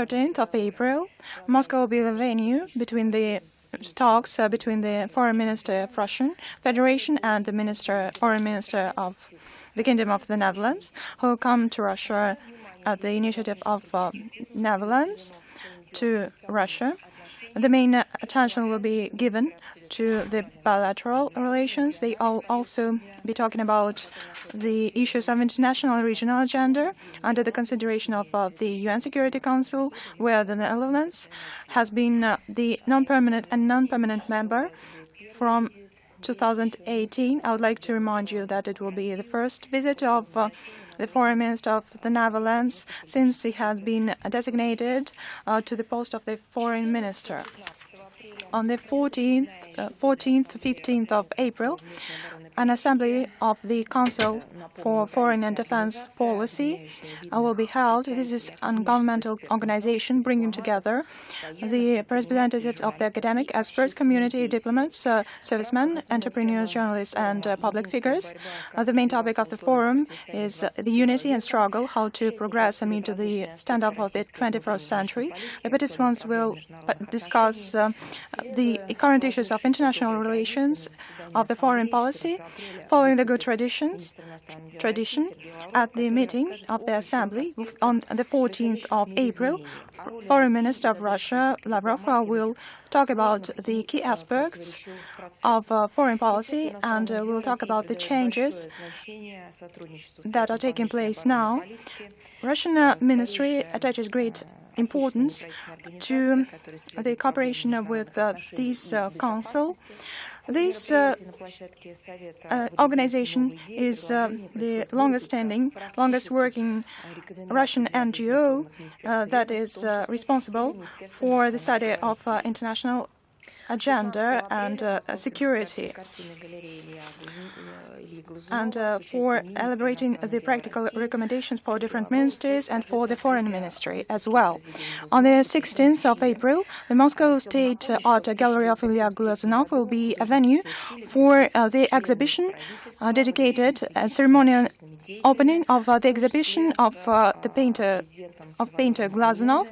13th of April, Moscow will be the venue between the talks between the Foreign Minister of Russian Federation and the Foreign Minister of the Kingdom of the Netherlands, who come to Russia at the initiative of Netherlands to Russia. The main attention will be given to the bilateral relations. They will also be talking about the issues of international and regional agenda under the consideration of the UN Security Council, where the Netherlands has been the non-permanent and non-permanent member from 2018. I would like to remind you that it will be the first visit of the Foreign Minister of the Netherlands since he has been designated to the post of the Foreign Minister. On the 14th to 15th of April, an assembly of the Council for Foreign and Defense Policy will be held. This is a governmental organization bringing together the representatives of the academic, expert community, diplomats, servicemen, entrepreneurs, journalists, and public figures. The main topic of the forum is the unity and struggle, how to progress amid the standoff of the 21st century. The participants will discuss the current issues of international relations, of the foreign policy, following the good tradition at the meeting of the Assembly on the 14th of April. Foreign Minister of Russia, Lavrov, will talk about the key aspects of foreign policy and will talk about the changes that are taking place now. Russian ministry attaches great importance to the cooperation with this council. This organization is the longest-standing, longest-working Russian NGO that is responsible for the study of international agenda and security, and for elaborating the practical recommendations for different ministries and for the foreign ministry as well. On the 16th of April, the Moscow State Art Gallery of Ilya Glazunov will be a venue for the exhibition dedicated and ceremonial opening of the exhibition of the painter Glazunov.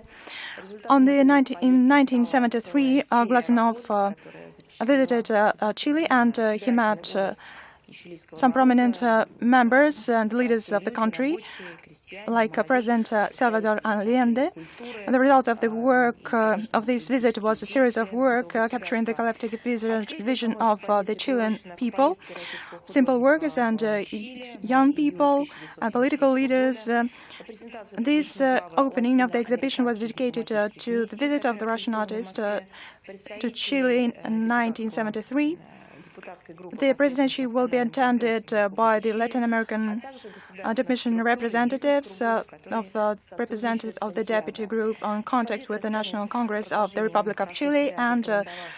In 1973, Glazunov visited Chile and he met some prominent members and leaders of the country, like President Salvador Allende. And the result of the work of this visit was a series of work capturing the collective vision of the Chilean people, simple workers and young people and political leaders. This opening of the exhibition was dedicated to the visit of the Russian artist to Chile in 1973. The presidency will be attended by the Latin American Division representatives of the Deputy Group on contact with the National Congress of the Republic of Chile and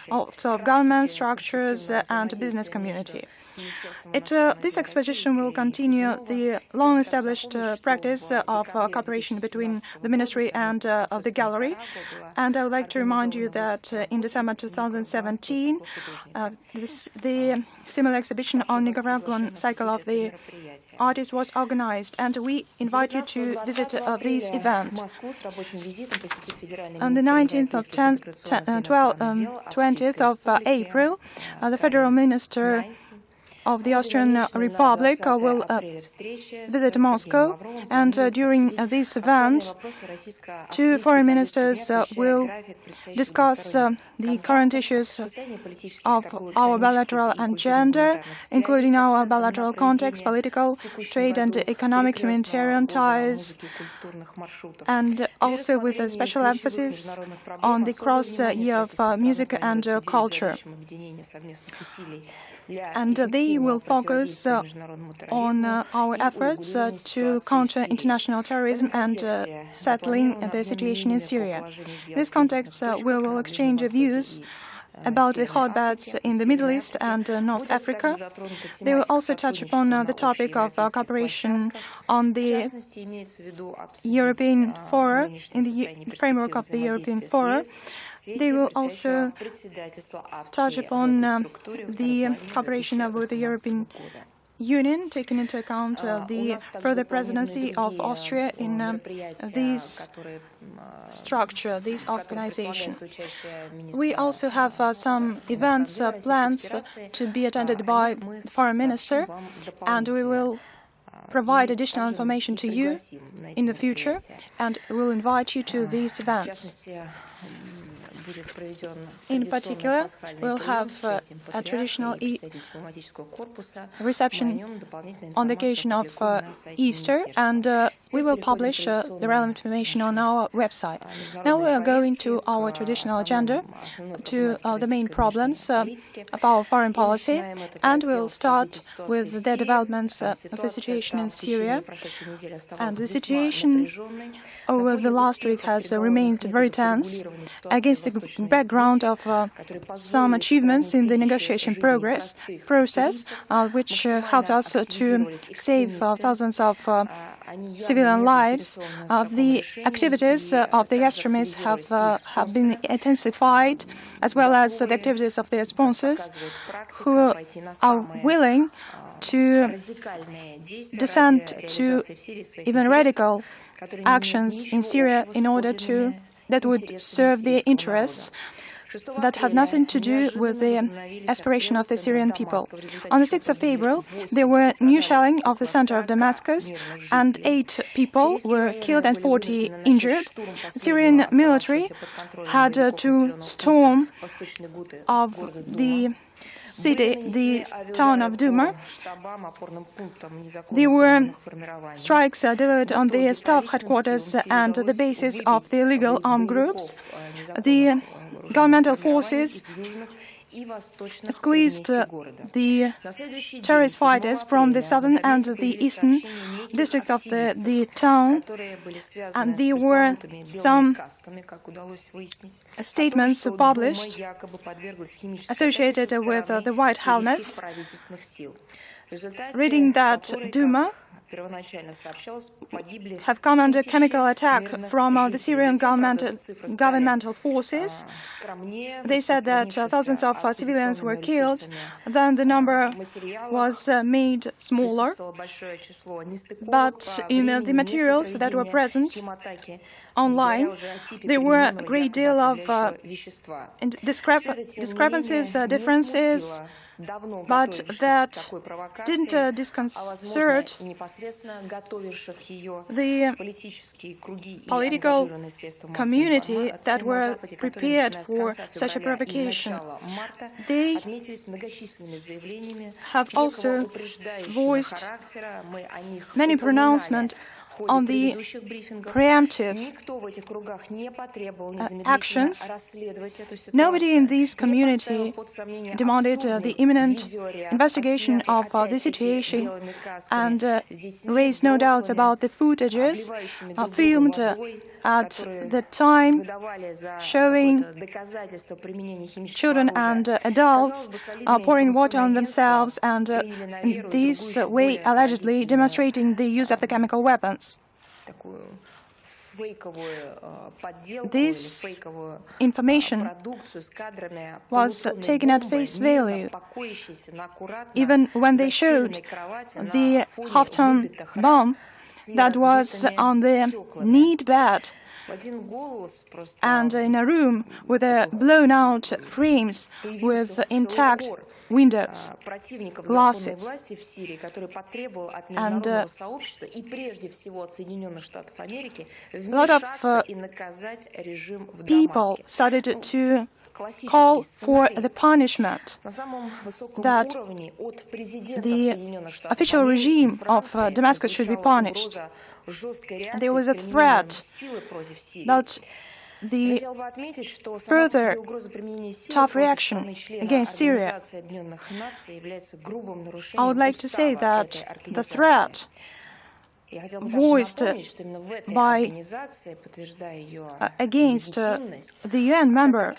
also of government structures and business community. This exposition will continue the long-established practice of cooperation between the Ministry and of the Gallery. And I would like to remind you that in December 2017, the similar exhibition on Nicaraguan cycle of the artist was organized, and we invite you to visit this event. On the 19th of 20th of April, the Federal Minister of the Austrian Republic will visit Moscow, and during this event, two foreign ministers will discuss the current issues of our bilateral agenda, including our bilateral context, political, trade and economic, humanitarian ties, and also with a special emphasis on the cross-year of music and culture. And they will focus on our efforts to counter international terrorism and settling the situation in Syria. In this context, we will exchange views about the hotbeds in the Middle East and North Africa. They will also touch upon the topic of cooperation on the European Forum, in the framework of the European Forum. They will also touch upon the cooperation with the European Union, taking into account the further presidency of Austria in this structure, this organization. We also have some events plans to be attended by the Foreign Minister, and we will provide additional information to you in the future, and we'll invite you to these events. In particular, we'll have a traditional reception on the occasion of Easter, and we will publish the relevant information on our website. Now we are going to our traditional agenda, to the main problems of our foreign policy, and we'll start with the developments of the situation in Syria. And the situation over the last week has remained very tense against the background of some achievements in the negotiation process, which helped us to save thousands of civilian lives. The activities of the extremists have been intensified, as well as the activities of their sponsors, who are willing to descend to even radical actions in Syria in order that would serve their interests that have nothing to do with the aspiration of the Syrian people. On the 6th of April, there were new shelling of the center of Damascus, and 8 people were killed and 40 injured. The Syrian military had to storm of the city, the town of Duma. There were strikes delivered on the staff headquarters and the bases of the illegal armed groups. The governmental forces squeezed the terrorist fighters from the southern and the eastern districts of the town, and there were some statements published associated with the white helmets, reading that Duma have come under chemical attack from the Syrian governmental forces. They said that thousands of civilians were killed. Then the number was made smaller. But in the materials that were present online, there were a great deal of discrepancies, differences, but that didn't disconcert the political community that were prepared for such a provocation. They have also voiced many pronouncements on the preemptive actions. Nobody in this community demanded the imminent investigation of the situation and raised no doubts about the footages filmed at the time showing children and adults pouring water on themselves and in this way allegedly demonstrating the use of the chemical weapons. This information was taken at face value, even when they showed the half-ton bomb that was on the need bed and in a room with blown-out frames with intact windows, glasses, and a lot of people started to call for the punishment, that the official regime of Damascus should be punished. There was a threat about the further tough reaction against Syria. I would like to say that the threat voiced against the UN member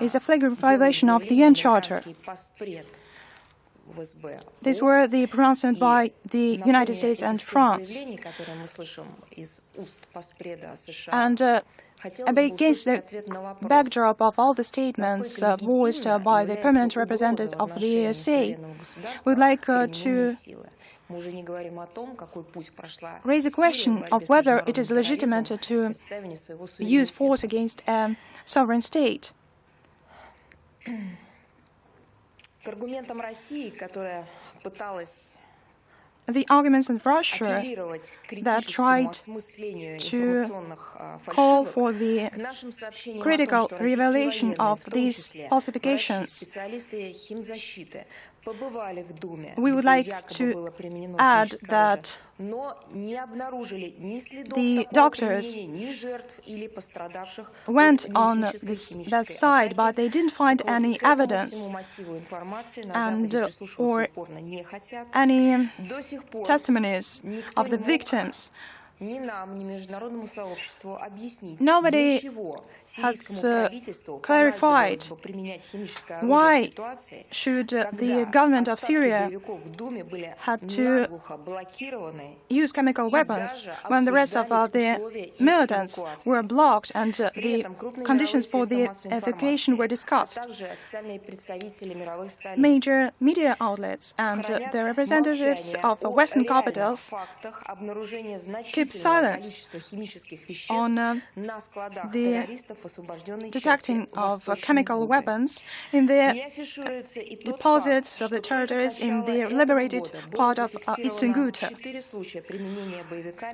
is a flagrant violation of the UN Charter. These were the pronouncements by the United States and France. And against the backdrop of all the statements voiced by the permanent representative of the ESA, we'd like to raise a question of whether it is legitimate to use force against a sovereign state. The arguments of Russia that tried to call for the critical revelation of these falsifications. We would like to add that the doctors went on that side, but they didn't find any evidence and or any testimonies of the victims. Nobody has clarified why should the government of Syria had to use chemical weapons when the rest of the militants were blocked and the conditions for the evacuation were discussed. Major media outlets and the representatives of Western capitals keep silence on the detecting of chemical weapons in the deposits of the territories in the liberated part of Eastern Ghouta.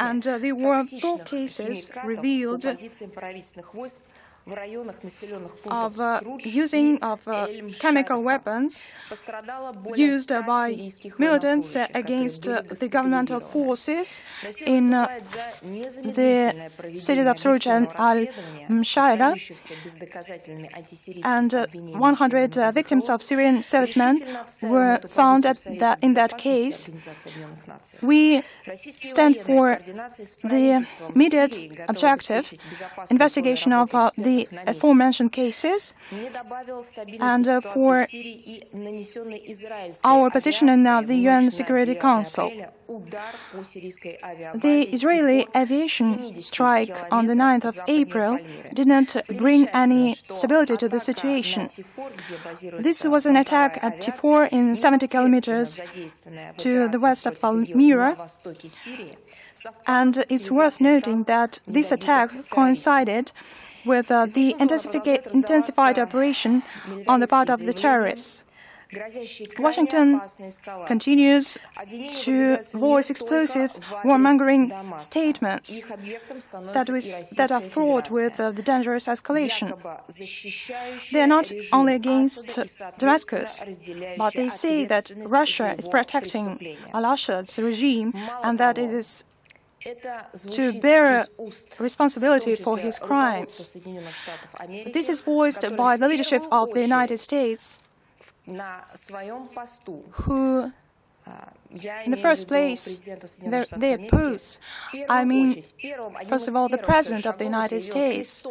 And there were 4 cases revealed of using of chemical weapons used by militants against the governmental forces in the cities of Syria and Al-Mshaira, and 100 victims of Syrian servicemen were found in that case. We stand for the immediate objective investigation of the aforementioned cases and for our position in the UN Security Council. The Israeli aviation strike on the 9th of April did not bring any stability to the situation. This was an attack at T4 in 70 kilometers to the west of Palmyra, and it's worth noting that this attack coincided with the intensified operation on the part of the terrorists. Washington continues to voice explosive warmongering statements that are fraught with the dangerous escalation. They are not only against Damascus, but they say that Russia is protecting al-Assad's regime and that it is to bear responsibility for his crimes. This is voiced by the leadership of the United States, who, in the first place, they oppose. I mean, first of all, the President of the United States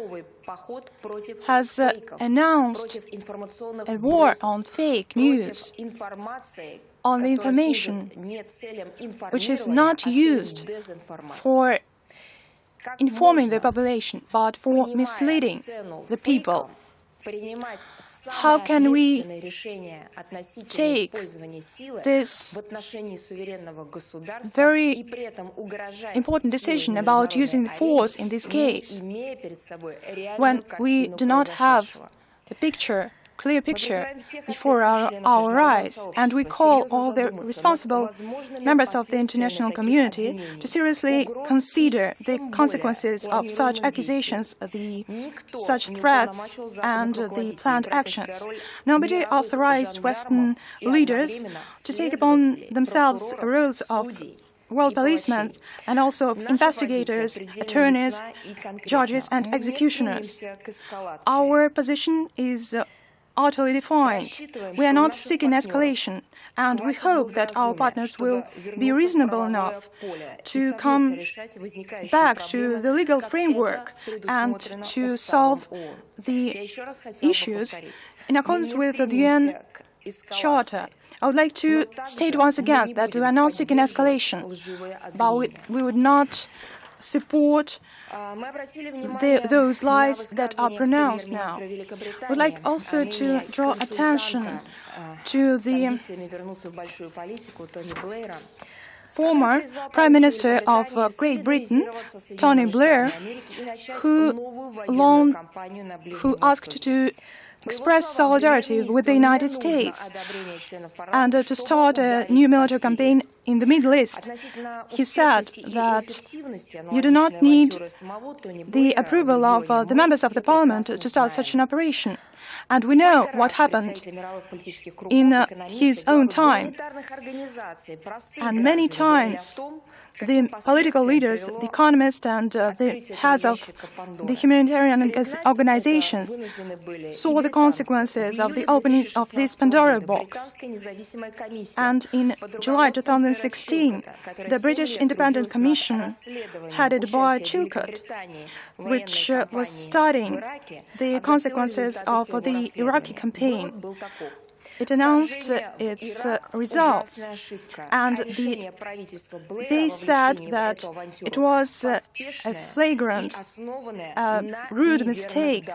has announced a war on fake news, on the information which is not used for informing the population, but for misleading the people. How can we take this very important decision about using the force in this case when we do not have the clear picture before our eyes, and we call all the responsible members of the international community to seriously consider the consequences of such accusations, such threats, and the planned actions. Nobody authorized Western leaders to take upon themselves roles of world policemen and also of investigators, attorneys, judges, and executioners. Our position is utterly defined. We are not seeking escalation, and we hope that our partners will be reasonable enough to come back to the legal framework and to solve the issues in accordance with the UN Charter. I would like to state once again that we are not seeking escalation, but we would not support those lies that are pronounced now. I would like also to draw attention to the former Prime Minister of Great Britain, Tony Blair, who asked to express solidarity with the United States and to start a new military campaign in the Middle East. He said that you do not need the approval of the members of the parliament to start such an operation. And we know what happened in his own time. And many times the political leaders, the economists, and the heads of the humanitarian organizations saw the consequences of the opening of this Pandora box. And in July 2016, the British Independent Commission, headed by Chilcot, which was studying the consequences of the Iraqi campaign, it announced its results, and they said that it was a flagrant, rude mistake,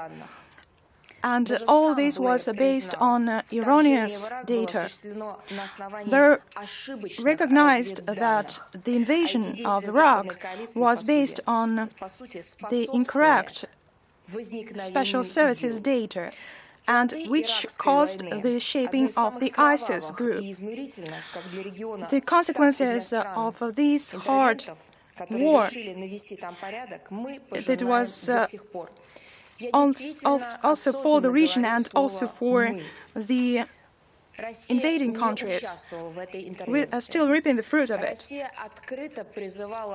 and all this was based on erroneous data. They recognized that the invasion of Iraq was based on the incorrect special services data, and which caused the shaping of the ISIS group. The consequences of this hard war, it was also for the region and also for the invading countries. We are still reaping the fruit of it.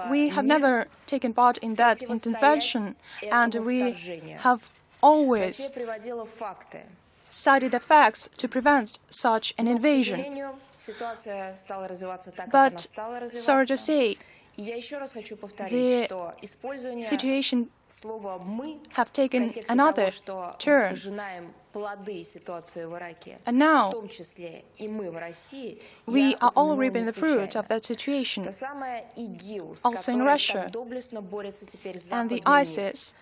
We have never taken part in that intervention, and we have always cited the facts to prevent such an invasion. But, sorry to say, the situation have taken another turn. And now we are all reaping the fruit of that situation, also in Russia. And the ISIS,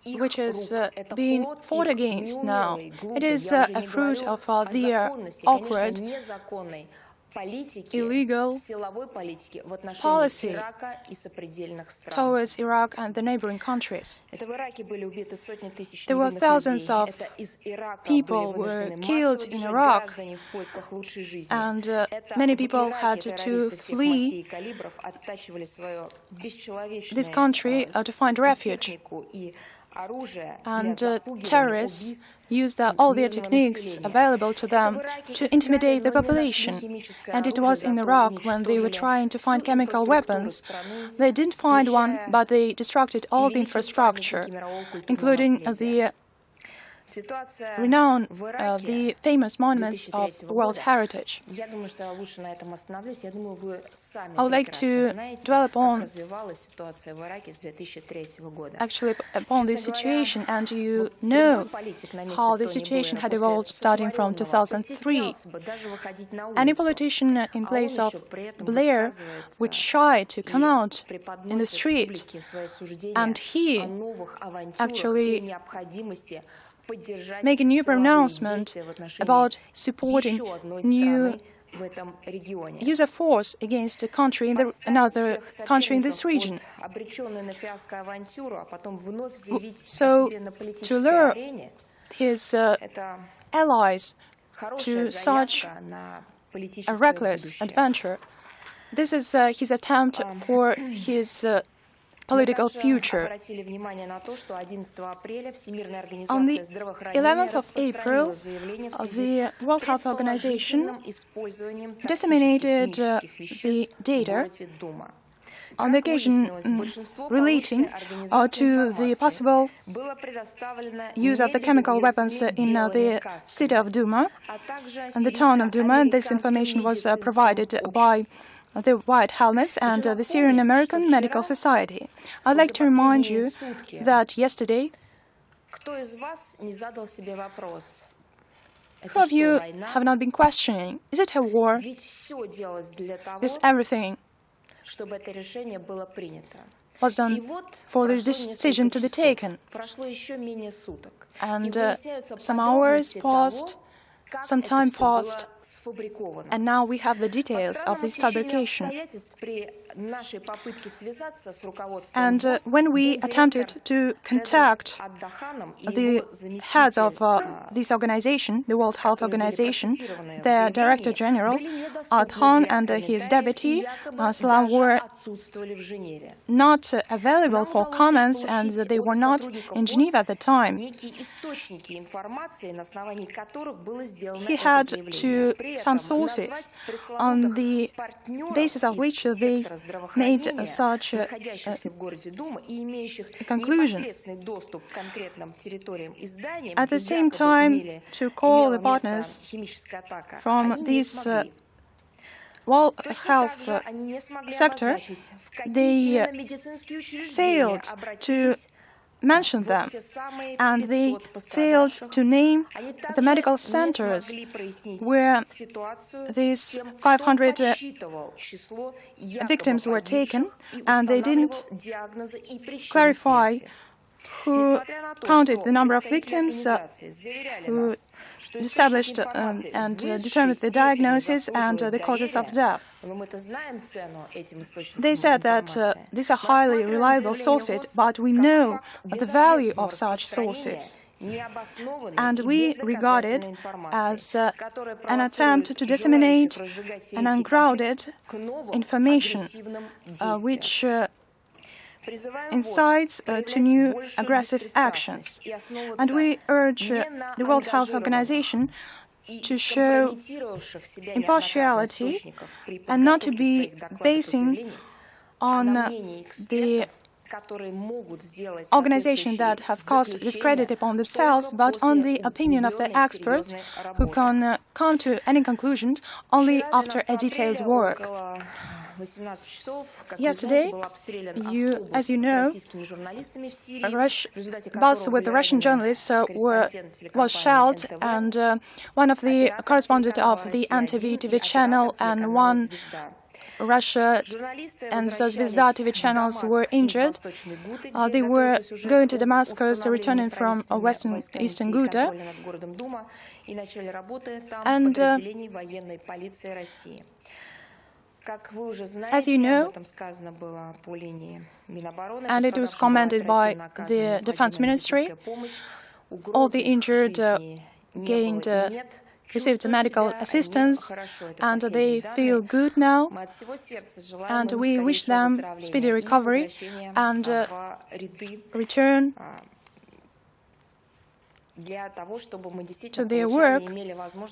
which is being fought against now, it is a fruit of their awkward, illegal policy towards Iraq and the neighboring countries. There were thousands of people who were killed in Iraq, and many people had to flee this country to find refuge. And terrorists used all their techniques available to them to intimidate the population. And it was in Iraq when they were trying to find chemical weapons. They didn't find one, but they destructed all the infrastructure, including the renowned, the famous monuments of World Heritage. I would like to dwell upon this situation, and you know how the situation had evolved starting from 2003. Any politician in place of Blair would shy to come out in the street, and he actually make a new pronouncement about supporting new use of force against a country in another country in this region. So, to lure his allies to such a reckless adventure, this is his attempt for his political future. On the 11th of April, the World Health Organization disseminated the data on the occasion relating to the possible use of the chemical weapons in the city of Duma and the town of Duma. This information was provided by the White Helmets and the Syrian American Medical Society. I'd like to remind you that yesterday, who of you have not been questioning, is it a war? Is everything was done for this decision to be taken? And some hours passed, Some time passed, and now we have the details of this fabrication. And when we attempted to contact the heads of this organization, the World Health Organization, their Director General, Adhan, and his deputy, Salam, were not available for comments, and they were not in Geneva at the time. He had to some sources on the basis of which they made such a conclusion. At the same time, to call the partners from this World Health sector, they failed to mention them, and they failed to name the medical centers where these 500 victims were taken, and they didn't clarify who counted the number of victims, who established and determined the diagnosis and the causes of death. They said that these are highly reliable sources, but we know the value of such sources. And we regard it as an attempt to disseminate an ungrounded information which incites to new aggressive actions. And we urge the World Health Organization to show impartiality and not to be basing on the organizations that have caused discredit upon themselves, but on the opinion of the experts who can come to any conclusion only after a detailed work. Yesterday, as you know, bus with the Russian journalists was shelled, and one of the correspondents of the NTV TV channel and one Russia and Zvezda TV channels were injured. They were going to Damascus, returning from Eastern Ghouta, and as you know, and it was commented by the Defense Ministry, all the injured received medical assistance, and they feel good now, and we wish them speedy recovery and return to their work,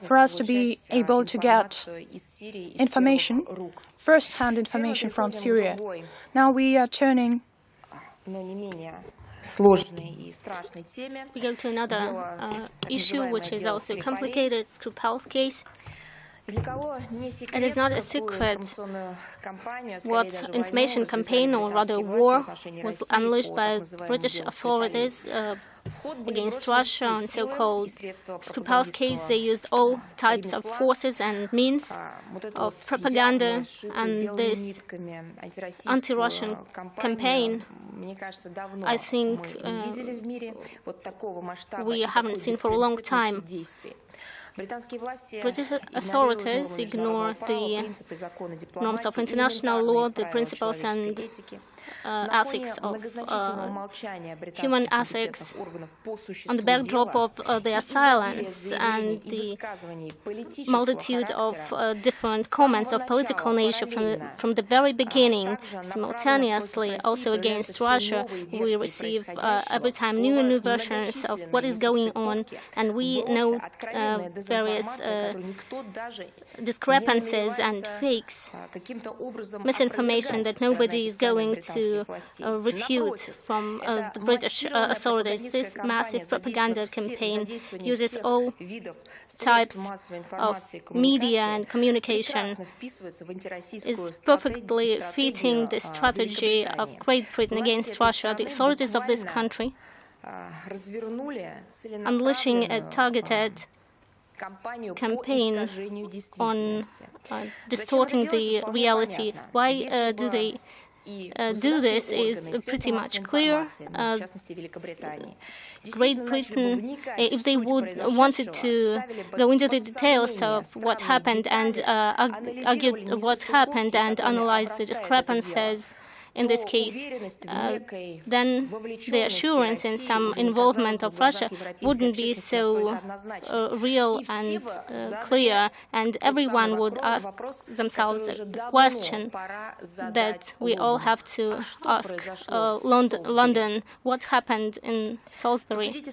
for us to be able to get information, first-hand information from Syria. Now we are turning we go to another issue, which is also complicated, Skripal's case. It is not a secret what information campaign, or rather war, was unleashed by British authorities against Russia on so-called Skripal's case. They used all types of forces and means of propaganda, and this anti-Russian campaign, I think we haven't seen for a long time. British authorities ignore the norms of international law, the principles and ethics of human ethics, on the backdrop of their silence and the multitude of different comments of political nature from the very beginning. Simultaneously, also against Russia, we receive every time new and new versions of what is going on, and we know various discrepancies and fakes, misinformation that nobody is going to refute from the British authorities. This massive propaganda campaign uses all types of media and communication, is perfectly fitting the strategy of Great Britain against Russia. The authorities of this country unleashing a targeted campaign on distorting the reality. Why do they do this is pretty much clear. Great Britain, if they wanted to go into the details of what happened and argue what happened and analyze the discrepancies in this case, then the assurance in some involvement of Russia wouldn't be so real and clear, and everyone would ask themselves a question that we all have to ask London, what happened in Salisbury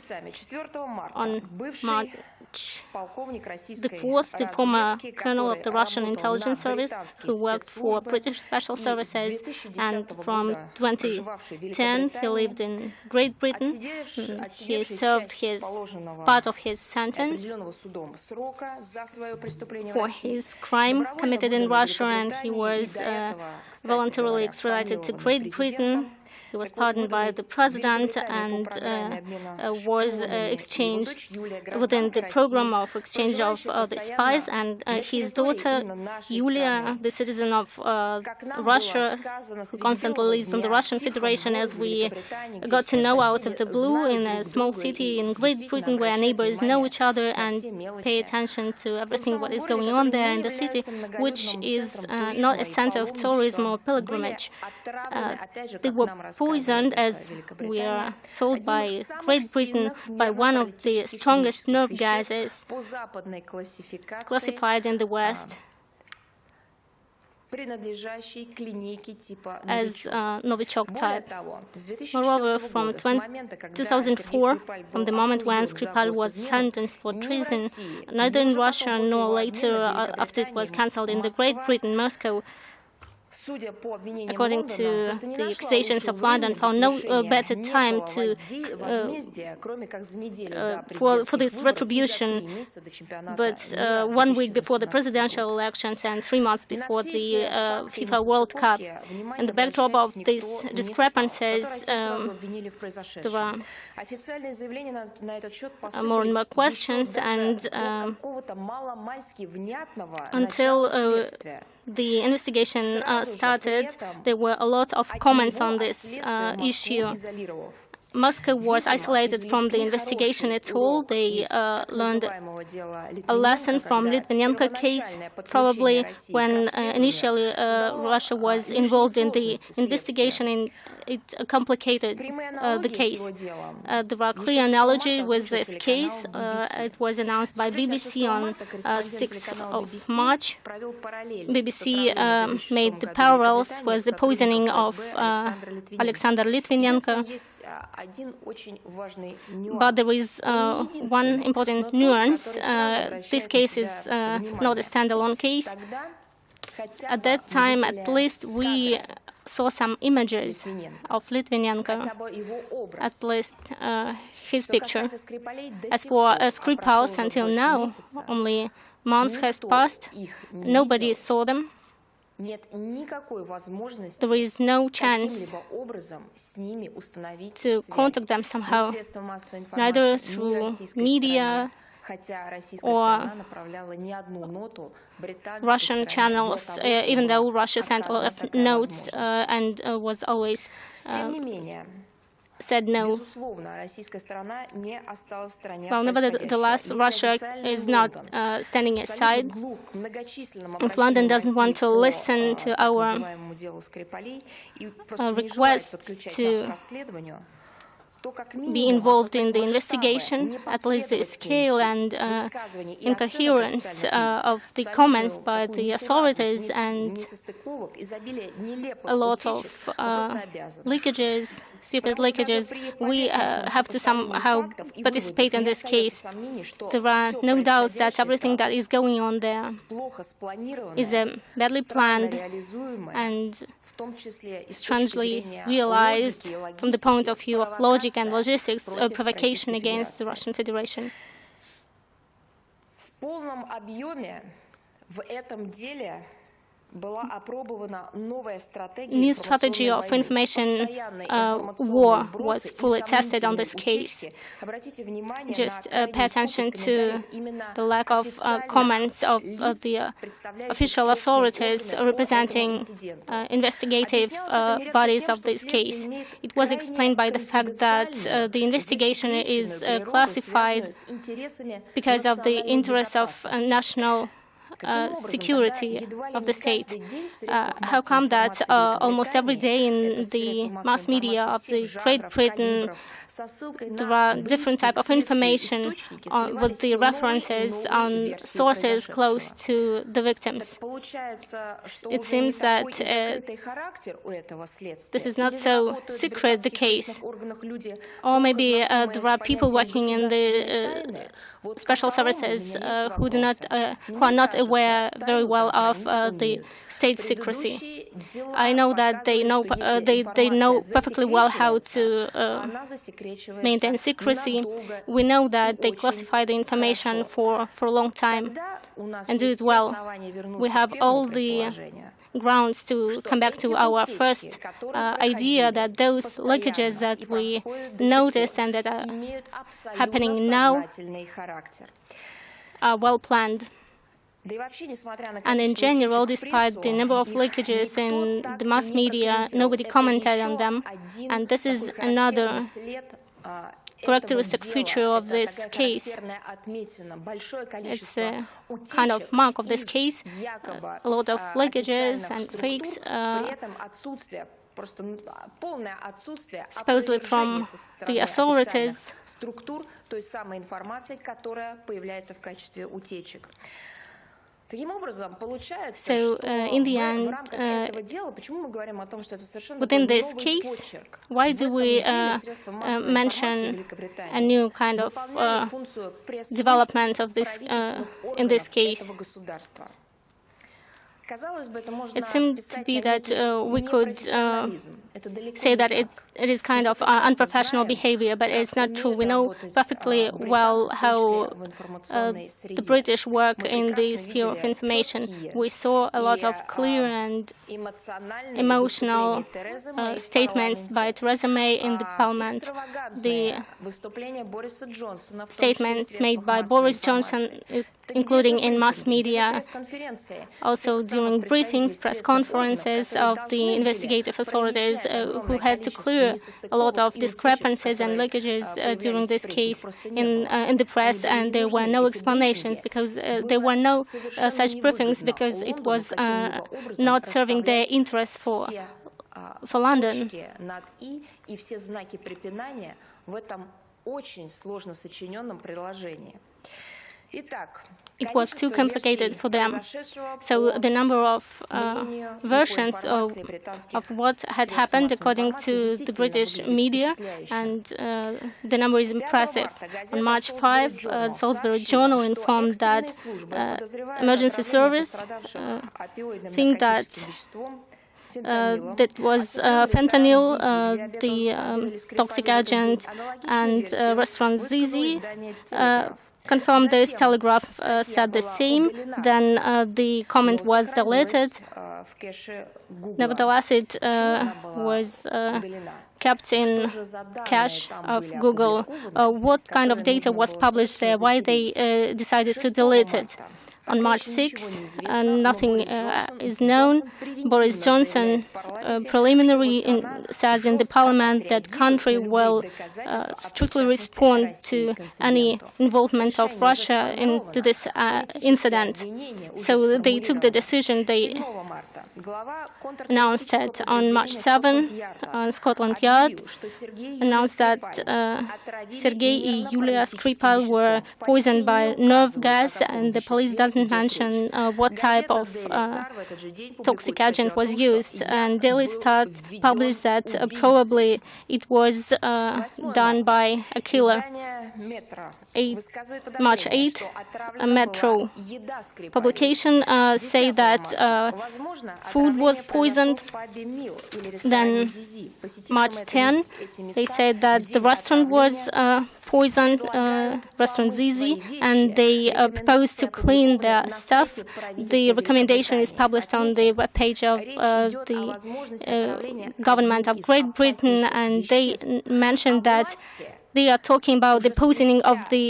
on March the 4th, the former colonel of the Russian intelligence service, who worked for British special services, and from 2010 he lived in Great Britain. He served part of his sentence for his crime committed in Russia, and he was voluntarily extradited to Great Britain. He was pardoned by the president and was exchanged within the program of exchange of the spies. And his daughter, Yulia, the citizen of Russia, who constantly lives in the Russian Federation, as we got to know out of the blue in a small city in Great Britain where neighbors know each other and pay attention to everything what is going on there in the city, which is not a center of tourism or pilgrimage. They were poisoned, as we are told by Great Britain, by one of the strongest nerve gases classified in the West as Novichok type. Moreover, from 2004, from the moment when Skripal was sentenced for treason, neither in Russia nor later after it was cancelled in the Great Britain, Moscow, according to the accusations of London, found no better time to for this retribution, but 1 week before the presidential elections and 3 months before the FIFA World Cup. In the backdrop of these discrepancies, there were more and more questions, and until the investigation started, there were a lot of comments on this issue. Moscow was isolated from the investigation at all. They learned a lesson from Litvinenko case, probably when initially Russia was involved in the investigation, and it complicated the case. There are clear analogies with this case. It was announced by BBC on 6th of March. BBC made the parallels with the poisoning of Alexander Litvinenko. But there is one important nuance. This case is not a standalone case. At that time, at least, we saw some images of Litvinenko, at least his picture. As for Skripals, until now, only months has passed, nobody saw them. There is no chance to contact them somehow, neither through media or Russian channels, even though Russia sent a lot of notes and was always said no. Well, nevertheless, Russia is not standing aside. If London doesn't want to listen to our request to be involved in the investigation, at least the scale and incoherence of the comments by the authorities, and a lot of leakages, stupid leakages, we have to somehow participate in this case. There are no doubts that everything that is going on there is badly planned and strangely realized from the point of view of logic and logistics, a provocation against the Russian Federation. new strategy of information war was fully tested on this case. Just pay attention to the lack of comments of the official authorities representing investigative bodies of this case. It was explained by the fact that the investigation is classified because of the interests of national security of the state. How come that almost every day in the mass media of the Great Britain there are different types of information with the references on sources close to the victims? It seems that this is not so secret, the case. Or maybe there are people working in the special services who are not aware very well of the state secrecy. I know that they know perfectly well how to maintain secrecy. We know that they classify the information for a long time and do it well. We have all the grounds to come back to our first idea that those leakages that we noticed and that are happening now are well planned. And in general, despite the number of leakages in the mass media, nobody commented on them. And this is another characteristic feature of this case. It's a kind of mark of this case. A lot of leakages and fakes, supposedly from the authorities. So, in the end, within this case, why do we mention a new kind of development of this in this case? It seems to be that we could say that it is kind of unprofessional behavior, but it's not true. We know perfectly well how the British work in the sphere of information. We saw a lot of clear and emotional statements by Theresa May in the Parliament, the statements made by Boris Johnson, including in mass media, also during briefings, press conferences of the investigative authorities who had to clear a lot of discrepancies and leakages during this case in the press, and there were no explanations because there were no such briefings because it was not serving their interests for London. It was too complicated for them. So the number of versions of what had happened according to the British media, and the number is impressive. On March 5, the Salisbury Journal informed that emergency service think that that was fentanyl, the toxic agent, and restaurant Zizi confirmed this. Telegraph said the same. Then the comment was deleted. Nevertheless, it was kept in cache of Google. What kind of data was published there? Why they decided to delete it? On March 6, nothing is known. Boris Johnson preliminary says in the parliament that country will strictly respond to any involvement of Russia into this incident. So they took the decision. They announced that on March 7, Scotland Yard announced that Sergei and Yulia Skripal were poisoned by nerve gas, and the police doesn't mention what type of toxic agent was used. And Daily Star published that probably it was done by a killer. March 8, a Metro publication say that food was poisoned. Then March 10, they said that the restaurant was poisoned restaurant Zizi, and they proposed to clean their stuff. The recommendation is published on the webpage of the government of Great Britain, and they mentioned that they are talking about the poisoning of the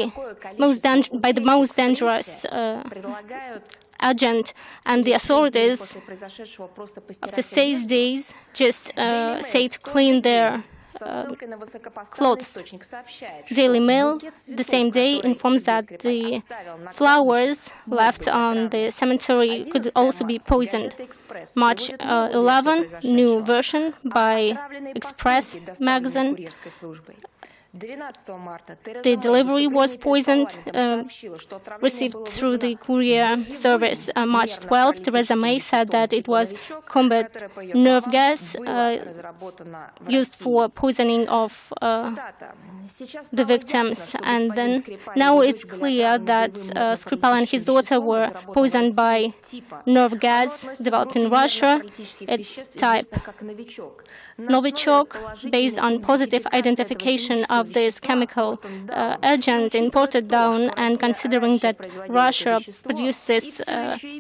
by the most dangerous agent, and the authorities, after 6 days, just say to clean their clothes. Daily Mail, the same day, informs that the flowers left on the cemetery could also be poisoned. March 11, new version by Express magazine. The delivery was poisoned, received through the courier service. March 12, Theresa May said that it was combat nerve gas used for poisoning of the victims. And then now it's clear that Skripal and his daughter were poisoned by nerve gas developed in Russia. It's type Novichok, based on positive identification of this chemical agent imported down, and considering that Russia produced this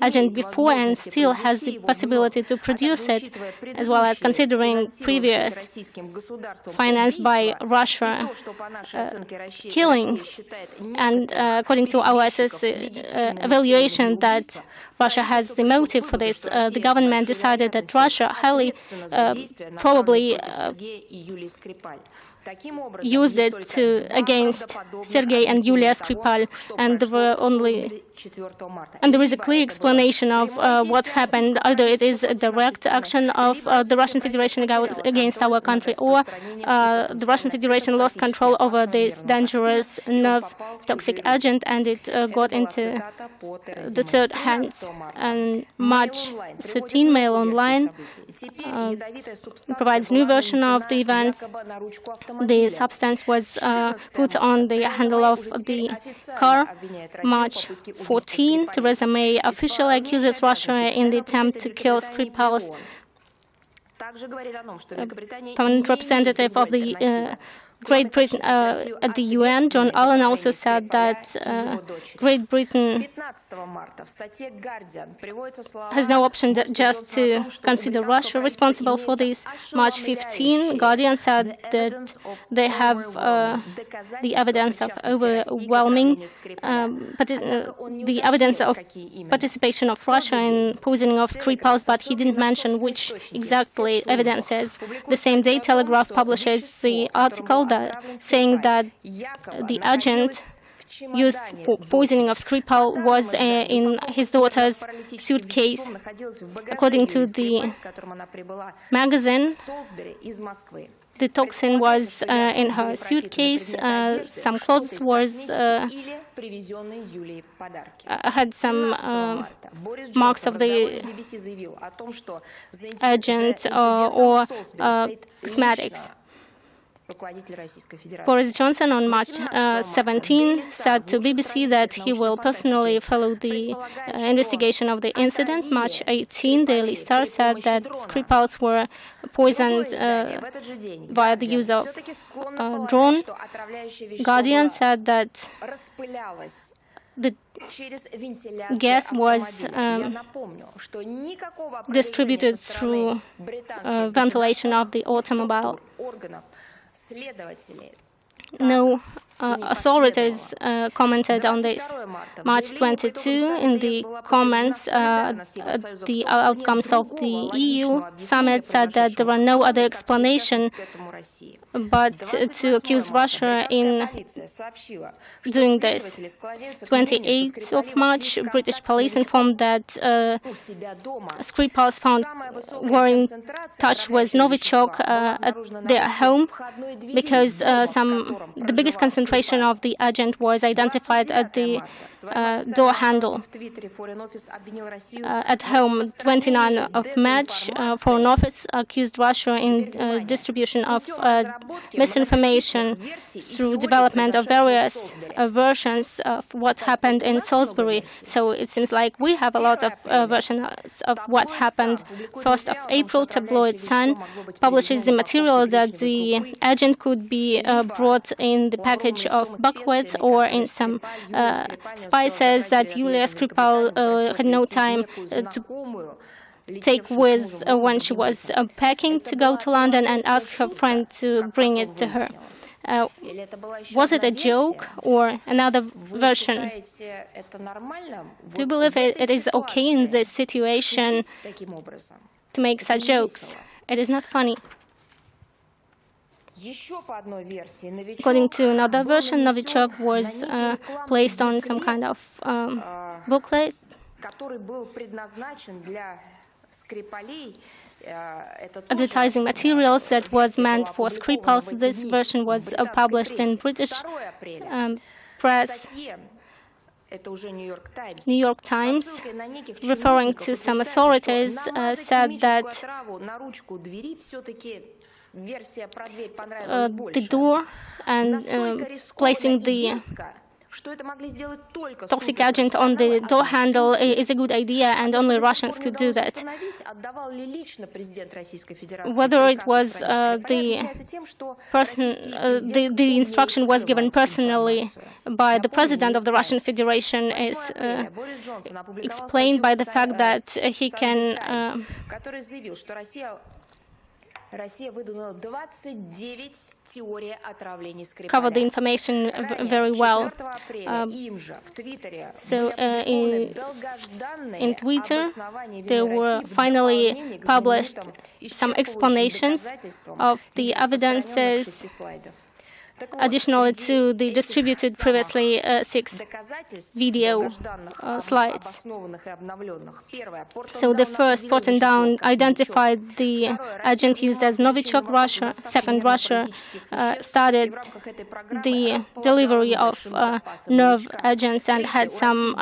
agent before and still has the possibility to produce it, as well as considering previous financed by Russia killings, and according to our evaluation that Russia has the motive for this, the government decided that Russia highly probably used it against Sergei and Yulia Skripal, and there is a clear explanation of what happened. Either it is a direct action of the Russian Federation against our country, or the Russian Federation lost control over this dangerous nerve toxic agent, and it got into the third hands. And March 13, Mail Online provides new version of the events. The substance was put on the handle of the car. March 14, Theresa May officially accuses Russia in the attempt to kill Skripal's permanent representative of the Great Britain at the UN. John Allen also said that Great Britain has no option just to consider Russia responsible for this. March 15, Guardian said that they have the evidence of overwhelming the evidence of participation of Russia in poisoning of Skripal, but he didn't mention which exactly evidence is. The same day, Telegraph publishes the article saying that the agent used for poisoning of Skripal was in his daughter's suitcase. According to the magazine, the toxin was in her suitcase. Some clothes had some marks of the agent or cosmetics. Boris Johnson on March 17 said to BBC that he will personally follow the investigation of the incident. March 18, Daily Star said that Skripals were poisoned via the use of drone. Guardian said that the gas was distributed through ventilation of the automobile. No authorities commented on this. March 22, in the comments, the outcomes of the EU summit said that there are no other explanation but to accuse Russia in doing this. 28th of March, British police informed that Skripals were in touch with Novichok at their home because the biggest concentration of the agent was identified at the door handle. At home, 29th of March, Foreign Office accused Russia in distribution of misinformation through development of various versions of what happened in Salisbury. So it seems like we have a lot of versions of what happened. 1st of April, tabloid Sun publishes the material that the agent could be brought in the package of buckwheat or in some spices that Yulia Skripal had no time to take with when she was packing to go to London, and asked her friend to bring it to her. Was it a joke or another version? Do you believe it is okay in this situation to make such jokes? It is not funny. According to another version, Novichok was placed on some kind of booklet advertising materials that was meant for Skripal. This version was published in British press, New York Times, referring to some authorities, said that the door and placing the toxic agent on the door handle is a good idea, and only Russians could do that. Whether it was the instruction was given personally by the president of the Russian Federation is explained by the fact that he can cover the information very well. So in Twitter, there were finally published some explanations of the evidences additionally to the distributed previously 6 video slides. So the first, Fortin Down, identified the agent used as Novichok Russia. Second, Russia started the delivery of nerve agents and had some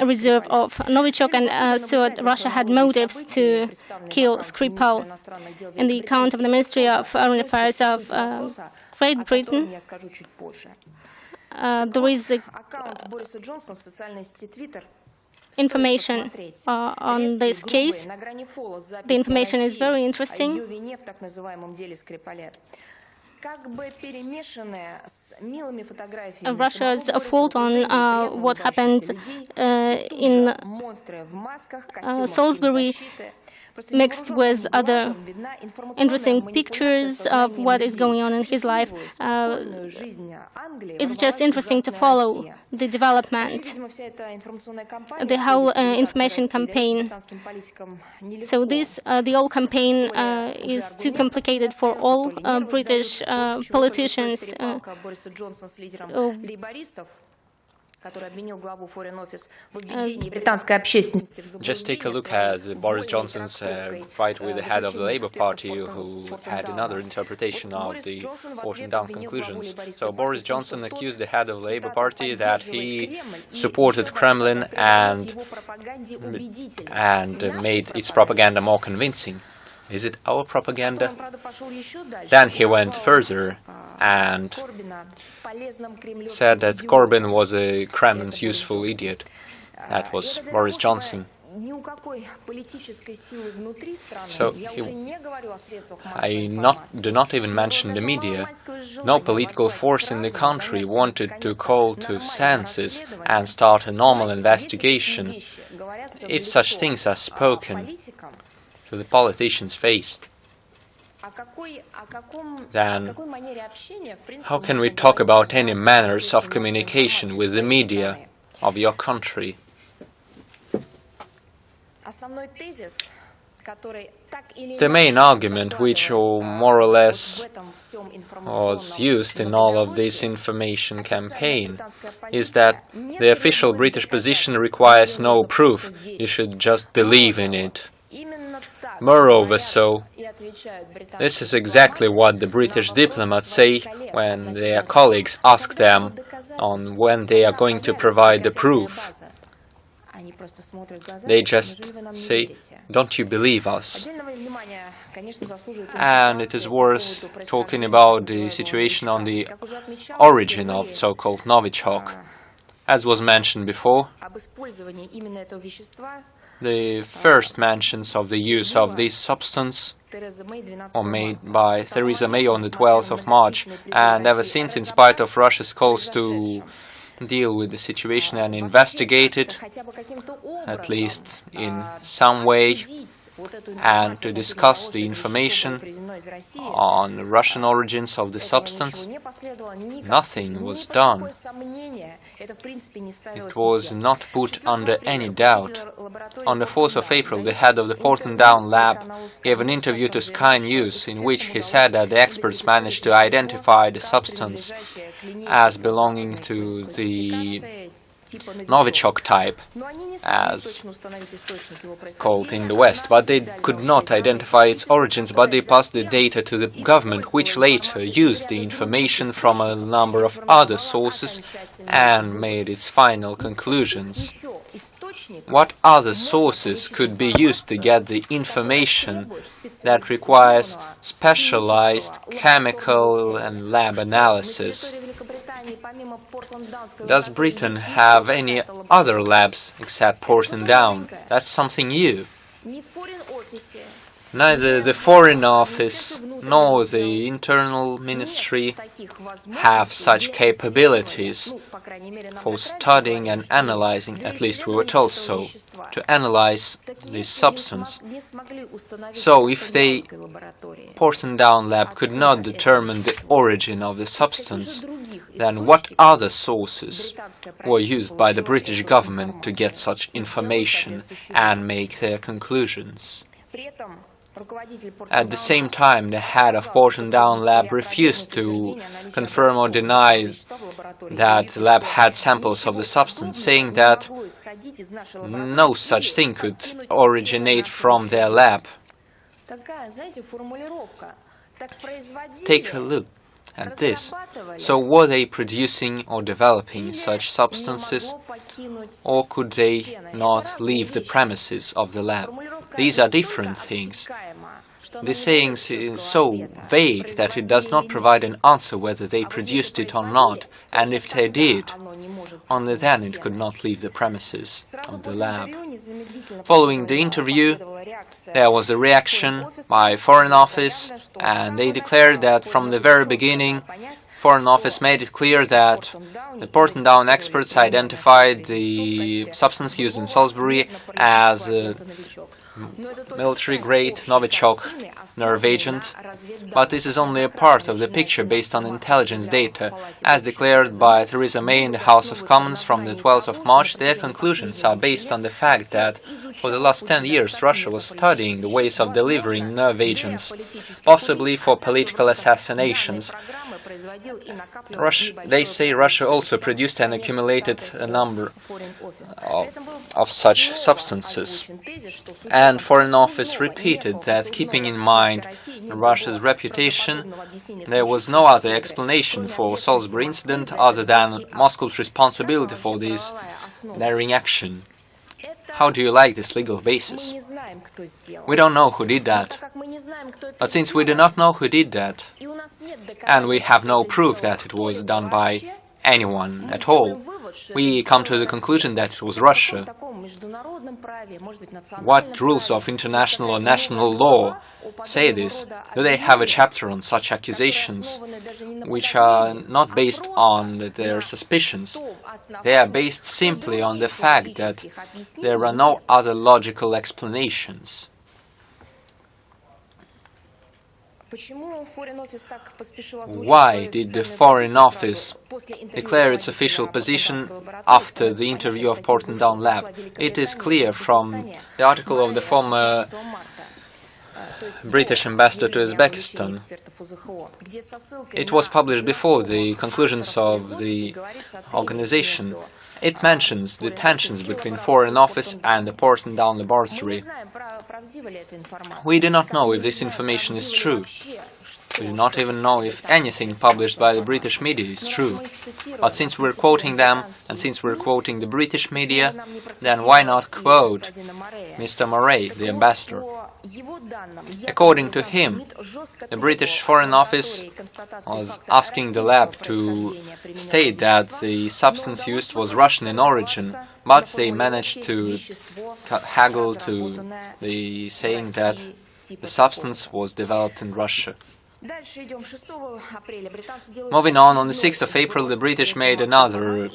reserve of Novichok. And third, Russia had motives to kill Skripal. In the account of the Ministry of Foreign Affairs of Great Britain, there is information on this case. The information is very interesting. Russia's fault on what happened in Salisbury, mixed with other interesting pictures of what is going on in his life. It's just interesting to follow the development, the whole information campaign. So the whole campaign is too complicated for all British politicians. Just take a look at Boris Johnson's fight with the head of the Labour Party, who had another interpretation of the Fortin Down conclusions. So Boris Johnson accused the head of the Labour Party that he supported Kremlin and made its propaganda more convincing. Is it our propaganda? Then he went further and said that Corbyn was a Kremlin's useful idiot. That was Boris Johnson. So I do not even mention the media. No political force in the country wanted to call to senses and start a normal investigation. If such things are spoken to the politician's face, then how can we talk about any manners of communication with the media of your country? The main argument, which more or less was used in all of this information campaign, is that the official British position requires no proof. You should just believe in it. Moreover, this is exactly what the British diplomats say when their colleagues ask them on when they are going to provide the proof. They just say, "Don't you believe us?" And it is worth talking about the situation on the origin of so-called Novichok. As was mentioned before, the first mentions of the use of this substance were made by Theresa May on the 12th of March, and ever since, in spite of Russia's calls to deal with the situation and investigate it, at least in some way, and to discuss the information on the Russian origins of the substance, nothing was done. It was not put under any doubt. On the 4th of April, the head of the Porton Down lab gave an interview to Sky News in which he said that the experts managed to identify the substance as belonging to the Novichok type, as called in the West, but they could not identify its origins, but they passed the data to the government, which later used the information from a number of other sources and made its final conclusions. What other sources could be used to get the information that requires specialized chemical and lab analysis? Does Britain have any other labs except Porton Down? That's something new. Neither the Foreign Office nor the Internal Ministry have such capabilities for studying and analyzing, at least we were told so, to analyze this substance. So if the Porton Down lab could not determine the origin of the substance, then what other sources were used by the British government to get such information and make their conclusions? At the same time, the head of Porton Down lab refused to confirm or deny that the lab had samples of the substance, saying that no such thing could originate from their lab. Take a look at this. So were they producing or developing such substances, or could they not leave the premises of the lab? These are different things. The saying is so vague that it does not provide an answer whether they produced it or not, and if they did, only then it could not leave the premises of the lab. Following the interview, there was a reaction by Foreign Office, and they declared that from the very beginning, Foreign Office made it clear that the Porton Down experts identified the substance used in Salisbury as a military-grade Novichok nerve agent, but this is only a part of the picture based on intelligence data. As declared by Theresa May in the House of Commons from the 12th of March, their conclusions are based on the fact that for the last 10 years Russia was studying the ways of delivering nerve agents, possibly for political assassinations. They say Russia also produced and accumulated a number of such substances. And Foreign Office repeated that, keeping in mind Russia's reputation, there was no other explanation for Salisbury incident other than Moscow's responsibility for this daring action. How do you like this legal basis? We don't know who did that. But since we do not know who did that, and we have no proof that it was done by anyone at all, we come to the conclusion that it was Russia. What rules of international or national law say this? Do they have a chapter on such accusations, which are not based on their suspicions? They are based simply on the fact that there are no other logical explanations. Why did the Foreign Office declare its official position after the interview of Porton Down lab? It is clear from the article of the former British ambassador to Uzbekistan. It was published before the conclusions of the organization. It mentions the tensions between Foreign Office and the Porton Down laboratory. We do not know if this information is true. We do not even know if anything published by the British media is true. But since we're quoting them, and since we're quoting the British media, then why not quote Mr. Murray, the ambassador? According to him, the British Foreign Office was asking the lab to state that the substance used was Russian in origin, but they managed to haggle to the saying that the substance was developed in Russia. Moving on the 6th of April, the British made another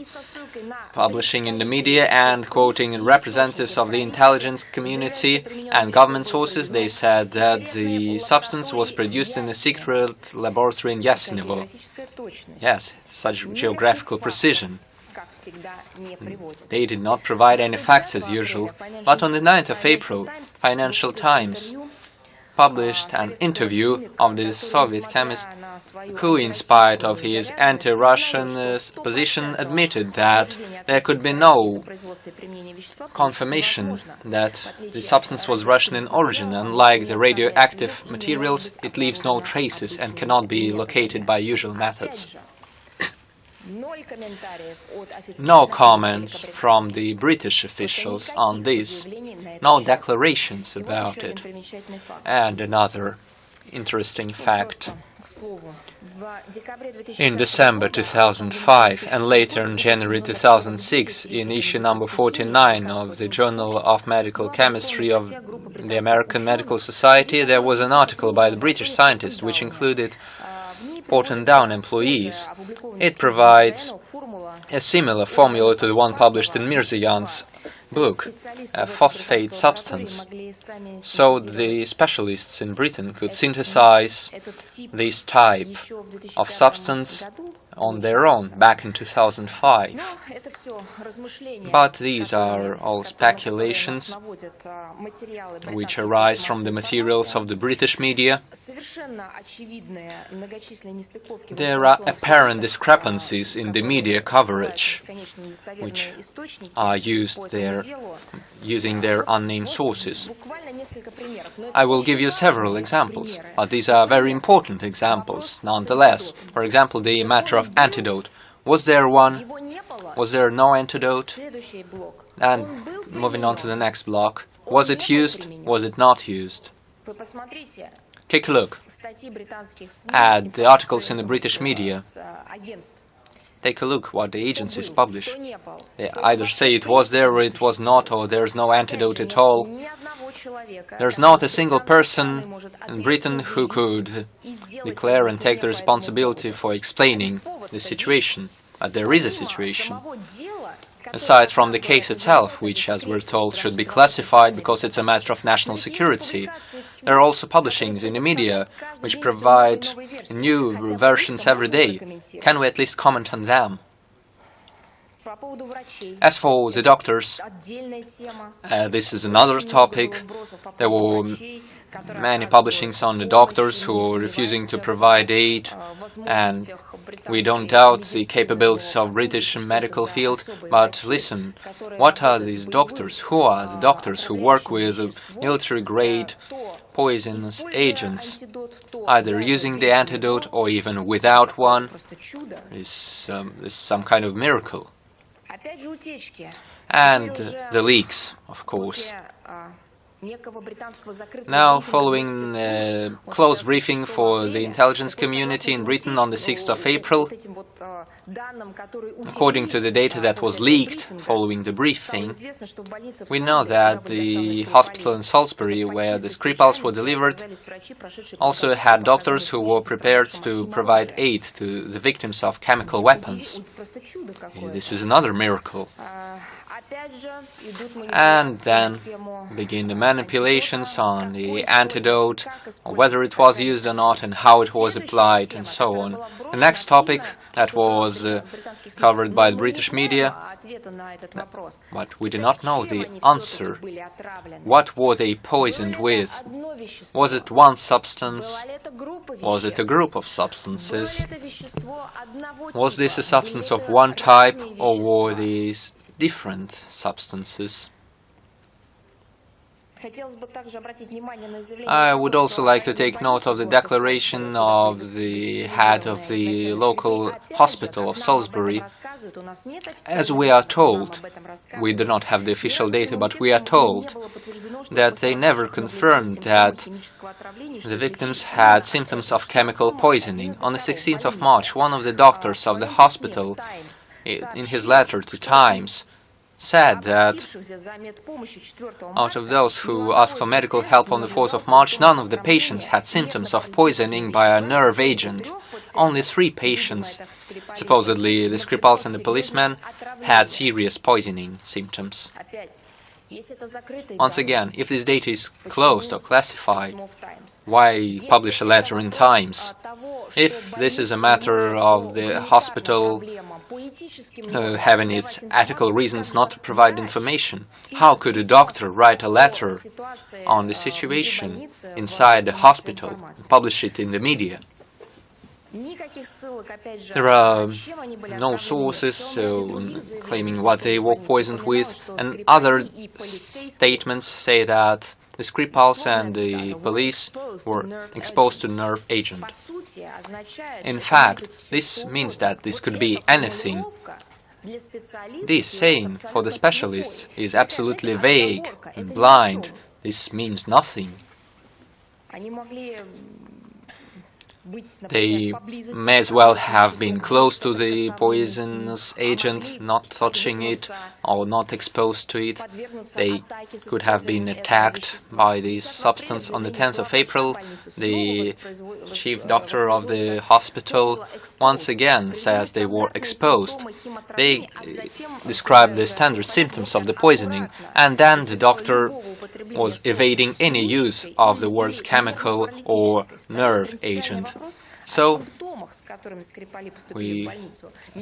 publishing in the media and quoting representatives of the intelligence community and government sources. They said that the substance was produced in a secret laboratory in Yasinovo. Yes, such geographical precision. They did not provide any facts as usual, but on the 9th of April, Financial Times published an interview of the Soviet chemist who, in spite of his anti-Russian position, admitted that there could be no confirmation that the substance was Russian in origin. Unlike the radioactive materials, it leaves no traces and cannot be located by usual methods. No comments from the British officials on this, no declarations about it. And another interesting fact. In December 2005 and later in January 2006, in issue number 49 of the Journal of Medical Chemistry of the American Medical Society, there was an article by the British scientist which included Porton Down employees. It provides a similar formula to the one published in Mirzayan's book, a phosphate substance, so the specialists in Britain could synthesize this type of substance on their own back in 2005. But these are all speculations which arise from the materials of the British media. There are apparent discrepancies in the media coverage, which are used there using their unnamed sources. I will give you several examples, but these are very important examples nonetheless. For example, the matter of antidote. Was there one? Was there no antidote? And moving on to the next block. Was it used? Was it not used? Take a look at the articles in the British media. Take a look what the agencies publish. They either say it was there or it was not, or there's no antidote at all. There's not a single person in Britain who could declare and take the responsibility for explaining the situation. But there is a situation. Aside from the case itself, which, as we're told, should be classified because it's a matter of national security, there are also publishings in the media which provide new versions every day. Can we at least comment on them? As for the doctors, this is another topic. There were many publishings on the doctors who are refusing to provide aid, and we don't doubt the capabilities of British medical field, but listen, what are these doctors? Who are the doctors who work with military-grade poisonous agents, either using the antidote or even without one? Is some kind of miracle. And the leaks, of course. Now, following a close briefing for the intelligence community in Britain on the 6th of April, according to the data that was leaked following the briefing, we know that the hospital in Salisbury, where the Skripals were delivered, also had doctors who were prepared to provide aid to the victims of chemical weapons. This is another miracle. And then begin the manipulations on the antidote, on whether it was used or not, and how it was applied, and so on. The next topic that was covered by the British media, but we do not know the answer. What were they poisoned with? Was it one substance? Was it a group of substances? Was this a substance of one type, or were these different substances? I would also like to take note of the declaration of the head of the local hospital of Salisbury. As we are told, we do not have the official data, but we are told that they never confirmed that the victims had symptoms of chemical poisoning. On the 16th of March, one of the doctors of the hospital, in his letter to Times, said that out of those who asked for medical help on the 4th of March, none of the patients had symptoms of poisoning by a nerve agent. Only 3 patients, supposedly the Skripals and the policeman, had serious poisoning symptoms. Once again, if this data is closed or classified, why publish a letter in Times? If this is a matter of the hospital having its ethical reasons not to provide information, how could a doctor write a letter on the situation inside the hospital and publish it in the media? There are no sources claiming what they were poisoned with, and other statements say that the Skripals and the police were exposed to nerve agent. In fact, this means that this could be anything. This saying for the specialists is absolutely vague and blind. This means nothing. They may as well have been close to the poisonous agent, not touching it or not exposed to it. They could have been attacked by this substance. On the 10th of April, the chief doctor of the hospital once again says they were exposed. They described the standard symptoms of the poisoning, and then the doctor was evading any use of the words chemical or nerve agent. So, we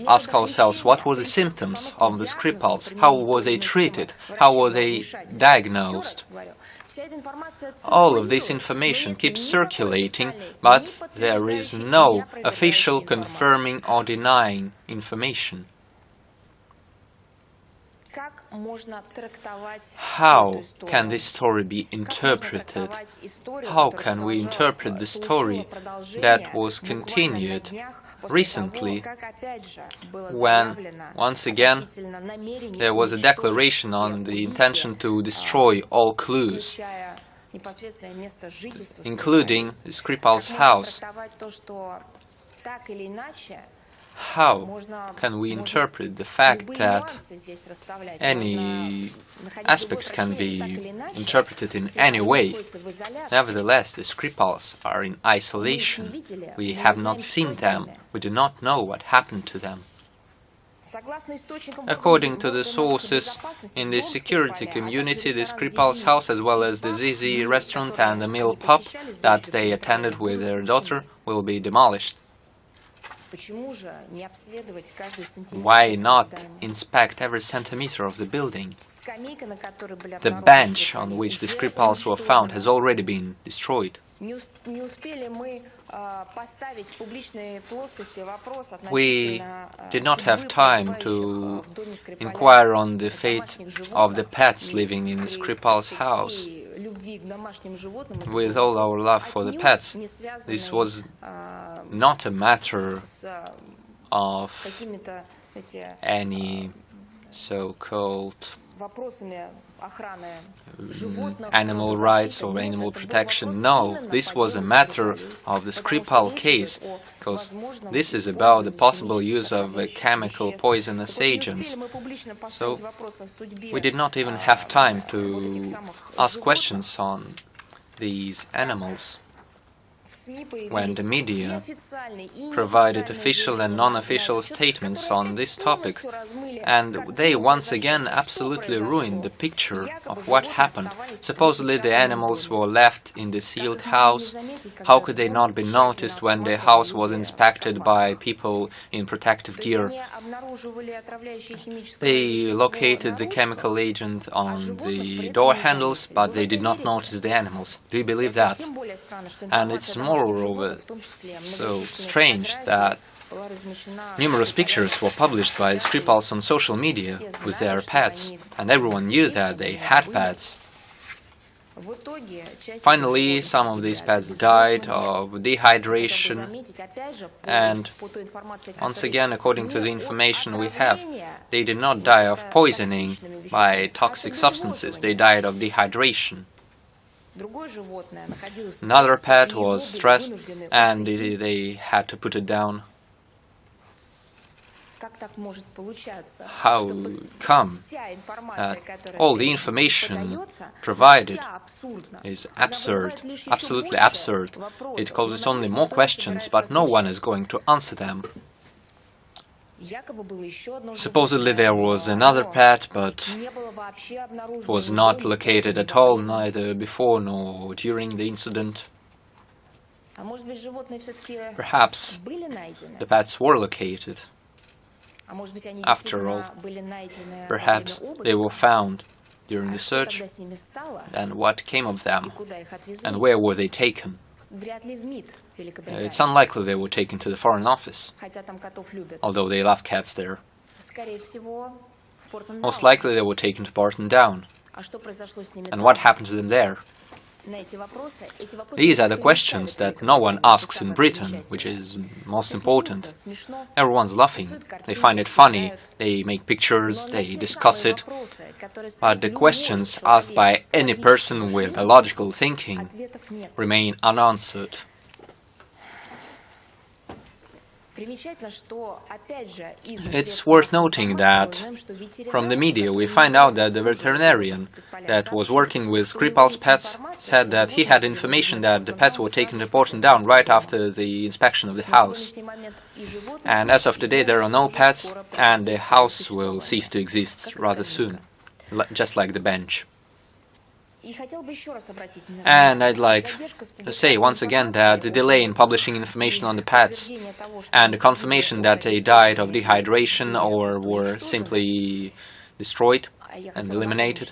ask ourselves, what were the symptoms of the Skripals? How were they treated? How were they diagnosed? All of this information keeps circulating, but there is no official confirming or denying information. How can this story be interpreted? How can we interpret the story that was continued recently when, once again, there was a declaration on the intention to destroy all clues, including the Skripal's house? How can we interpret the fact that any aspects can be interpreted in any way? Nevertheless, the Skripals are in isolation. We have not seen them. We do not know what happened to them. According to the sources in the security community, the Skripal's house, as well as the Zizi restaurant and the mill pub that they attended with their daughter, will be demolished. Why not inspect every centimeter of the building? The bench on which the Skripals were found has already been destroyed. We did not have time to inquire on the fate of the pets living in the Skripal's house. With all our love for the pets, this was not a matter of any so-called animal rights or animal protection. No, this was a matter of the Skripal case, because this is about the possible use of chemical poisonous agents. So we did not even have time to ask questions on these animals. When the media provided official and non-official statements on this topic, and they once again absolutely ruined the picture of what happened. Supposedly the animals were left in the sealed house. How could they not be noticed when the house was inspected by people in protective gear? They located the chemical agent on the door handles, but they did not notice the animals. Do you believe that? And it's moreover so strange that numerous pictures were published by Skripals on social media with their pets, and everyone knew that they had pets. Finally, some of these pets died of dehydration, and once again, according to the information we have, they did not die of poisoning by toxic substances, they died of dehydration. Another pet was stressed, and they had to put it down. How come all the information provided is absurd, absolutely absurd? It causes only more questions, but no one is going to answer them. Supposedly there was another pet, but it was not located at all, neither before nor during the incident. Perhaps the pets were located. After all, perhaps they were found during the search, and what came of them, and where were they taken? It's unlikely they were taken to the Foreign Office, although they love cats there. Most likely they were taken to Barton Down. And what happened to them there? These are the questions that no one asks in Britain, which is most important. Everyone's laughing, they find it funny, they make pictures, they discuss it, but the questions asked by any person with a logical thinking remain unanswered. It's worth noting that from the media we find out that the veterinarian that was working with Skripal's pets said that he had information that the pets were taken to Barton Down right after the inspection of the house. And as of today there are no pets, and the house will cease to exist rather soon, just like the bench. And I'd like to say once again that the delay in publishing information on the pets and the confirmation that they died of dehydration or were simply destroyed and eliminated.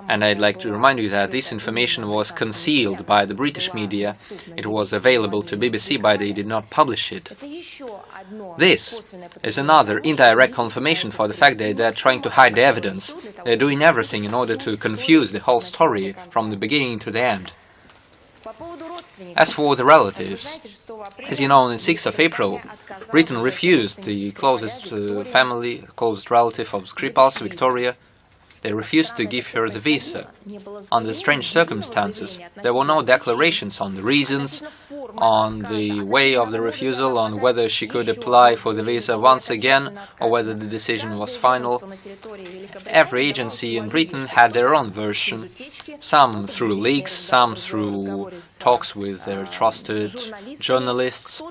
And I'd like to remind you that this information was concealed by the British media. It was available to BBC, but they did not publish it. This is another indirect confirmation for the fact that they're trying to hide the evidence. They're doing everything in order to confuse the whole story from the beginning to the end. As for the relatives, as you know, on the 6th of April, Britain refused the closest closest relative of Skripal's, Victoria. They refused to give her the visa. Under strange circumstances, there were no declarations on the reasons, on the way of the refusal, on whether she could apply for the visa once again, or whether the decision was final. Every agency in Britain had their own version, some through leaks, some through talks with their trusted journalists,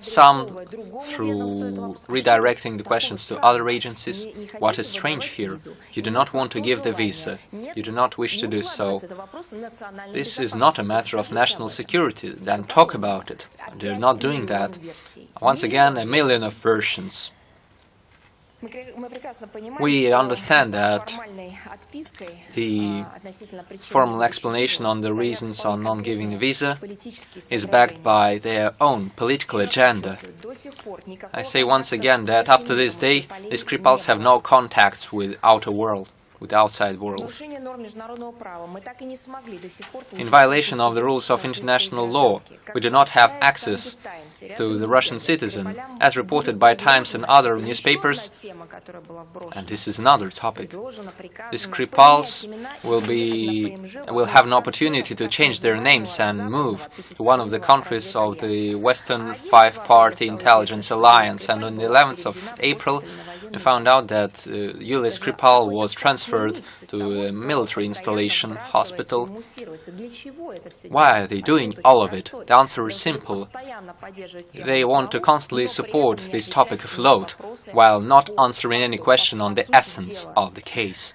some through redirecting the questions to other agencies. What is strange here? You do not want to give the visa. You do not wish to do so. This is not a matter of national security. Then talk about it. They're not doing that. Once again, a million of versions. We understand that the formal explanation on the reasons on not giving a visa is backed by their own political agenda. I say once again that up to this day, the Skripals have no contacts with outer world, with the outside world. In violation of the rules of international law, we do not have access to the Russian citizen, as reported by Times and other newspapers. And this is another topic. The Skripals will have an opportunity to change their names and move to one of the countries of the Western Five-Party Intelligence Alliance. And on the 11th of April, we found out that Yulia Skripal was transferred to a military installation hospital. Why are they doing all of it? The answer is simple. They want to constantly support this topic afloat, while not answering any question on the essence of the case.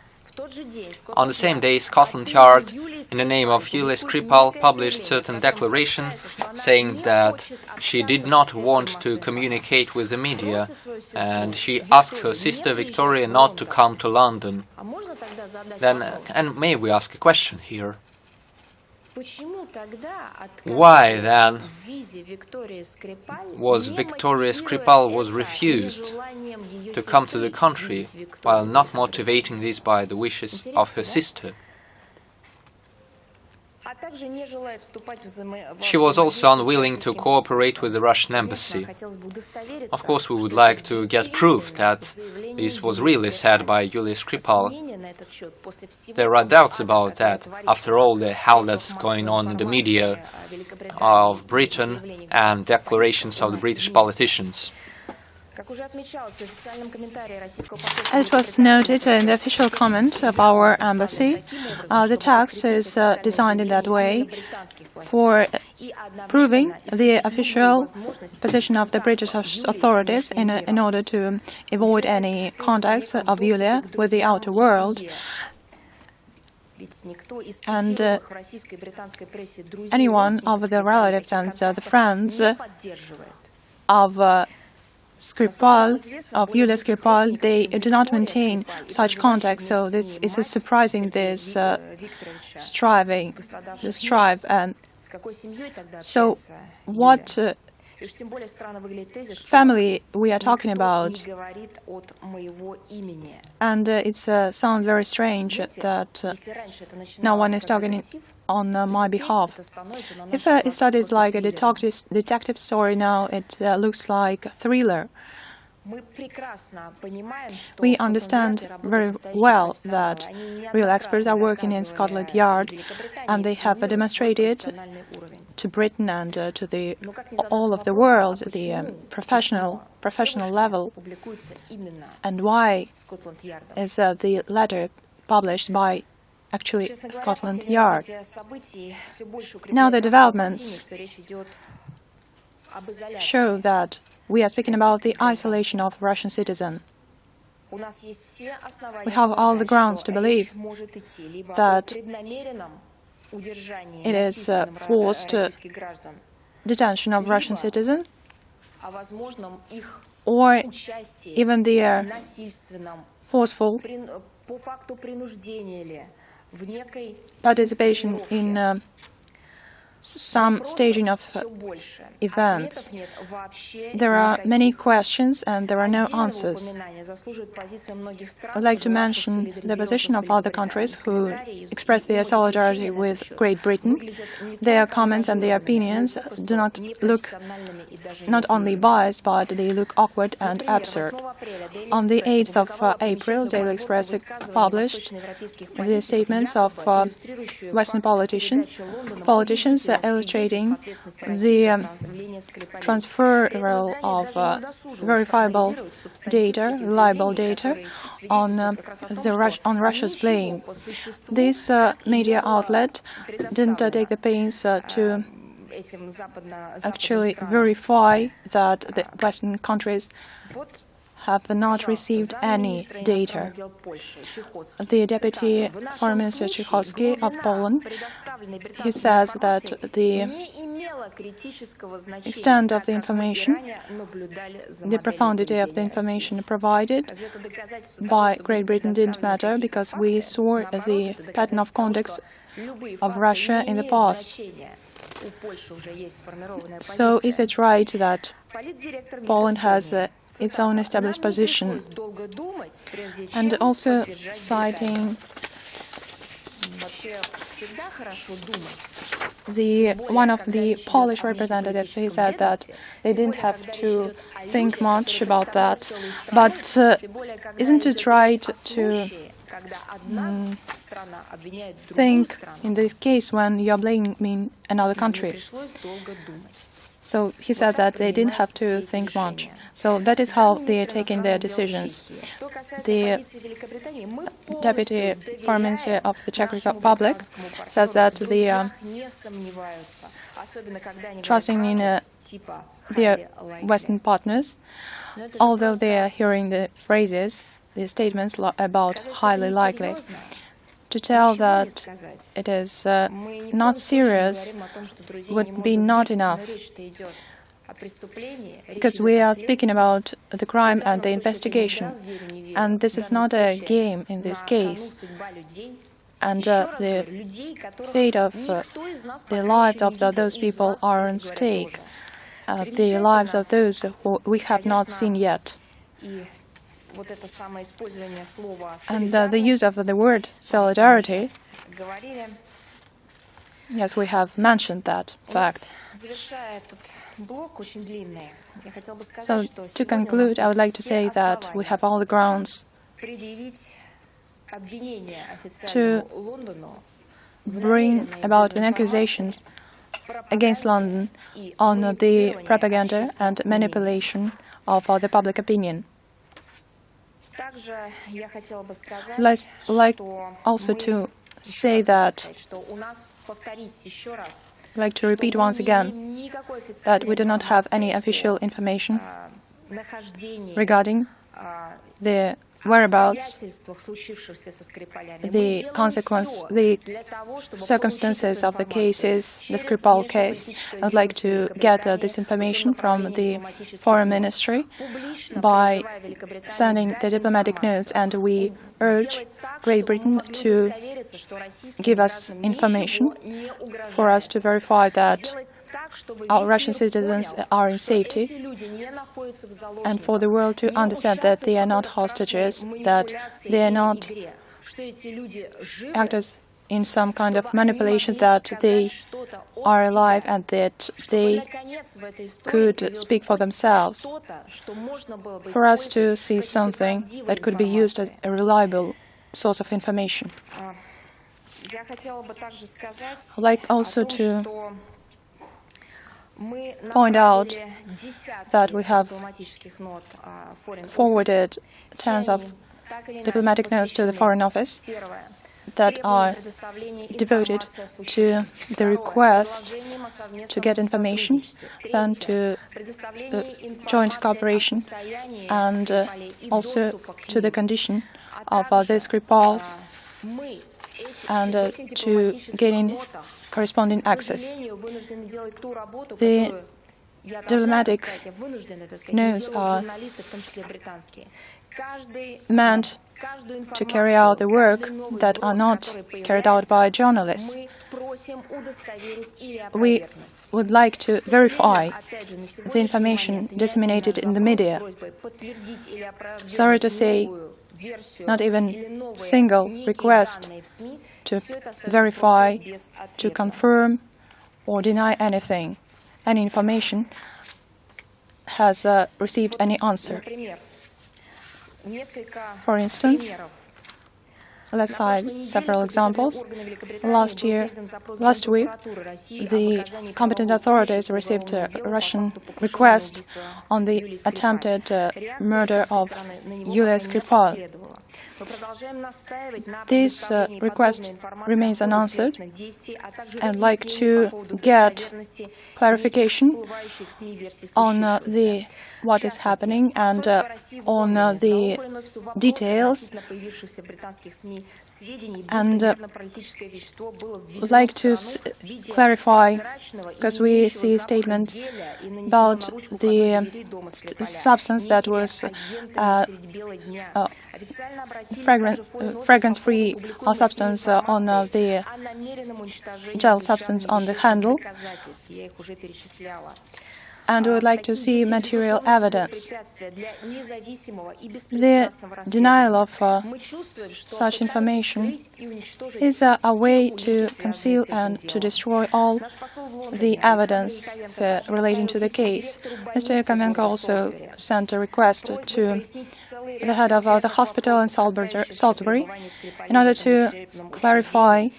On the same day, Scotland Yard, in the name of Yulia Skripal, published certain declaration saying that she did not want to communicate with the media, and she asked her sister Victoria not to come to London. Then, and may we ask a question here? Why then was Victoria Skripal was refused to come to the country, while not motivating this by the wishes of her sister? She was also unwilling to cooperate with the Russian embassy. Of course, we would like to get proof that this was really said by Yulia Skripal. There are doubts about that, after all the hell that's going on in the media of Britain and declarations of the British politicians. As it was noted in the official comment of our embassy, the text is designed in that way for proving the official position of the British authorities in order to avoid any contacts of Yulia with the outer world. And any one of the relatives and the friends of Skripal, of Yulia Skripal, they do not maintain such contacts, so this is surprising, this strive. And so what family we are talking about? And it sounds very strange that no one is talking on my behalf. If it started like a detective story, now it looks like a thriller. We understand very well that real experts are working in Scotland Yard, and they have demonstrated to Britain and to all of the world the professional level. And why is the letter published by actually Scotland Yard? Now the developments show that we are speaking about the isolation of Russian citizen. We have all the grounds to believe that it is forced detention of Russian citizens, or even the forceful participation in some staging of events. There are many questions and there are no answers. I'd like to mention the position of other countries who express their solidarity with Great Britain. Their comments and their opinions do not look not only biased, but they look awkward and absurd. On the 8th of April, Daily Express published the statements of Western politicians illustrating the transferal of verifiable data, reliable data on Russia's blame. This media outlet didn't take the pains to actually verify that the Western countries have not received any data. The Deputy Foreign Minister Tchaikovsky of Poland, he says that the extent of the information, the profundity of the information provided by Great Britain didn't matter because we saw the pattern of conduct of Russia in the past. So is it right that Poland has its own established position? And also citing one of the Polish representatives, he said that they didn't have to think much about that. But isn't it right to think in this case when you're blaming another country? So he said that they didn't have to think much. So that is how they are taking their decisions. The Deputy Foreign Minister of the Czech Republic says that they are trusting in their Western partners, although they are hearing the phrases, the statements about highly likely. To tell that it is not serious would be not enough, because we are speaking about the crime and the investigation, and this is not a game in this case. And the fate of the lives of those people are on stake, the lives of those who we have not seen yet. And the use of the word solidarity Yes, we have mentioned that fact. So, to conclude, I would like to say that we have all the grounds to bring about an accusation against London on the propaganda and manipulation of the public opinion. I'd like also to say that, I'd like to repeat once again that we do not have any official information regarding the whereabouts, the consequence, the circumstances of the cases, the Skripal case. I would like to get this information from the Foreign Ministry by sending the diplomatic notes, and we urge Great Britain to give us information for us to verify that our Russian citizens are in safety, and for the world to understand that they are not hostages, that they are not actors in some kind of manipulation, that they are alive and that they could speak for themselves, for us to see something that could be used as a reliable source of information. I'd like also to point out that we have forwarded tens of diplomatic notes to the Foreign Office that are devoted to the request to get information, then to joint cooperation, and also to the condition of the Skripals, and to gaining corresponding access. The diplomatic notes are meant to carry out the work that are not carried out by journalists. We would like to verify the information disseminated in the media. Sorry to say, not even single request to verify, to confirm or deny anything, any information, has received any answer. For instance, let's cite several examples. Last week, the competent authorities received a Russian request on the attempted murder of Yulia Skripal. This request remains unanswered. I'd like to get clarification on what is happening and on the details, and would like to clarify, because we see a statement about the substance that was fragrance-free substance on the gel substance on the handle, and we would like to see material evidence. The denial of such information is a way to conceal and to destroy all the evidence relating to the case. Mr. Yakomenko also sent a request to the head of the hospital in Salisbury in order to clarify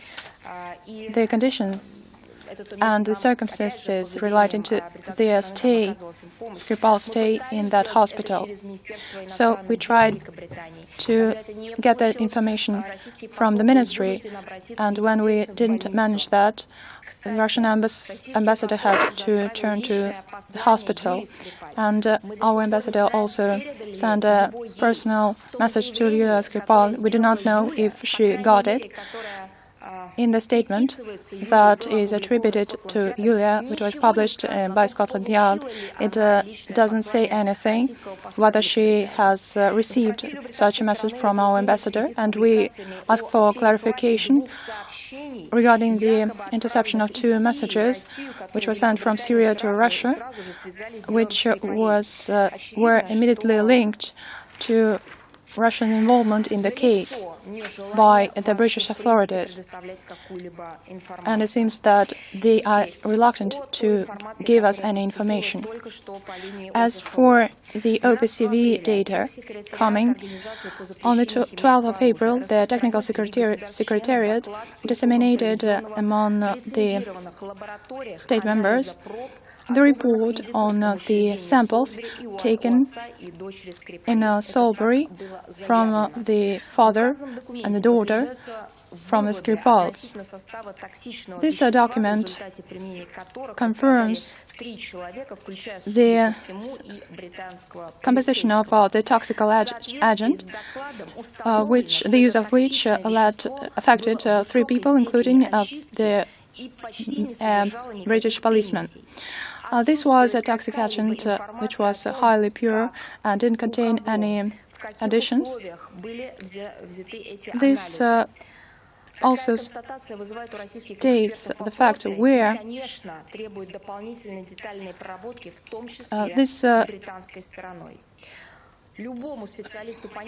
the condition and the circumstances relating to their stay, Skripal's stay in that hospital. So we tried to get that information from the ministry, and when we didn't manage that, the Russian ambassador had to turn to the hospital, and our ambassador also sent a personal message to Yulia Skripal. We do not know if she got it. In the statement that is attributed to Yulia, which was published by Scotland Yard, it doesn't say anything whether she has received such a message from our ambassador, and we ask for clarification regarding the interception of 2 messages which were sent from Syria to Russia, which were immediately linked to Russian involvement in the case. by the British authorities, and it seems that they are reluctant to give us any information. As for the OPCV data coming, on the 12th of April, the Technical Secretariat disseminated among the state members the report on the samples taken in Salisbury from the father and the daughter from the Skripals. This document confirms the composition of the toxical agent, the use of which affected 3 people, including the British policeman. This was a toxic agent which was highly pure and didn't contain any additions. This also states the fact where this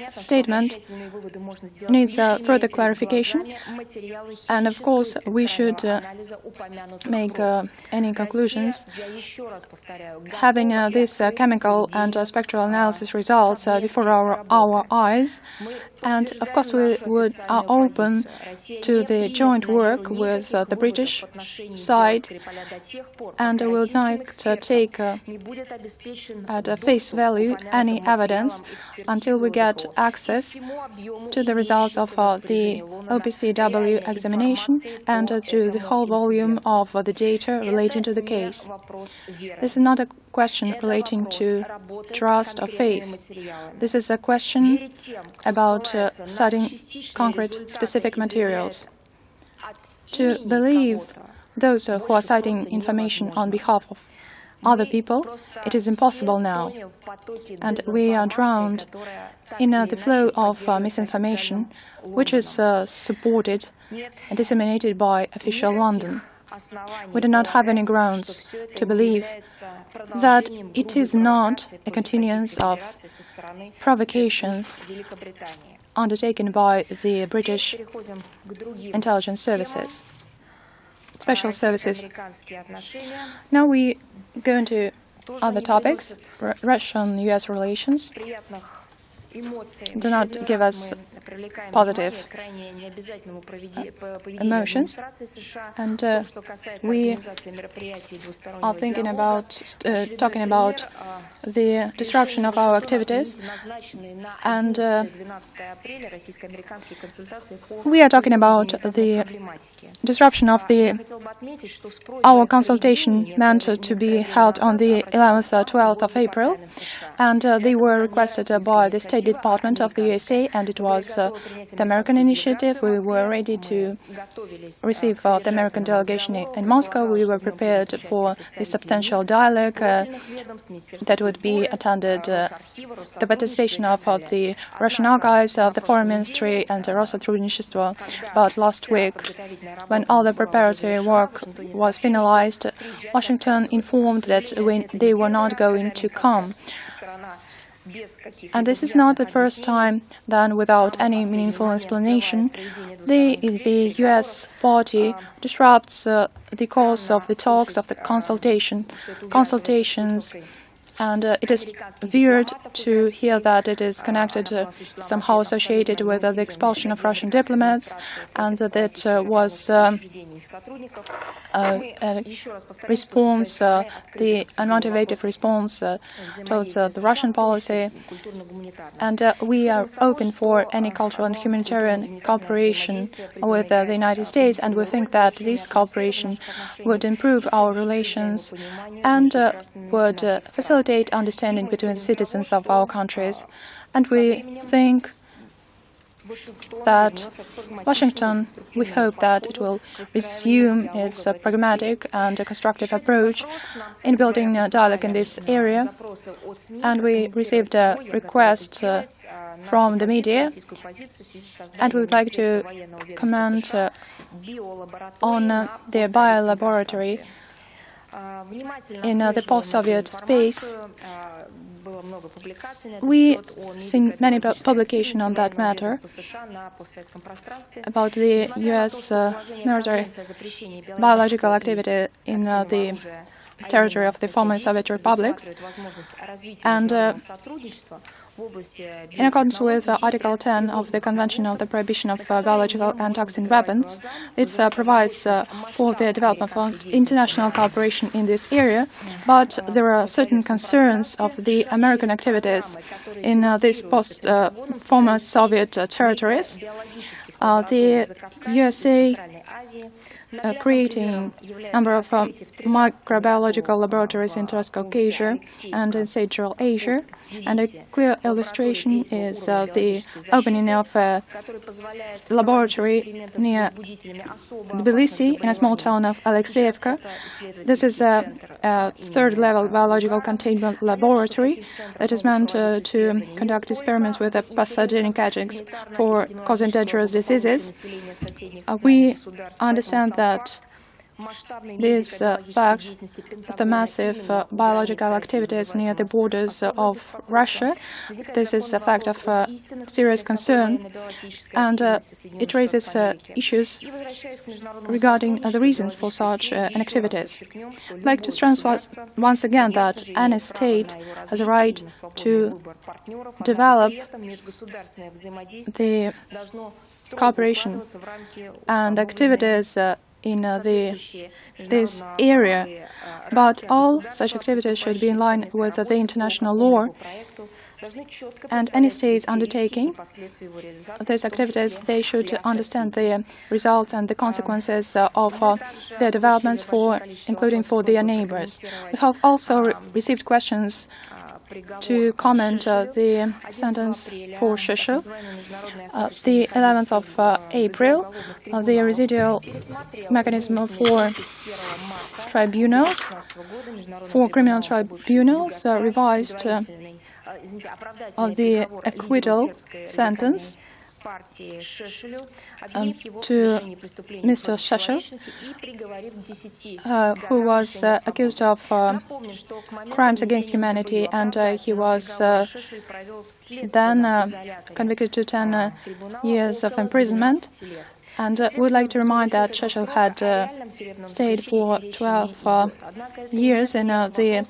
statement needs further clarification, and of course we should make any conclusions having this chemical and spectral analysis results before our eyes. And of course we are open to the joint work with the British side, and we would like to take at face value any evidence until we get access to the results of the OPCW examination and to the whole volume of the data relating to the case. This is not a question relating to trust or faith. This is a question about studying concrete, specific materials. To believe those who are citing information on behalf of other people, it is impossible now, and we are drowned in the flow of misinformation, which is supported and disseminated by official London. We do not have any grounds to believe that it is not a continuance of provocations undertaken by the British intelligence services, special services. Now we go into other topics. Russian-US relations do not give us positive emotions, and we are thinking about talking about the disruption of our activities, and we are talking about the disruption of our consultation meant to be held on the 11th, 12th of April, and they were requested by the State Department of the USA, and it was the American initiative. We were ready to receive the American delegation in Moscow. We were prepared for the substantial dialogue that would be attended the participation of the Russian archives, of the Foreign Ministry, and the Rossотрудничество. But last week, when all the preparatory work was finalized, Washington informed that they were not going to come. And this is not the first time then, without any meaningful explanation, the US party disrupts the course of the talks, of the consultations, and it is weird to hear that it is connected, somehow associated with the expulsion of Russian diplomats, and that was a response, the unmotivated response towards the Russian policy. And we are open for any cultural and humanitarian cooperation with the United States, and we think that this cooperation would improve our relations and would facilitate understanding between the citizens of our countries. And we think that Washington, we hope that it will resume its pragmatic and constructive approach in building a dialogue in this area. And we received a request from the media, and we would like to comment on the biolaboratory in the post-Soviet space, We've seen many publications on that matter about the U.S. military biological activity in the territory of the former Soviet republics. And in accordance with Article 10 of the Convention of the Prohibition of Biological and Toxic Weapons, it provides for the development of international cooperation in this area, but there are certain concerns of the American activities in these former Soviet territories. The USA creating a number of microbiological laboratories in Transcaucasia and in Central Asia. And a clear illustration is the opening of a laboratory near Tbilisi in a small town of Alexeyevka. This is a third-level biological containment laboratory that is meant to conduct experiments with pathogenic agents for causing dangerous diseases. We understand that this fact that the massive biological activities near the borders of Russia, this is a fact of serious concern, and it raises issues regarding the reasons for such activities. I'd like to stress once again that any state has a right to develop the cooperation and activities in this area, but all such activities should be in line with the international law, and any states undertaking these activities, they should understand the results and the consequences of their developments, including for their neighbors. We have also received questions to comment the sentence for Shishel. The 11th of April, the residual mechanism for tribunals, for criminal tribunals, revised the acquittal sentence to Mr. Shishel, who was accused of crimes against humanity, and he was then convicted to 10 years of imprisonment. And we'd like to remind that Shishel had stayed for 12 years in the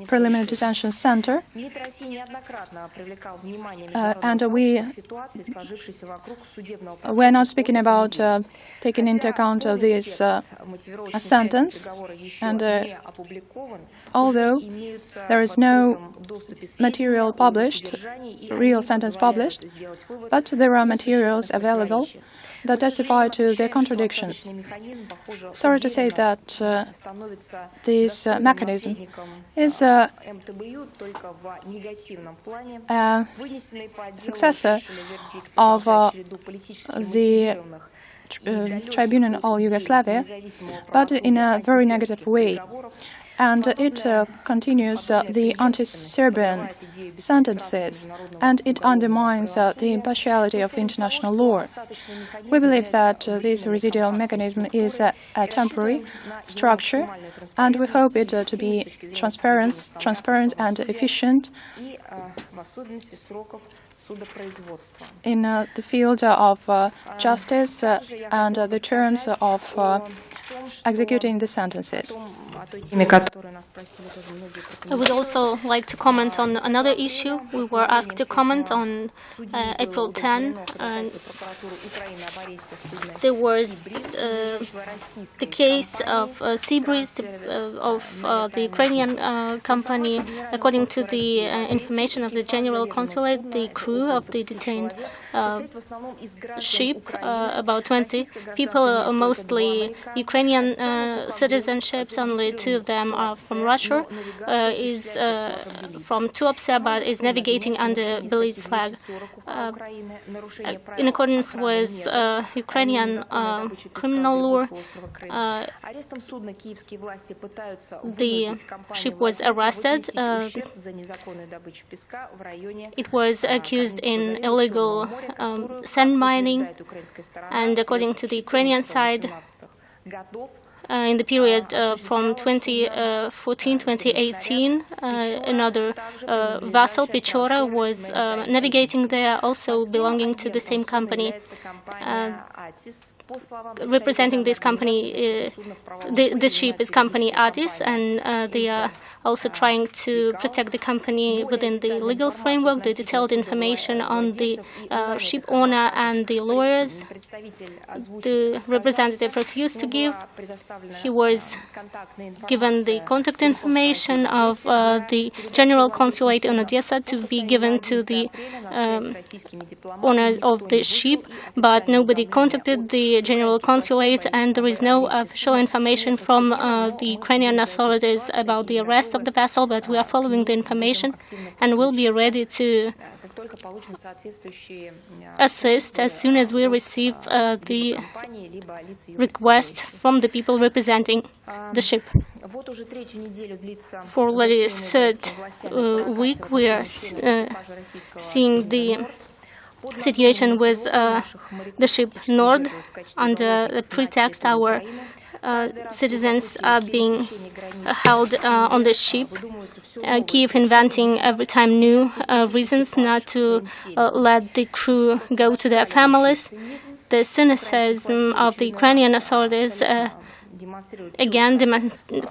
preliminary detention center. And we're not speaking about taking into account this sentence. And although there is no material published, real sentence published, but there are materials available that testify to their contradictions. Sorry to say that this mechanism is a successor of the Tribunal of Yugoslavia, but in a very negative way. And it continues the anti-Serbian sentences, and it undermines the impartiality of international law. We believe that this residual mechanism is a temporary structure, and we hope it to be transparent and efficient in the field of justice and the terms of executing the sentences. I would also like to comment on another issue. We were asked to comment on April 10. There was the case of Seabreeze, of the Ukrainian company. According to the information of the General Consulate, the crew of the detained ship, about 20 people, mostly Ukrainian citizenships, only 2 of them are from Russia, is from Tuapse, but is navigating under Belize flag. In accordance with Ukrainian criminal law, the ship was arrested. It was accused in illegal sand mining, and according to the Ukrainian side, in the period from 2014-2018, another vessel, Pechora, was navigating there, also belonging to the same company. Representing this company, this ship is company Addis, and they are also trying to protect the company within the legal framework. The detailed information on the ship owner and the lawyers, the representative refused to give. He was given the contact information of the General Consulate in Odessa to be given to the owners of the ship, but nobody contacted the General Consulate, and there is no official information from the Ukrainian authorities about the arrest of the vessel, but we are following the information and will be ready to assist as soon as we receive the request from the people representing the ship. For already the third week, we are seeing the situation with the ship Nord. Under the pretext our citizens are being held on the ship. Kiev inventing every time new reasons not to let the crew go to their families. The cynicism of the Ukrainian authorities again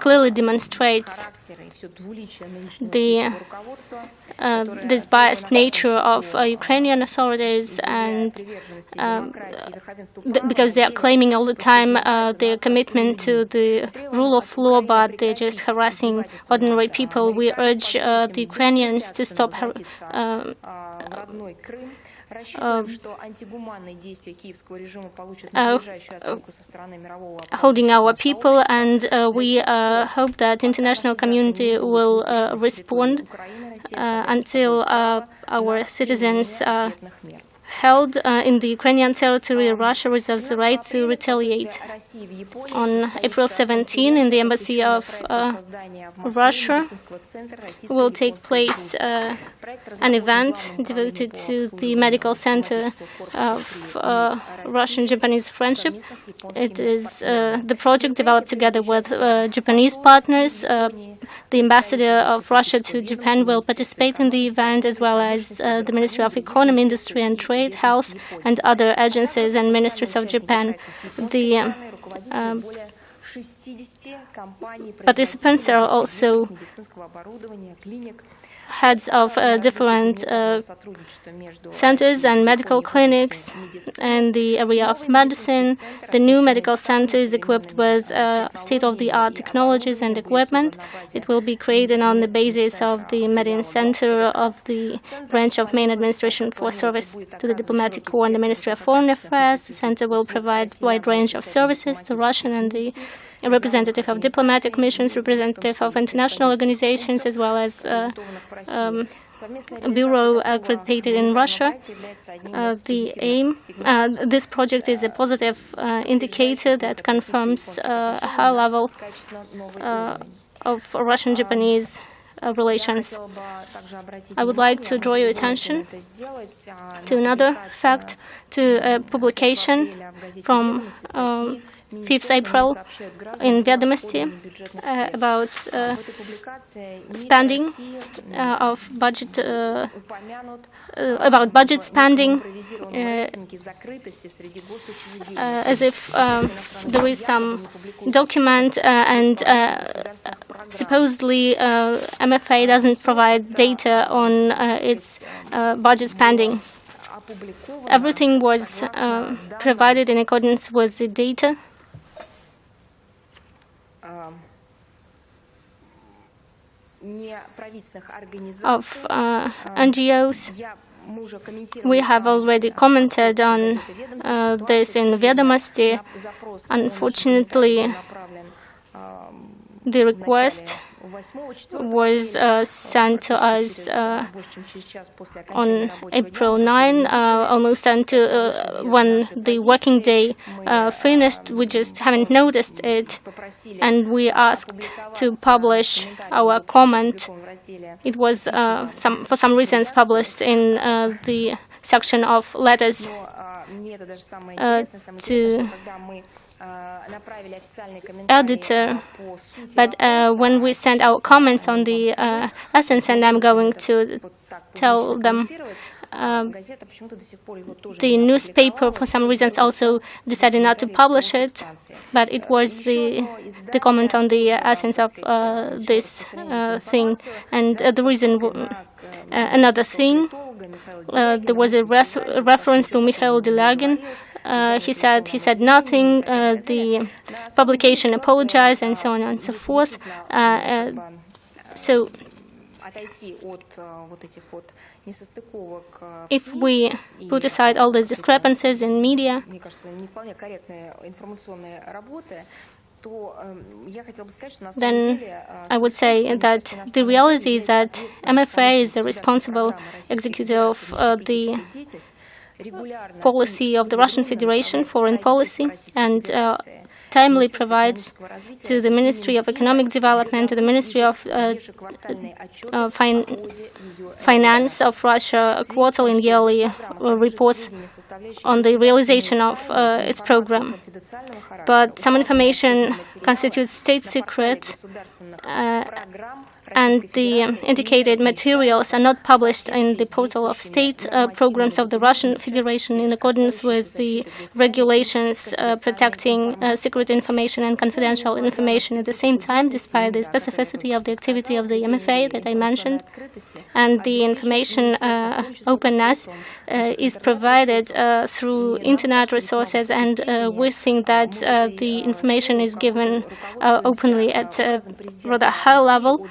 clearly demonstrates this biased nature of Ukrainian authorities, and because they are claiming all the time their commitment to the rule of law, but they're just harassing ordinary people. We urge the Ukrainians to stop holding our people, and we hope that international community will respond until our citizens are held in the Ukrainian territory. Russia reserves the right to retaliate. On April 17, in the embassy of Russia, will take place an event devoted to the medical center of Russian-Japanese friendship. It is the project developed together with Japanese partners. The ambassador of Russia to Japan will participate in the event, as well as the Ministry of Economy, Industry and Trade, Health, and other agencies and ministries of Japan. The participants are also heads of different centers and medical clinics in the area of medicine. The new medical center is equipped with state-of-the-art technologies and equipment. It will be created on the basis of the Medicine Center of the branch of main administration for service to the diplomatic corps and the Ministry of Foreign Affairs. The center will provide a wide range of services to Russian and the representative of diplomatic missions, representative of international organizations, as well as a bureau accredited in Russia. The aim, this project is a positive indicator that confirms a high level of Russian-Japanese relations. I would like to draw your attention to another fact, to a publication from 5th April in Vedomosti about spending of budget, about budget spending, as if there is some document and supposedly MFA doesn't provide data on its budget spending. Everything was provided in accordance with the data of NGOs. We have already commented on this in Vedomosti. Unfortunately, the request was sent to us on April 9, almost until when the working day finished. We just haven't noticed it, and we asked to publish our comment. It was for some reasons published in the section of letters. to editor, but when we send our comments on the essence, and I'm going to tell them, the newspaper, for some reasons, also decided not to publish it, but it was the comment on the essence of this thing. And the reason, another thing, there was a reference to Mikhail Delagin. He said nothing. The publication apologized, and so on and so forth. So, if we put aside all these discrepancies in media, then I would say that the reality is that MFA is the responsible executor of the policy of the Russian Federation, foreign policy, and timely provides to the Ministry of Economic Development, to the Ministry of Finance of Russia quarterly and yearly reports on the realization of its program. But some information constitutes state secret, and the indicated materials are not published in the portal of state programs of the Russian Federation in accordance with the regulations protecting secret information and confidential information. At the same time, despite the specificity of the activity of the MFA that I mentioned, and the information openness is provided through internet resources, and we think that the information is given openly at a rather high level.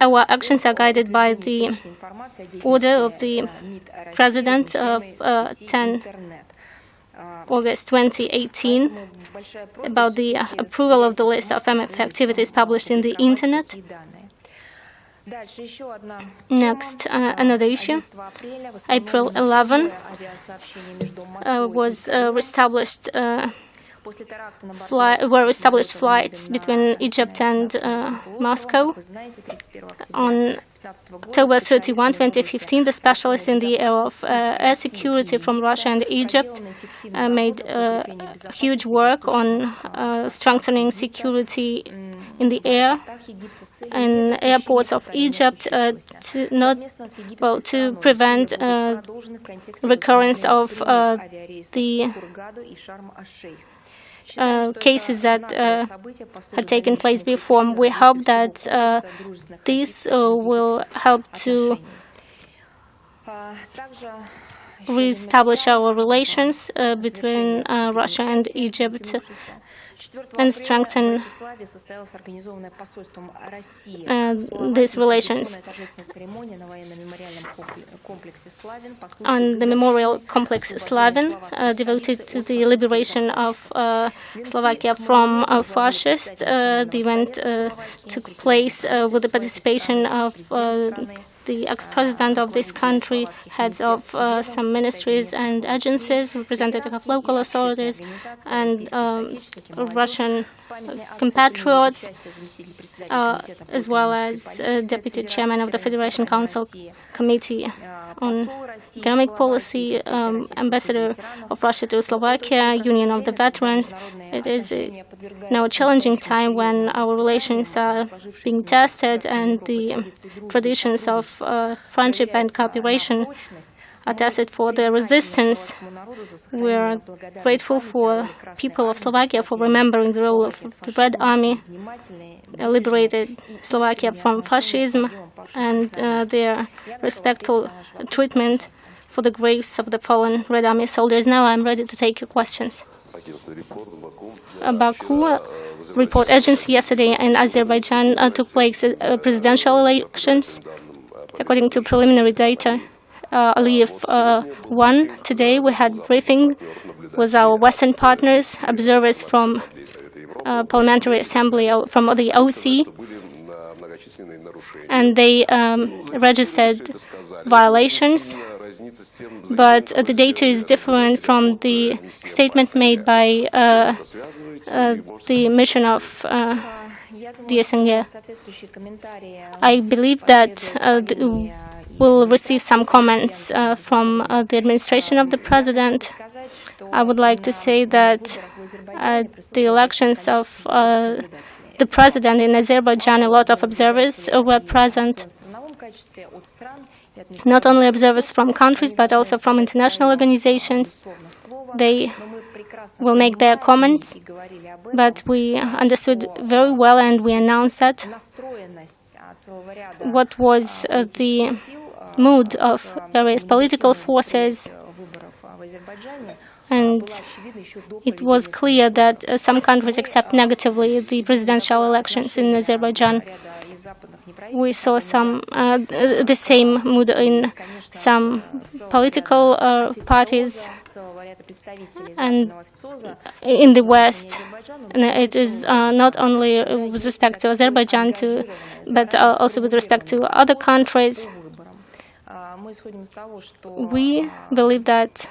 Our actions are guided by the order of the President of 10 August 2018 about the approval of the list of MFA activities published in the Internet. Next, another issue. April 11 were established flights between Egypt and Moscow. On October 31, 2015, the specialists in the area of air security from Russia and Egypt made huge work on strengthening security in the air in airports of Egypt to prevent recurrence of the cases that had taken place before. We hope that this will help to reestablish our relations between Russia and Egypt and strengthen these relations. On the memorial complex Slavin, devoted to the liberation of Slovakia from fascists, the event took place with the participation of the ex-president of this country, heads of some ministries and agencies, representative of local authorities, and Russian compatriots, as well as Deputy Chairman of the Federation Council Committee on Economic Policy, Ambassador of Russia to Slovakia, Union of the Veterans. It is now a challenging time when our relations are being tested and the traditions of friendship and cooperation are tested for their resistance. We are grateful for people of Slovakia for remembering the role of the Red Army, liberated Slovakia from fascism, and their respectful treatment for the graves of the fallen Red Army soldiers. Now I'm ready to take your questions. Baku report agency yesterday in Azerbaijan took place presidential elections. According to preliminary data, Aliyev won. Today we had briefing with our Western partners, observers from Parliamentary Assembly, from the OC, and they registered violations, but the data is different from the statement made by the mission of the SNG. I believe that will receive some comments from the administration of the president. I would like to say that at the elections of the president in Azerbaijan, a lot of observers were present, not only observers from countries, but also from international organizations. They will make their comments, but we understood very well and we announced that what was the mood of various political forces, and it was clear that some countries accept negatively the presidential elections in Azerbaijan. We saw the same mood in some political parties and in the West. And it is not only with respect to Azerbaijan, but also with respect to other countries. We believe that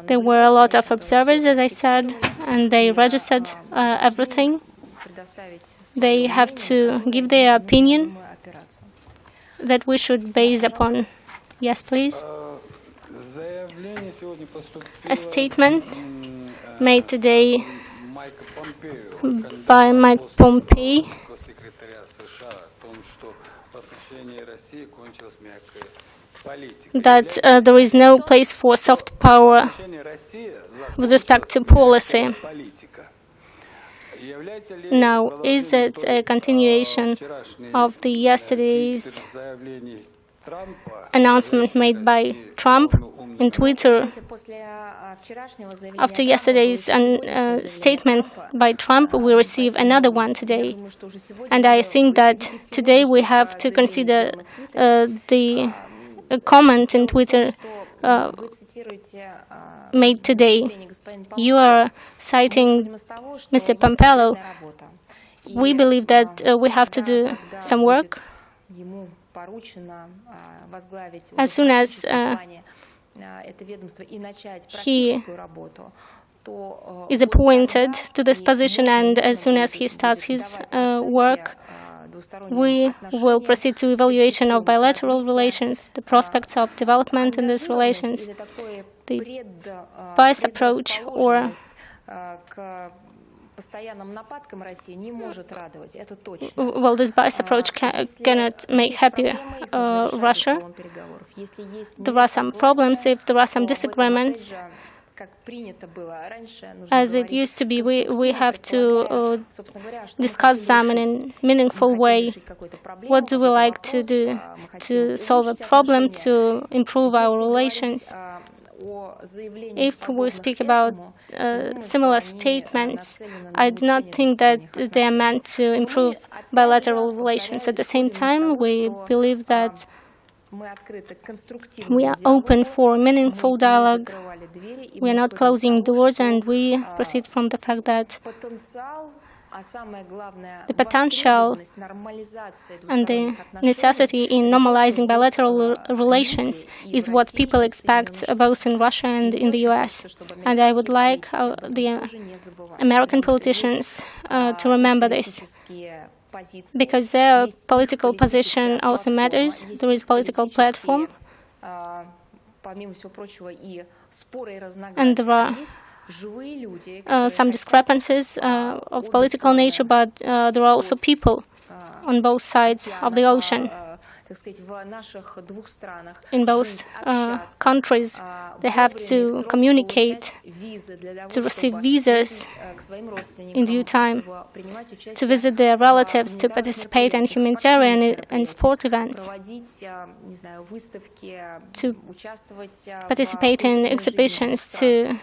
there were a lot of observers, as I said, and they registered everything. They have to give their opinion that we should base upon. Yes, please. A statement made today by Mike Pompeo that there is no place for soft power with respect to policy. Now, is it a continuation of the yesterday's announcement made by Trump in Twitter? After yesterday's statement by Trump, we receive another one today. And I think that today we have to consider the comment in Twitter made today. You are citing Mr. Pompeo. We believe that we have to do some work. As soon as he is appointed to this position and as soon as he starts his work, we will proceed to evaluation of bilateral relations, the prospects of development in these relations. The biased approach or well, this biased approach cannot make happy Russia. There are some problems. If there are some disagreements, as it used to be, we have to discuss them in a meaningful way. What do we like to do to solve a problem, to improve our relations? If we speak about similar statements, I do not think that they are meant to improve bilateral relations. At the same time, we believe that we are open for meaningful dialogue. We are not closing doors, and we proceed from the fact that the potential and the necessity in normalizing bilateral relations is what people expect both in Russia and in the US. And I would like the American politicians to remember this, because their political position also matters. There is a political platform, and there are some discrepancies of political nature, but there are also people on both sides of the ocean. In both countries, they have to communicate, to receive visas in due time, to visit their relatives, to participate in humanitarian and sport events, to participate in exhibitions, to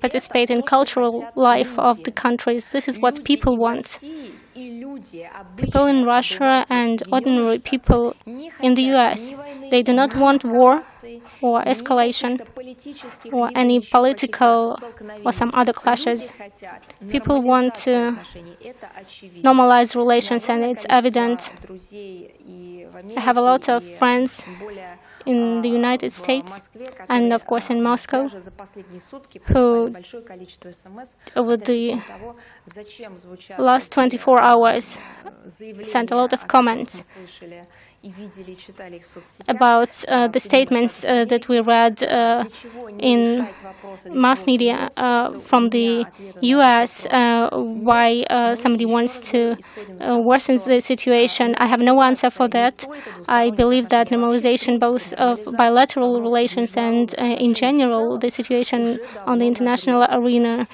participate in cultural life of the countries. This is what people want. People in Russia and ordinary people in the US They do not want war or escalation or any political or some other clashes. People want to normalize relations, and it's evident. I have a lot of friends in the United States and, of course, in Moscow, who over the last 24 hours sent a lot of comments about the statements that we read in mass media from the US, why somebody wants to worsen the situation. I have no answer for that. I believe that normalization both of bilateral relations and in general the situation on the international arena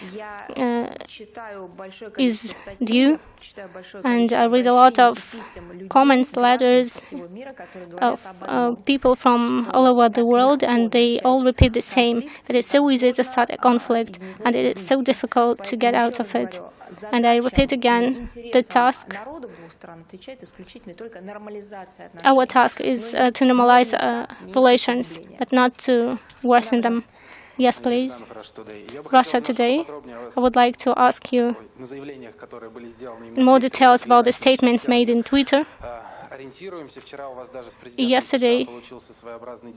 is due. And I read a lot of comments, letters of people from all over the world, and they all repeat the same. It is so easy to start a conflict, and it is so difficult to get out of it. And I repeat again, our task is to normalize relations, but not to worsen them. Yes, please. Russia Today. I would like to ask you more details about the statements made in Twitter. Yesterday,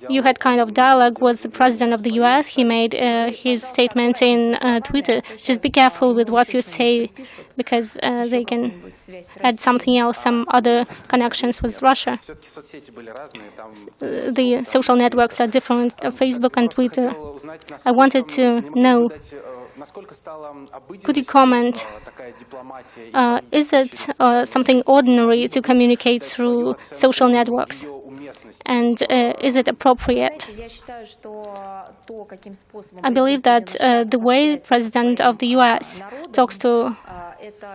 you had kind of dialogue with the president of the US. He made his statement in Twitter. Just be careful with what you say, because they can add something else, some other connections with Russia. The social networks are different, Facebook and Twitter. I wanted to know, could you comment, is it something ordinary to communicate through social networks? And is it appropriate? I believe that the way the President of the US talks to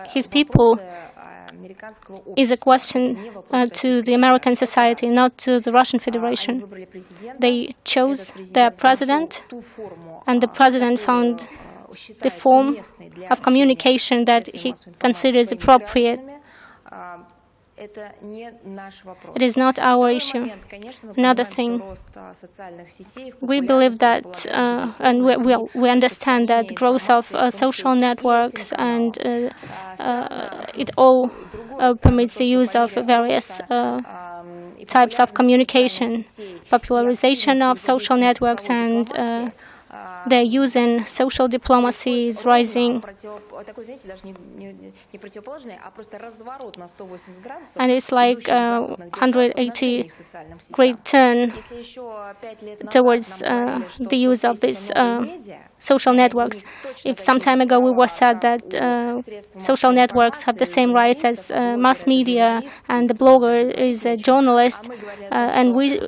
his people is a question to the American society, not to the Russian Federation. They chose their president, and the president found the form of communication that he considers appropriate. It is not our issue. Another thing, we believe that, and we understand that the growth of social networks and it all permits the use of various types of communication, popularization of social networks, and their use in social diplomacy is rising. And it's like 180 great turn towards the use of these social networks. If some time ago we were said that social networks have the same rights as mass media, and the blogger is a journalist, and we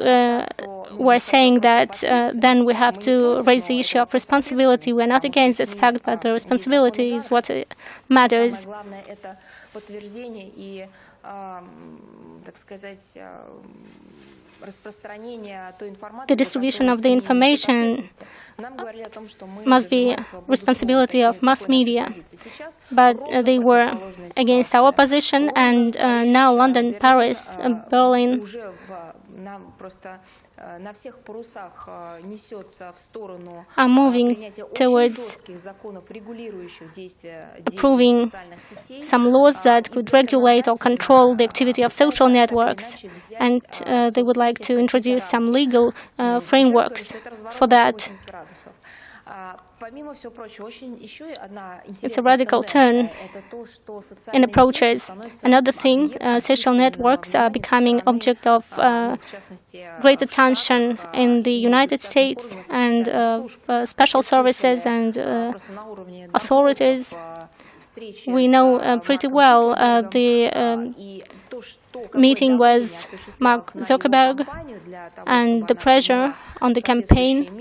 were saying that then we have to raise the issue of responsibility. We're not against this fact, but the responsibility is what matters. The distribution of the information must be responsibility of mass media, but they were against our position, and now London, Paris, Berlin are moving towards approving some laws that could regulate or control the activity of social networks, and they would like to introduce some legal frameworks for that. It's a radical turn in approaches. Another thing, social networks are becoming object of great attention in the United States, and special services and authorities. We know pretty well the meeting with Mark Zuckerberg and the pressure on the campaign.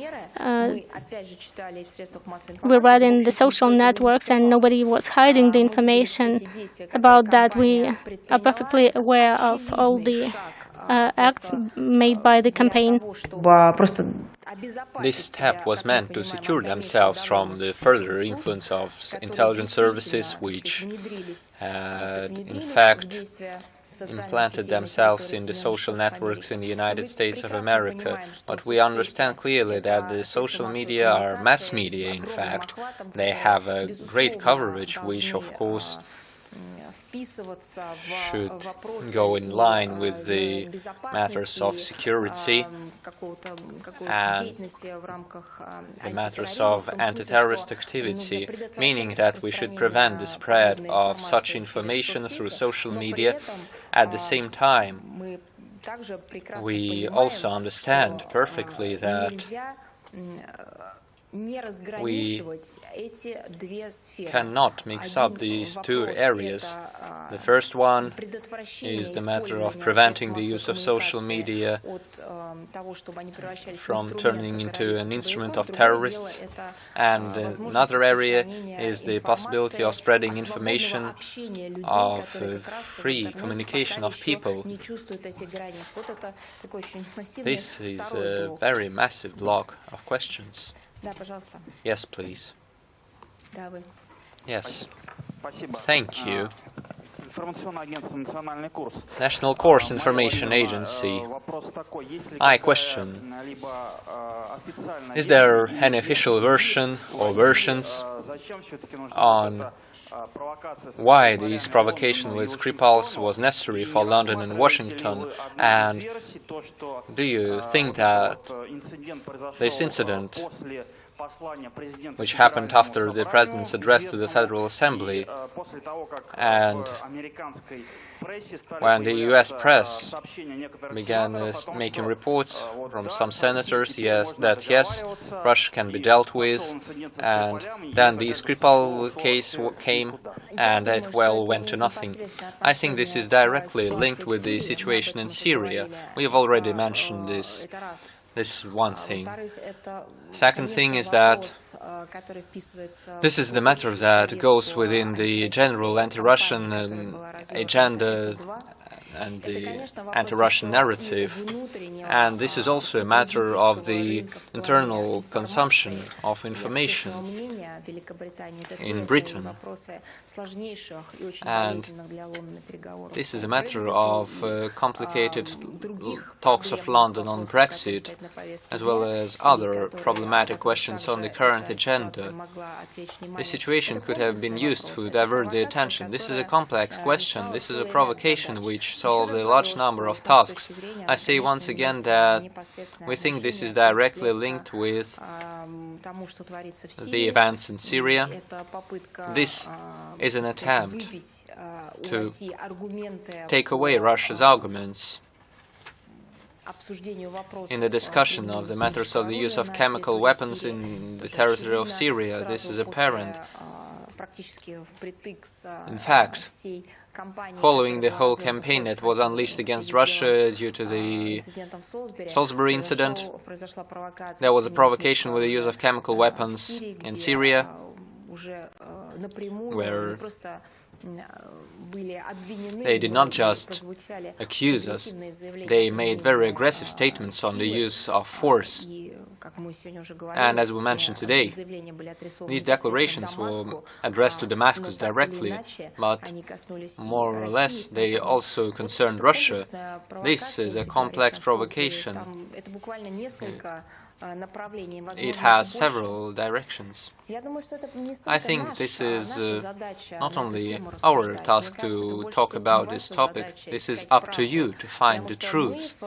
We read in the social networks, and nobody was hiding the information about that. We are perfectly aware of all the acts made by the campaign. This step was meant to secure themselves from the further influence of intelligence services, which had, in fact, implanted themselves in the social networks in the United States of America, but we understand clearly that the social media are mass media, in fact. They have a great coverage, which of course should go in line with the matters of security and the matters of anti-terrorist activity, meaning that we should prevent the spread of such information through social media. At the same time, we also understand perfectly that we cannot mix up these two areas. The first one is the matter of preventing the use of social media from turning into an instrument of terrorists, and another area is the possibility of spreading information, of free communication of people. This is a very massive block of questions. Yes, please. Yes. Thank you. National Course Information Agency. I question, is there any official version or versions on why this provocation with Skripal was necessary for London and Washington, and do you think that this incident, which happened after the President's address to the Federal Assembly, and when the US press began making reports from some senators that yes, Russia can be dealt with, and then the Skripal case came and it went to nothing. I think this is directly linked with the situation in Syria. We have already mentioned this. This is one thing. Second thing is that this is the matter that goes within the general anti-Russian agenda and the anti-Russian narrative, and this is also a matter of the internal consumption of information in Britain, and this is a matter of complicated talks of London on Brexit, as well as other problematic questions on the current agenda. The situation could have been used to divert the attention. This is a complex question. This is a provocation which solve a large number of tasks. I say once again that we think this is directly linked with the events in Syria. This is an attempt to take away Russia's arguments in the discussion of the matters of the use of chemical weapons in the territory of Syria. This is apparent. In fact, following the whole campaign that was unleashed against Russia due to the Salisbury incident, there was a provocation with the use of chemical weapons in Syria, where they did not just accuse us, they made very aggressive statements on the use of force. And as we mentioned today, these declarations were addressed to Damascus directly, but more or less they also concerned Russia. This is a complex provocation. It has several directions. I think this is not only our task to talk about this topic, this is up to you to find the truth.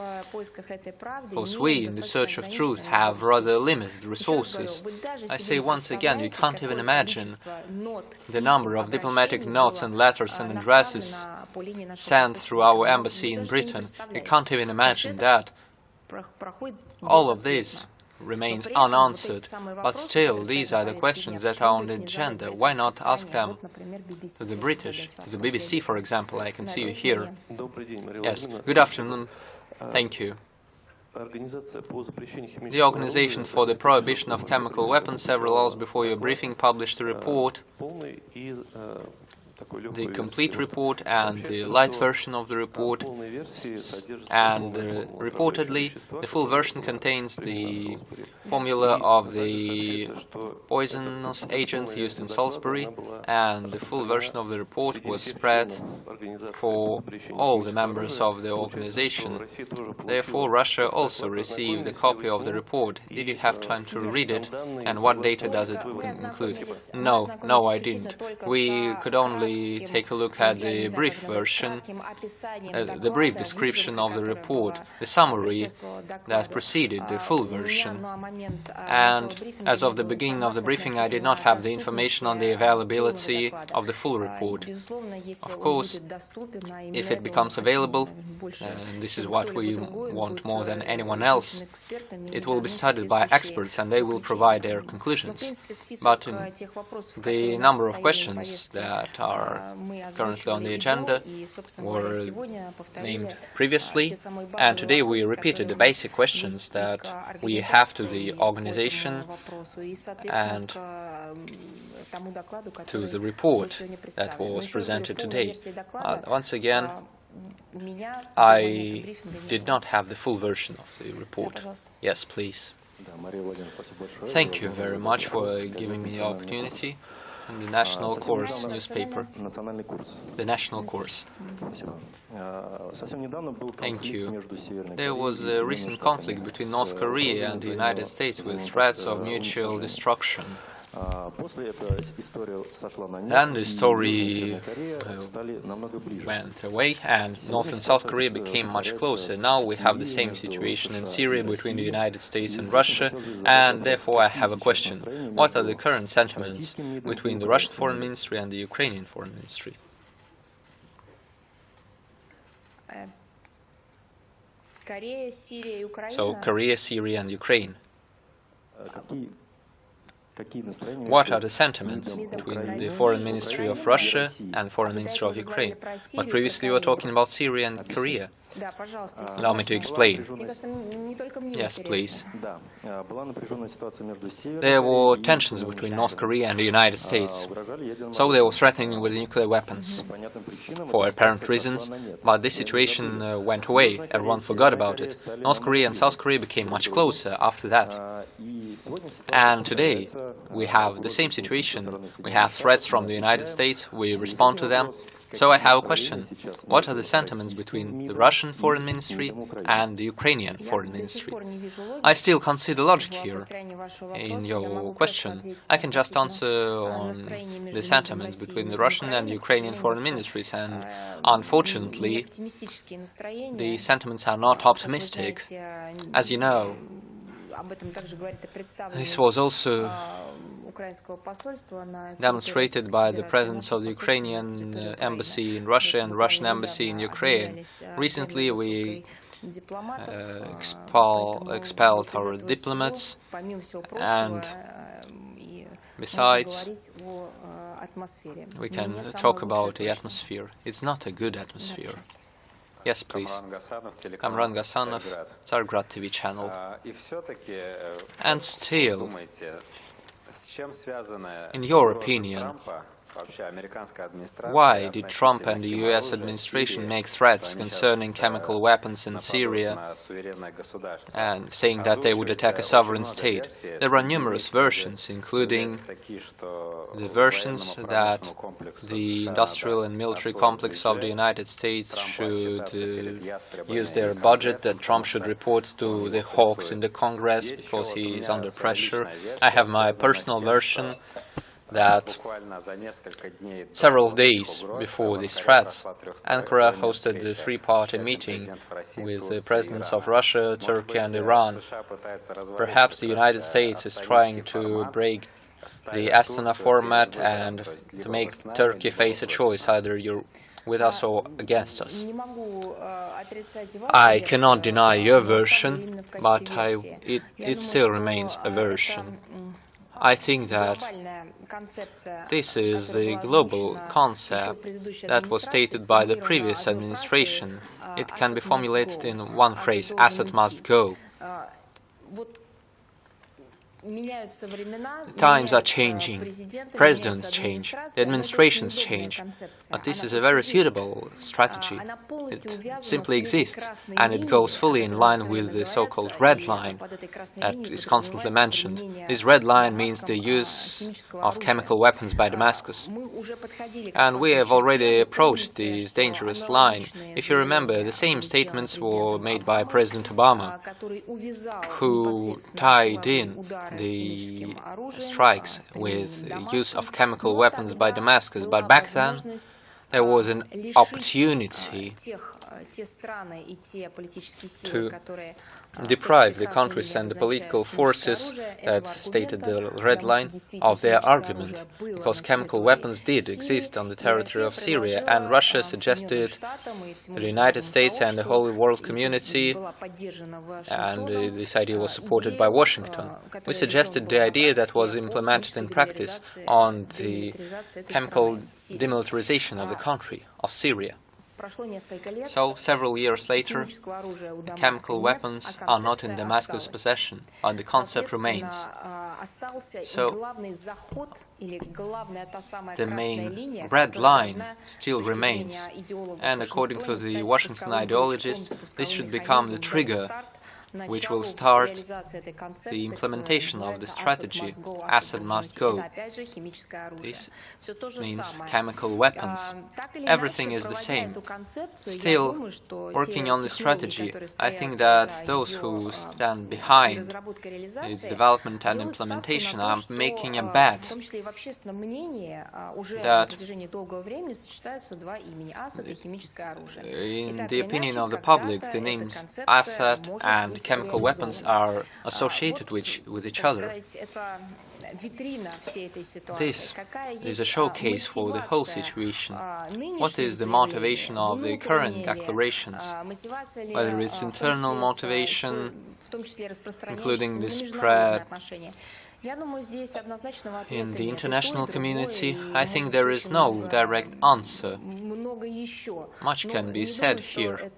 Because we, in the search of truth, have rather limited resources. I say once again, you can't even imagine the number of diplomatic notes and letters and addresses sent through our embassy in Britain. You can't even imagine that. All of this remains unanswered, but still these are the questions that are on the agenda. Why not ask them to the British, to the BBC, for example? I can see you here. Yes, good afternoon. Thank you. The Organization for the Prohibition of Chemical Weapons several hours before your briefing published a report the complete report and the light version of the report, and reportedly the full version contains the formula of the poisonous agent used in Salisbury, and the full version of the report was spread for all the members of the organization. Therefore, Russia also received a copy of the report. Did you have time to read it, and what data does it include? No, I didn't. We could only take a look at the brief version, the brief description of the report, the summary that preceded the full version. And as of the beginning of the briefing, I did not have the information on the availability of the full report. Of course, if it becomes available, and this is what we want more than anyone else, it will be studied by experts and they will provide their conclusions. But the number of questions that are currently on the agenda were named previously, and today we repeated the basic questions that we have to the organization and to the report that was presented today. Once again, I did not have the full version of the report. Yes, please. Thank you very much for giving me the opportunity. And the National Course newspaper. The National Course. Thank you. There was a recent conflict between North Korea and the United States with threats of mutual destruction. Then the story went away and North and South Korea became much closer. Now we have the same situation in Syria between the United States and Russia, and therefore I have a question. What are the current sentiments between the Russian Foreign Ministry and the Ukrainian Foreign Ministry? So, Korea, Syria and Ukraine. What are the sentiments between the Foreign Ministry of Russia and Foreign Ministry of Ukraine? But previously you were talking about Syria and Korea. Allow me to explain. Yes, please. There were tensions between North Korea and the United States, so they were threatening with nuclear weapons for apparent reasons, but this situation went away. Everyone forgot about it. North Korea and South Korea became much closer after that. And today we have the same situation. We have threats from the United States, we respond to them. So I have a question. What are the sentiments between the Russian Foreign Ministry and the Ukrainian Foreign Ministry? I still can't see the logic here in your question. I can just answer on the sentiments between the Russian and Ukrainian Foreign Ministries, and unfortunately the sentiments are not optimistic. As you know, this was also demonstrated by the presence of the Ukrainian embassy in Russia and Russian embassy in Ukraine. Recently we expelled our diplomats, and besides we can talk about the atmosphere. It's not a good atmosphere. Yes, please. Kamran Gasanov, Tsargrad TV channel. And still, in your opinion, why did Trump and the US administration make threats concerning chemical weapons in Syria and saying that they would attack a sovereign state? There are numerous versions, including the versions that the industrial and military complex of the United States should use their budget, that Trump should report to the hawks in the Congress because he is under pressure. I have my personal version that several days before these threats, Ankara hosted the three-party meeting with the presidents of Russia, Turkey and Iran. Perhaps the United States is trying to break the Astana format and to make Turkey face a choice, either you're with us or against us. I cannot deny your version, but it still remains a version. I think that this is the global concept that was stated by the previous administration. It can be formulated in one phrase: Assad must go. Times are changing, presidents change, the administrations change, but this is a very suitable strategy. It simply exists, and it goes fully in line with the so-called red line that is constantly mentioned. This red line means the use of chemical weapons by Damascus. And we have already approached this dangerous line. If you remember, the same statements were made by President Obama, who tied in the strikes with the use of chemical weapons by Damascus. But back then, there was an opportunity to deprive the countries and the political forces that stated the red line of their argument, because chemical weapons did exist on the territory of Syria, and Russia suggested to the United States and the whole world community, and this idea was supported by Washington. We suggested the idea that was implemented in practice on the chemical demilitarization of the country, of Syria. So, several years later, the chemical weapons are not in Damascus' possession, but the concept remains. So, the main red line still remains, and according to the Washington ideologists, this should become the trigger which will start the implementation of the strategy. Assad must go. This means chemical weapons. Everything is the same. Still, working on the strategy, I think that those who stand behind its development and implementation are making a bet that, in the opinion of the public, the names Assad and chemical weapons are associated with each other. This is a showcase for the whole situation. What is the motivation of the current declarations? Whether it's internal motivation, including the spread in the international community, I think there is no direct answer. Much can be said here.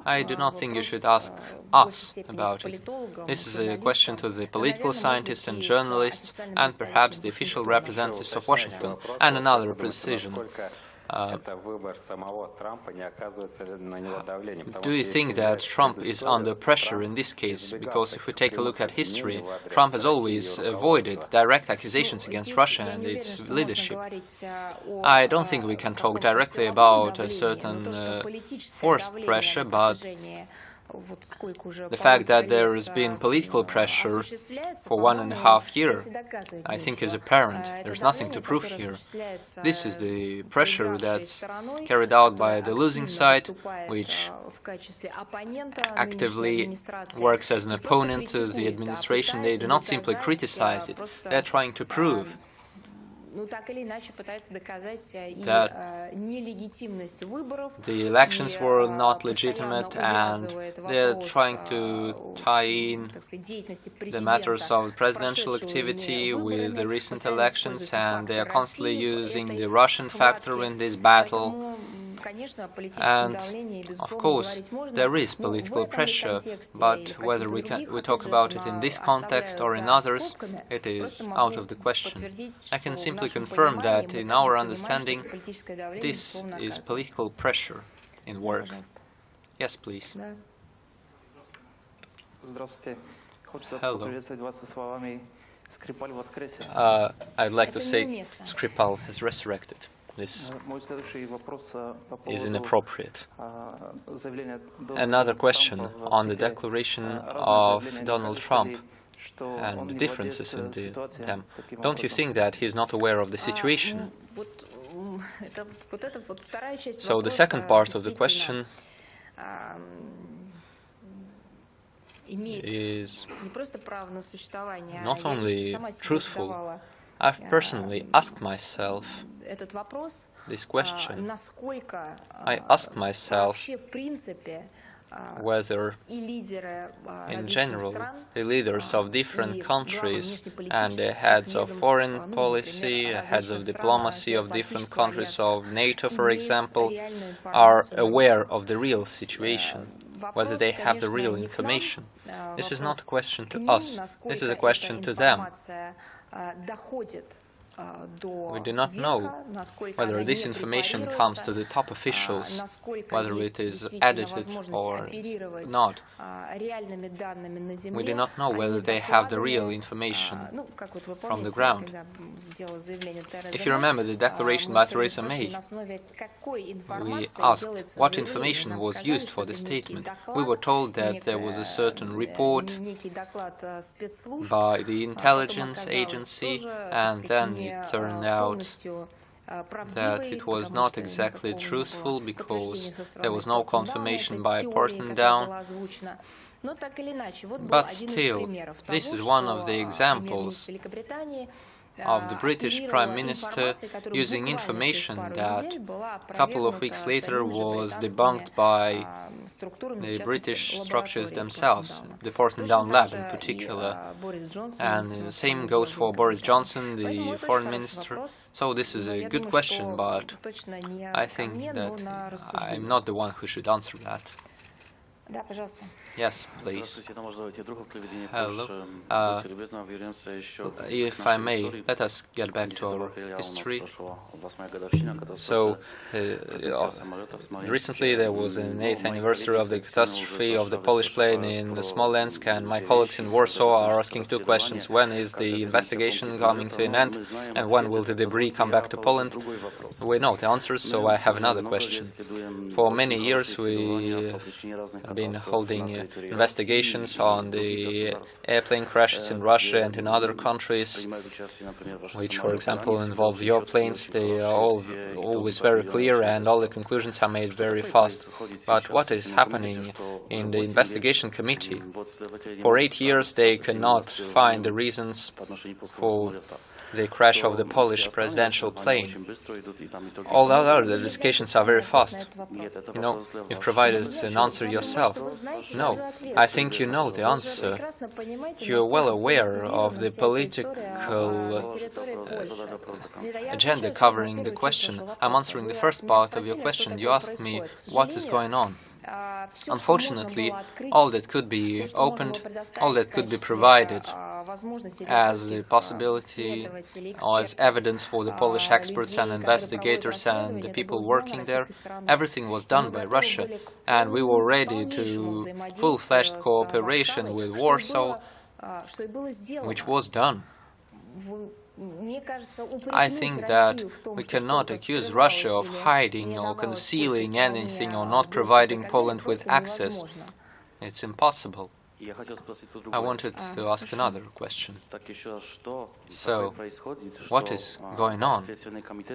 I do not think you should ask us about it. This is a question to the political scientists and journalists, and perhaps the official representatives of Washington. And another precision. Do you think that Trump is under pressure in this case? Because if we take a look at history, Trump has always avoided direct accusations against Russia and its leadership. I don't think we can talk directly about a certain forced pressure, but the fact that there has been political pressure for 1.5 years, I think, is apparent. There's nothing to prove here. This is the pressure that's carried out by the losing side, which actively works as an opponent to the administration. They do not simply criticize it. They're trying to prove that the elections were not legitimate, and they're trying to tie in the matters of presidential activity with the recent elections, and they are constantly using the Russian factor in this battle. And, of course, there is political pressure, but whether we talk about it in this context or in others, it is out of the question. I can simply confirm that, in our understanding, this is political pressure in work. Yes, please. Hello. I'd like to say Skripal has resurrected. This is inappropriate. Another question on the declaration of Donald Trump and the differences in them. Don't you think that he's not aware of the situation? So the second part of the question is not only truthful. I've personally asked myself this question. I asked myself whether, in general, the leaders of different countries and the heads of foreign policy, heads of diplomacy of different countries, of NATO, for example, are aware of the real situation. whether they have the real information. This is not a question to us, this is a question to them. We do not know whether this information comes to the top officials, whether it is edited or not. We do not know whether they have the real information from the ground. If you remember the declaration by Theresa May, we asked what information was used for the statement. We were told that there was a certain report by the intelligence agency, and then it turned out that it was not exactly truthful because there was no confirmation by person down. But still, this is one of the examples of the British Prime Minister using information that a couple of weeks later was debunked by the British structures themselves, the Porton Down Lab in particular. And the same goes for Boris Johnson, the Foreign Minister. So this is a good question, but I think that I'm not the one who should answer that. Yes, please. Hello. If I may, let us get back to our history. So, recently there was an 8th anniversary of the catastrophe of the Polish plane in Smolensk, and my colleagues in Warsaw are asking two questions. When is the investigation coming to an end, and when will the debris come back to Poland? We know the answers, so I have another question. For many years we have been holding investigations on the airplane crashes in Russia and in other countries, which, for example, involve your planes. They are all always very clear, and all the conclusions are made very fast. But what is happening in the investigation committee? For 8 years they cannot find the reasons for the crash of the Polish presidential plane. All other investigations are very fast. You know, you've provided an answer yourself. No, I think you know the answer. You're well aware of the political agenda covering the question. I'm answering the first part of your question. You asked me what is going on. Unfortunately, all that could be opened, all that could be provided as a possibility or as evidence for the Polish experts and investigators and the people working there, everything was done by Russia, and we were ready to full-fledged cooperation with Warsaw, which was done. I think that we cannot accuse Russia of hiding or concealing anything or not providing Poland with access. It's impossible. I wanted to ask another question. So, what is going on?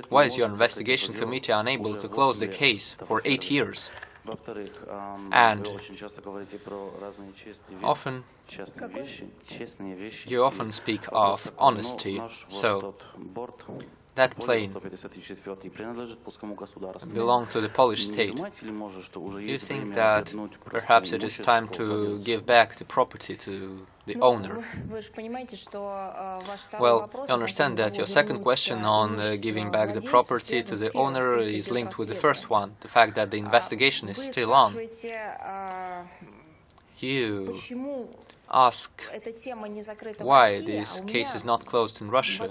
Why is your investigation committee unable to close the case for 8 years? And often you often speak of honesty, so that plane belonged to the Polish state. Do you think that perhaps it is time to give back the property to the owner? Well, you understand that your second question on giving back the property to the owner is linked with the first one, the fact that the investigation is still on. You ask why this case is not closed in Russia.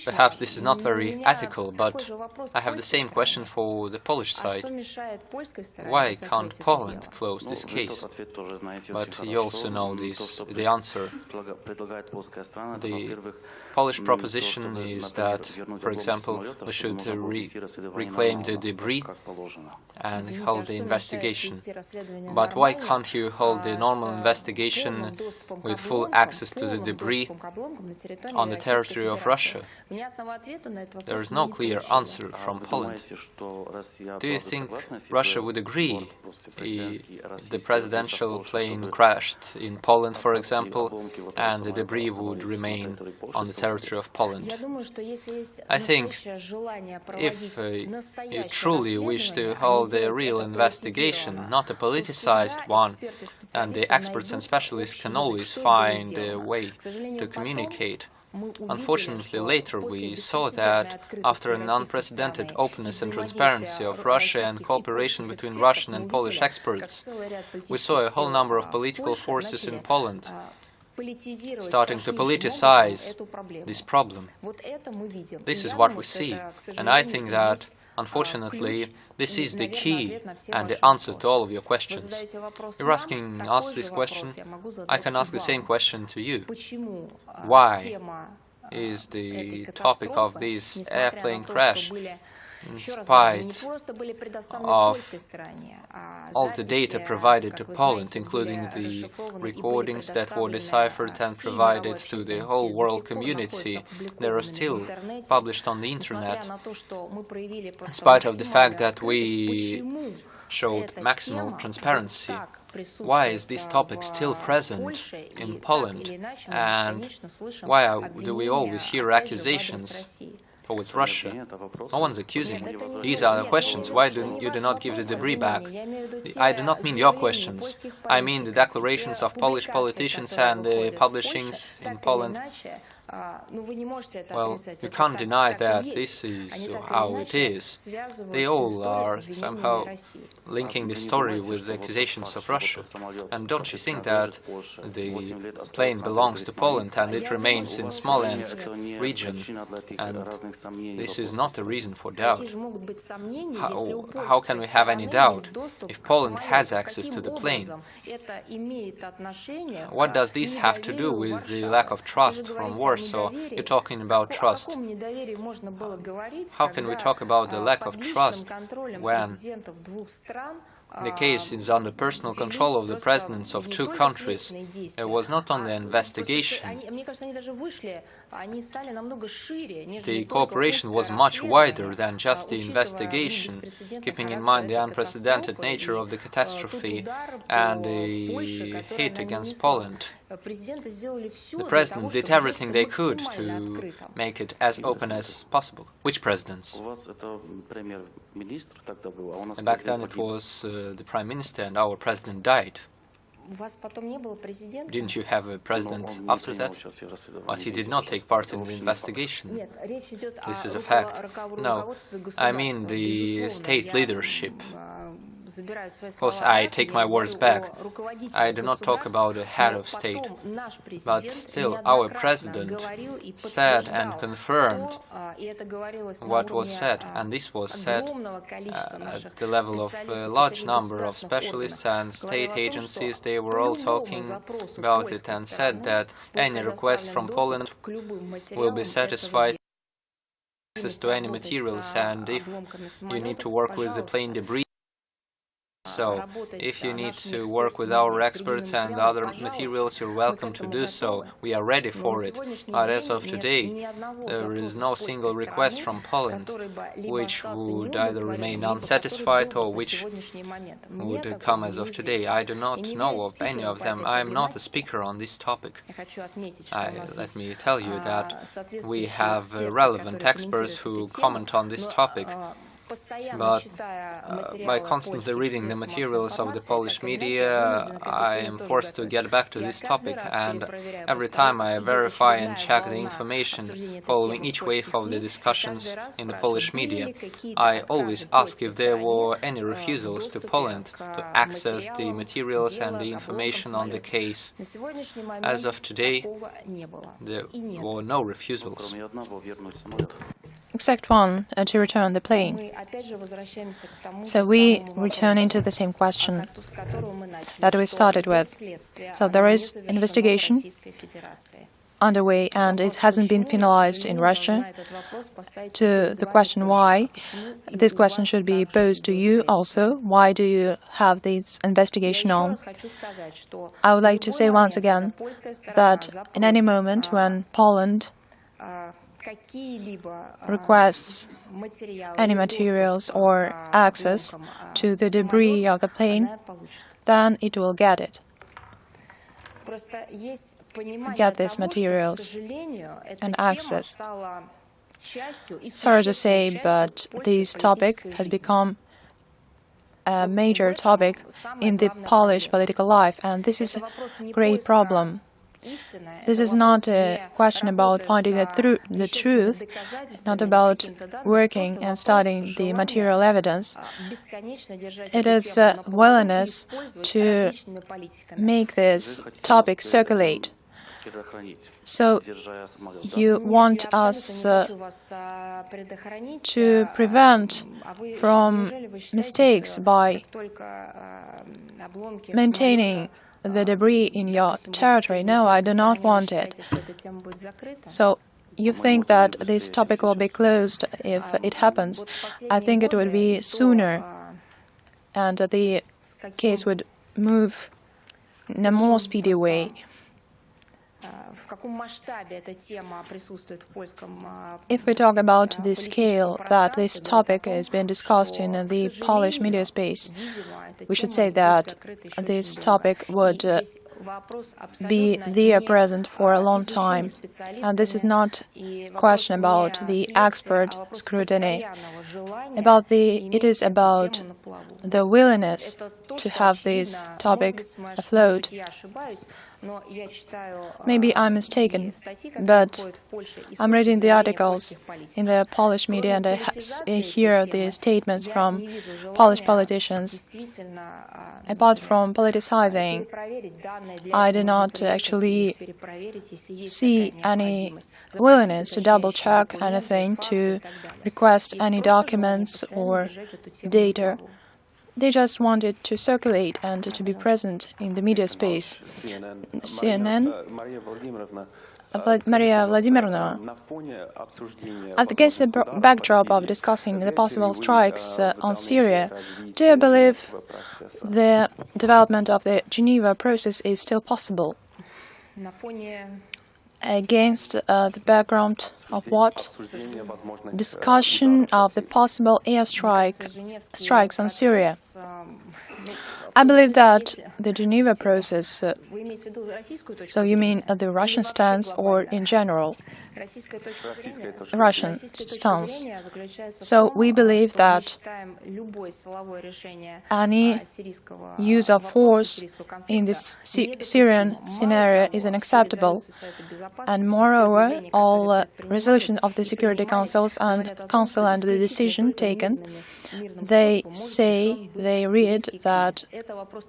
Perhaps this is not very ethical, but I have the same question for the Polish side. Why can't Poland close this case? But you also know the answer. The Polish proposition is that, for example, we should reclaim the debris and hold the investigation. But why can't you hold the normal investigation with full access to the debris on the territory of Russia? There is no clear answer from Poland. Do you think Russia would agree if the presidential plane crashed in Poland, for example, and the debris would remain on the territory of Poland? I think if you truly wish to hold a real investigation, not a politicized one, and the experts and specialists can always find a way to communicate, Unfortunately, later we saw that after an unprecedented openness and transparency of Russia and cooperation between Russian and Polish experts, we saw a whole number of political forces in Poland starting to politicize this problem. This is what we see, and I think that, unfortunately, this is the key and the answer to all of your questions. You're asking us this question, I can ask the same question to you. Why is the topic of this airplane crash, in spite of all the data provided to Poland, including the recordings that were deciphered and provided to the whole world community, they are still published on the internet, in spite of the fact that we showed maximal transparency? Why is this topic still present in Poland, and why do we always hear accusations towards Russia? No one's accusing. These are the questions. Why do you not give the debris back? I do not mean your questions. I mean the declarations of Polish politicians and the publishings in Poland. Well, you can't deny that this is how it is. They all are somehow linking the story with the accusations of Russia. And don't you think that the plane belongs to Poland and it remains in Smolensk region? And this is not a reason for doubt. How can we have any doubt if Poland has access to the plane? What does this have to do with the lack of trust from Warsaw? You're talking about trust. How can we talk about the lack of trust when the case is under personal control of the presidents of two countries? There was not only an investigation. The cooperation was much wider than just the investigation, keeping in mind the unprecedented nature of the catastrophe and the hit against Poland. The presidents did everything they could to make it as open as possible. Which presidents? And back then it was the Prime Minister, and our president died. Didn't you have a president after that? But he did not take part in the investigation. This is a fact. No, I mean the state leadership. Of course, I take my words back. I do not talk about the head of state, but still our president said and confirmed what was said, and this was said at the level of a large number of specialists and state agencies. They were all talking about it and said that any request from Poland will be satisfied access to any materials, and if you need to work with the plane debris, so if you need to work with our experts and other materials, you're welcome to do so. We are ready for it. But as of today, there is no single request from Poland which would either remain unsatisfied or which would come as of today. I do not know of any of them. I am not a speaker on this topic. Let me tell you that we have relevant experts who comment on this topic. But by constantly reading the materials of the Polish media, I am forced to get back to this topic, and every time I verify and check the information following each wave of the discussions in the Polish media, I always ask if there were any refusals to Poland to access the materials and the information on the case. As of today, there were no refusals. Except one, to return the plane. So we return into the same question that we started with. So there is investigation underway, and it hasn't been finalized in Russia. To the question why, this question should be posed to you also. Why do you have this investigation on? I would like to say once again that in any moment when Poland requests any materials or access to the debris of the plane, then it will get it. Get these materials and access. Sorry to say, but this topic has become a major topic in the Polish political life, and this is a great problem. This is not a question about finding the truth, not about working and studying the material evidence. It is a willingness to make this topic circulate. So you want us to prevent from mistakes by maintaining the debris in your territory. No, I do not want it. So you think that this topic will be closed if it happens. I think it would be sooner, and the case would move in a more speedy way. If we talk about the scale that this topic is being discussed in the Polish media space, we should say that this topic would be there present for a long time. And this is not a question about the expert scrutiny. It is about the willingness to have this topic afloat. Maybe I'm mistaken, but I'm reading the articles in the Polish media and I hear the statements from Polish politicians. Apart from politicizing, I do not actually see any willingness to double-check anything, to request any documents or data. They just wanted to circulate and to be present in the media space. CNN, Maria Vladimirovna, against the backdrop of discussing the possible strikes on Syria, do you believe the development of the Geneva process is still possible? Against the background of what? Discussion of the possible strikes on Syria. I believe that the Geneva process, so you mean the Russian stance or in general? Russian stance. So we believe that any use of force in this Syrian scenario is unacceptable. And moreover, all resolutions of the Security Council and the decision taken, they read that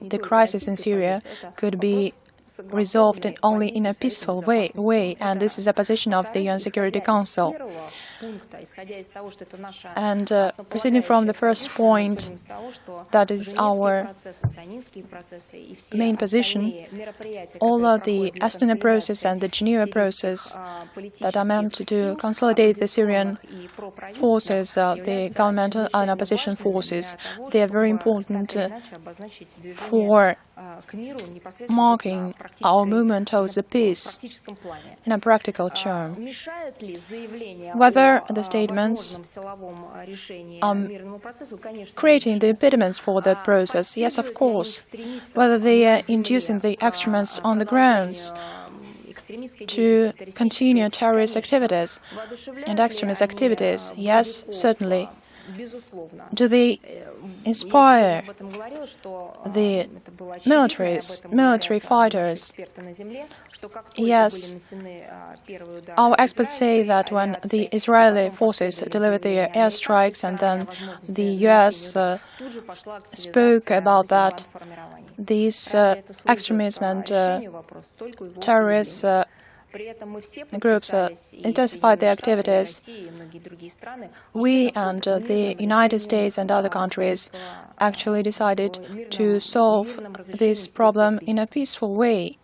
the crisis in Syria could be resolved only in a peaceful way, and this is a position of the UN Security Council. And proceeding from the first point, that is our main position, all of the Astana process and the Geneva process that are meant to consolidate the Syrian forces, the governmental and opposition forces, they are very important for marking our movement towards the peace in a practical term. Whether the statements creating the impediments for that process, yes, of course. Whether they are inducing the extremists on the grounds to continue terrorist activities and extremist activities, yes, certainly. Do they inspire the military fighters? Yes. Our experts say that when the Israeli forces delivered their airstrikes and then the US spoke about that, these extremism and terrorist groups intensified their activities. We and the United States and other countries actually decided to solve this problem in a peaceful way.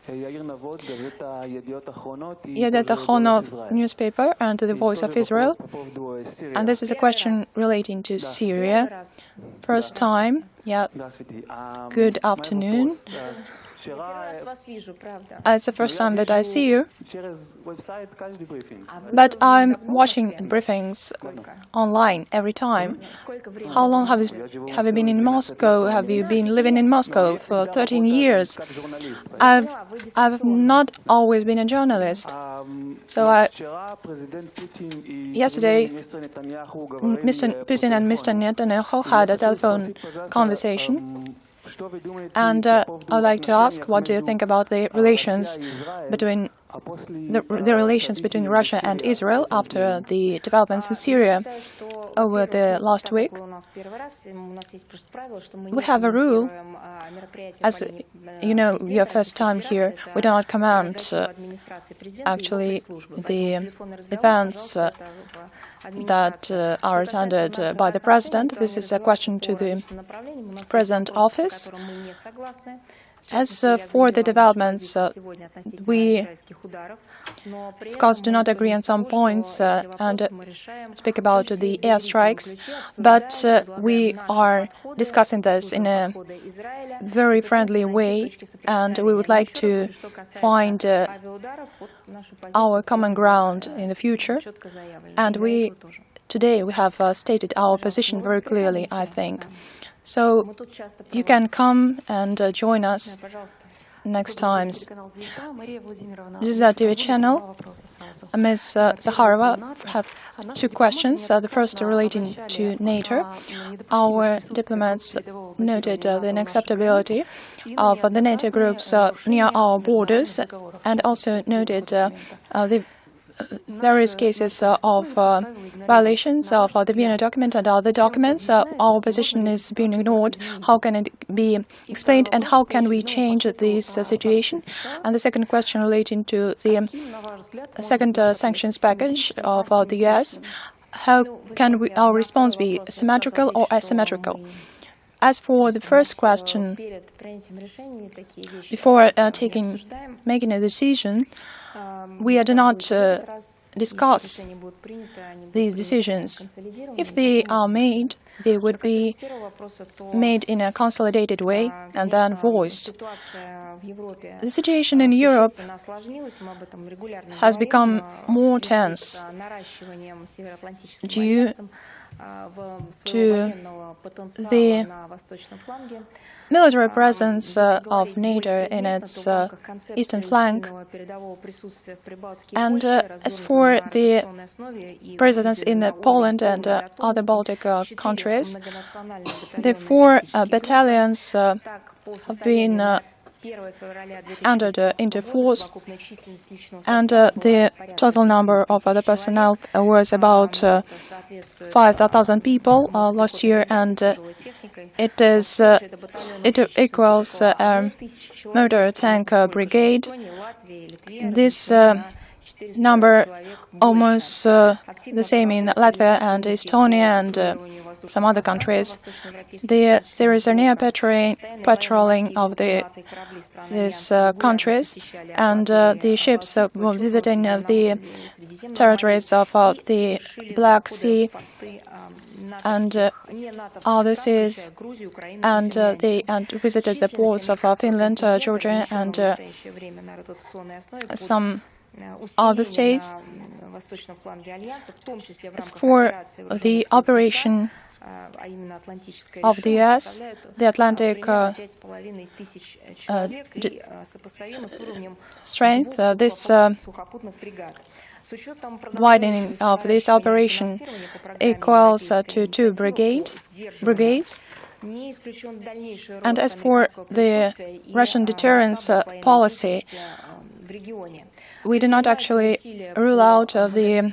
Yediot Ahronot newspaper and the Voice of Israel. And this is a question relating to Syria. First time, good afternoon. It's the first time that I see you, but I'm watching briefings online every time. How long have you been in Moscow? Have you been living in Moscow for 13 years? I've not always been a journalist. So yesterday, Mr. Putin and Mr. Netanyahu had a telephone conversation. And I would like to ask, what do you think about the relations between Russia and Israel after the developments in Syria over the last week? We have a rule, as you know, your first time here, we do not comment actually the events that are attended by the President. This is a question to the President Office. As for the developments, we, of course, do not agree on some points and speak about the airstrikes, but we are discussing this in a very friendly way, and we would like to find our common ground in the future. And today we have stated our position very clearly, I think. So you can come and join us next times. This is our TV channel. Ms. Zakharova have two questions. The first relating to NATO. Our diplomats noted the unacceptability of the NATO groups near our borders, and also noted the various cases of violations of the Vienna document and other documents. Our position is being ignored. How can it be explained, and how can we change this situation? And the second question relating to the second sanctions package of the US. How can our response be symmetrical or asymmetrical? As for the first question, before making a decision, we do not discuss these decisions. If they are made, they would be made in a consolidated way and then voiced. The situation in Europe has become more tense due to the military presence of NATO in its eastern flank. And as for the presence in Poland and other Baltic countries, the 4 battalions have been entered into force, and the total number of the personnel was about 5,000 people last year, and it equals a motor tank brigade. This number almost the same in Latvia and Estonia and some other countries. There is a near patrolling of these countries, and the ships were visiting the territories of the Black Sea and other seas, and they visited the ports of Finland, Georgia, and some other states. As for the operation of the US, the Atlantic strength, this widening of this operation equals to 2 brigades. And as for the Russian deterrence policy, we do not actually rule out the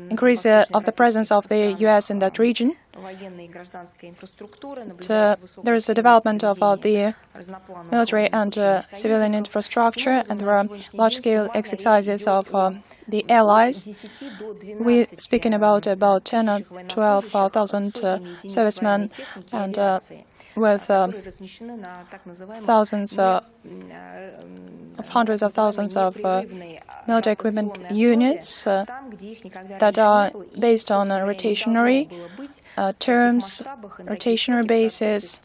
increase of the presence of the US in that region. There is a development of the military and civilian infrastructure, and there are large-scale exercises of the allies. We're speaking about 10 or 12,000 servicemen, and with thousands of hundreds of thousands of military equipment units that are based on rotationary terms, rotationary basis,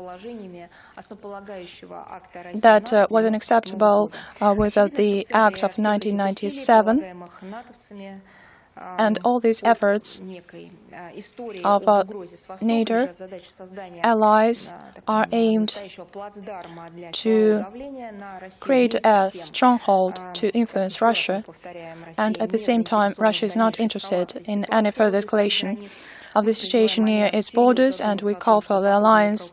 that was unacceptable with the Act of 1997. And all these efforts of NATO allies are aimed to create a stronghold to influence Russia, and at the same time Russia is not interested in any further escalation. of the situation near its borders, and we call for the alliance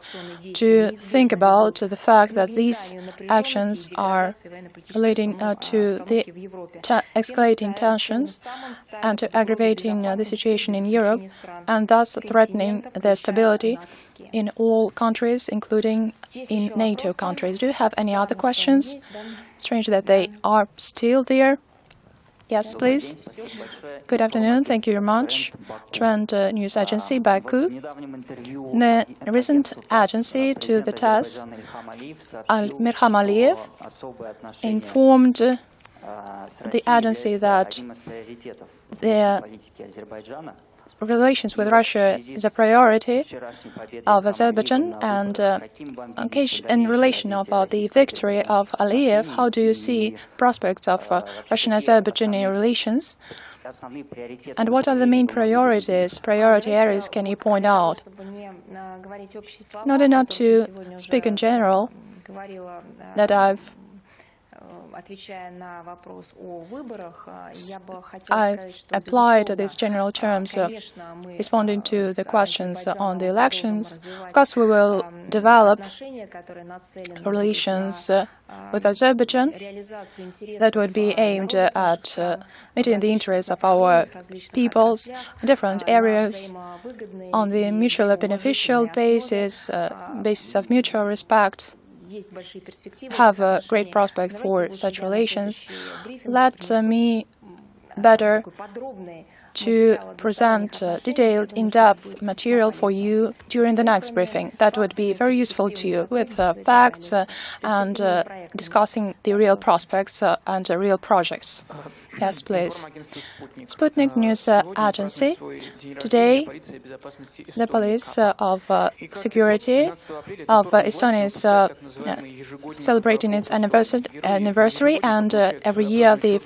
to think about the fact that these actions are leading to the escalating tensions and to aggravating the situation in Europe, and thus threatening the stability in all countries, including in NATO countries. Do you have any other questions? Strange that they are still there. Yes, please. Good afternoon. Thank you very much. Trend News Agency, Baku. The recent agency to the TASS, Mirham Aliyev, informed the agency that their relations with Russia is a priority of Azerbaijan, and in relation of the victory of Aliyev, how do you see prospects of Russian-Azerbaijani relations? And what are the main priority areas can you point out? In order not to speak in general, that I've applied these general terms responding to the questions on the elections. Of course, we will develop relations with Azerbaijan that would be aimed at meeting the interests of our peoples in different areas on the mutually beneficial basis of mutual respect. Have a great prospect for such relations. Let me better to present detailed, in-depth material for you during the next briefing. That would be very useful to you with facts and discussing the real prospects and real projects. Yes, please. Sputnik News Agency. Today, the police of security of Estonia is celebrating its anniversary, and every year they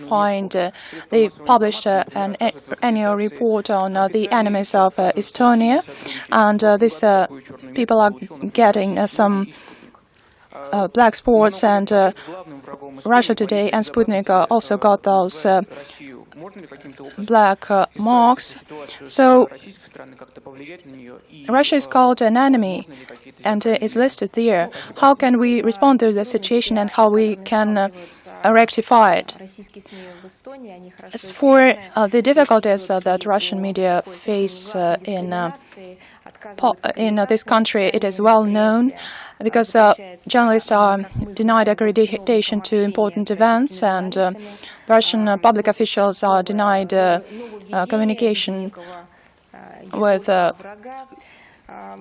published an annual report on the enemies of Estonia, and these people are getting some black spots, and Russia Today and Sputnik also got those black marks. So Russia is called an enemy and is listed there. How can we respond to the situation and how we can rectify it? As for the difficulties that Russian media face in this country, it is well known, because journalists are denied accreditation to important events, and Russian public officials are denied communication with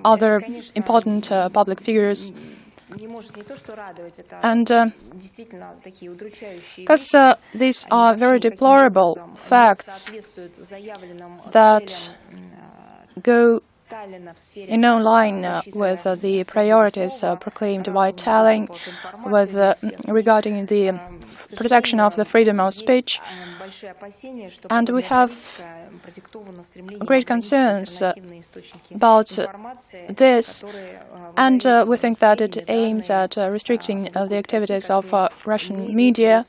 other important public figures. And because these are very deplorable facts that go in no line with the priorities proclaimed by Tallinn regarding the protection of the freedom of speech. And we have great concerns about this, and we think that it aims at restricting the activities of Russian media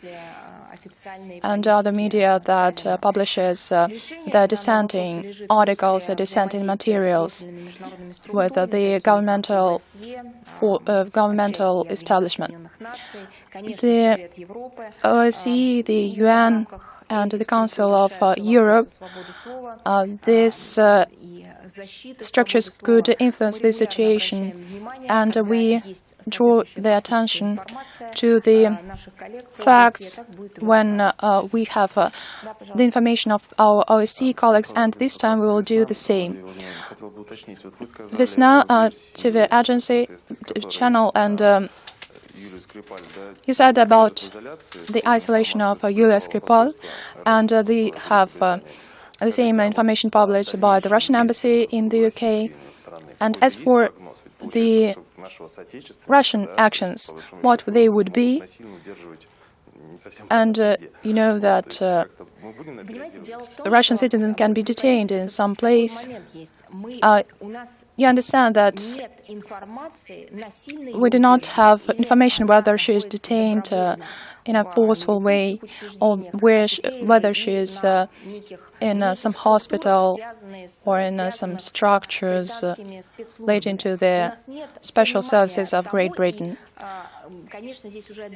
and other media that publishes the dissenting articles, dissenting materials with the governmental establishment. The OSCE, the UN, and the Council of Europe, these structures could influence the situation, and we draw the attention to the facts when we have the information of our OSCE colleagues, and this time we will do the same. Vesna TV agency channel, and you said about the isolation of Yulia Skripal, and they have the same information published by the Russian embassy in the UK. And as for the Russian actions, what they would be, And you know that Russian citizens can be detained in some place. You understand that we do not have information whether she is detained in a forceful way, or whether she is in some hospital or in some structures relating to the special services of Great Britain.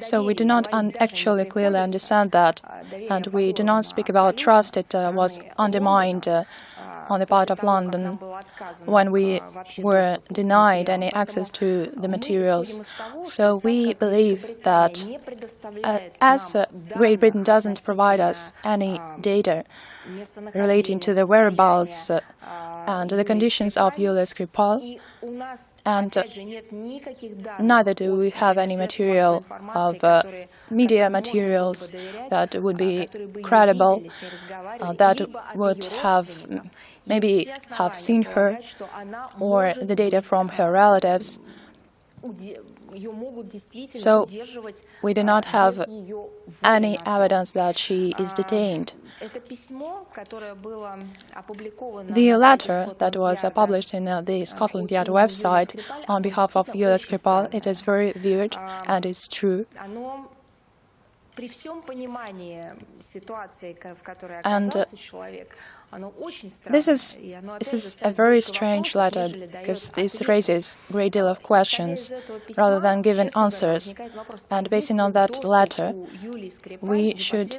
So we do not actually clearly understand that, and we do not speak about trust. It was undermined on the part of London when we were denied any access to the materials. So we believe that as Great Britain doesn't provide us any data relating to the whereabouts and the conditions of Yulia Skripal, and neither do we have any material of media materials that would be credible, that would have maybe have seen her, or the data from her relatives. So we do not have any evidence that she is detained. The letter that was published in the Scotland Yard website on behalf of Yulia Skripal, it is very weird and it's true. And this is a very strange letter, because this raises a great deal of questions rather than giving answers. And based on that letter, we should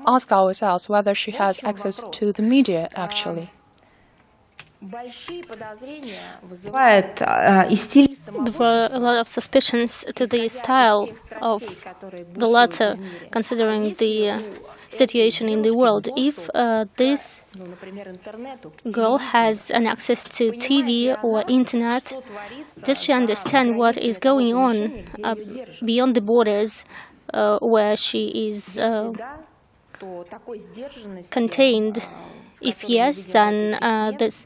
ask ourselves whether she has access to the media, actually. There were a lot of suspicions to the style of the letter, considering the situation in the world. If this girl has an access to TV or internet, does she understand what is going on beyond the borders where she is contained? If yes, then this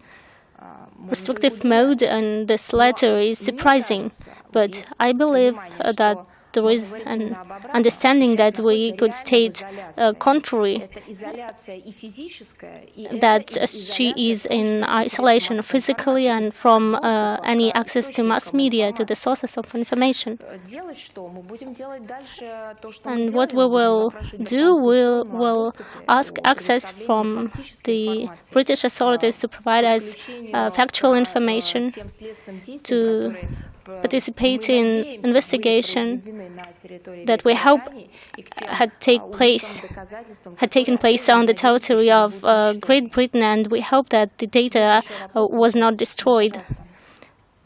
restrictive mode and this letter is surprising, but I believe that there is an understanding that we could state contrary, that she is in isolation physically and from any access to mass media, to the sources of information. And what we will do, we will ask access from the British authorities to provide us factual information, to participate in investigation that we hope had taken place on the territory of Great Britain, and we hope that the data was not destroyed.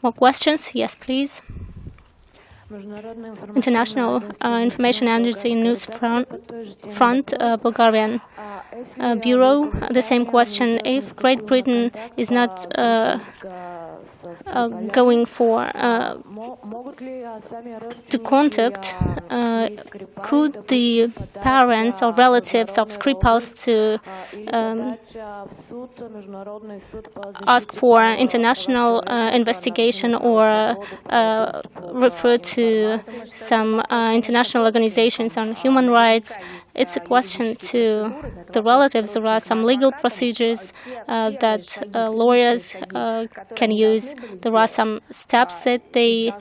More questions? Yes, please. International Information Agency News Front, Bulgarian Bureau. The same question: if Great Britain is not going for to contact, could the parents or relatives of Skripals to ask for international investigation, or refer to some international organizations on human rights? It's a question to the relatives. There are some legal procedures that lawyers can use. There are some steps that they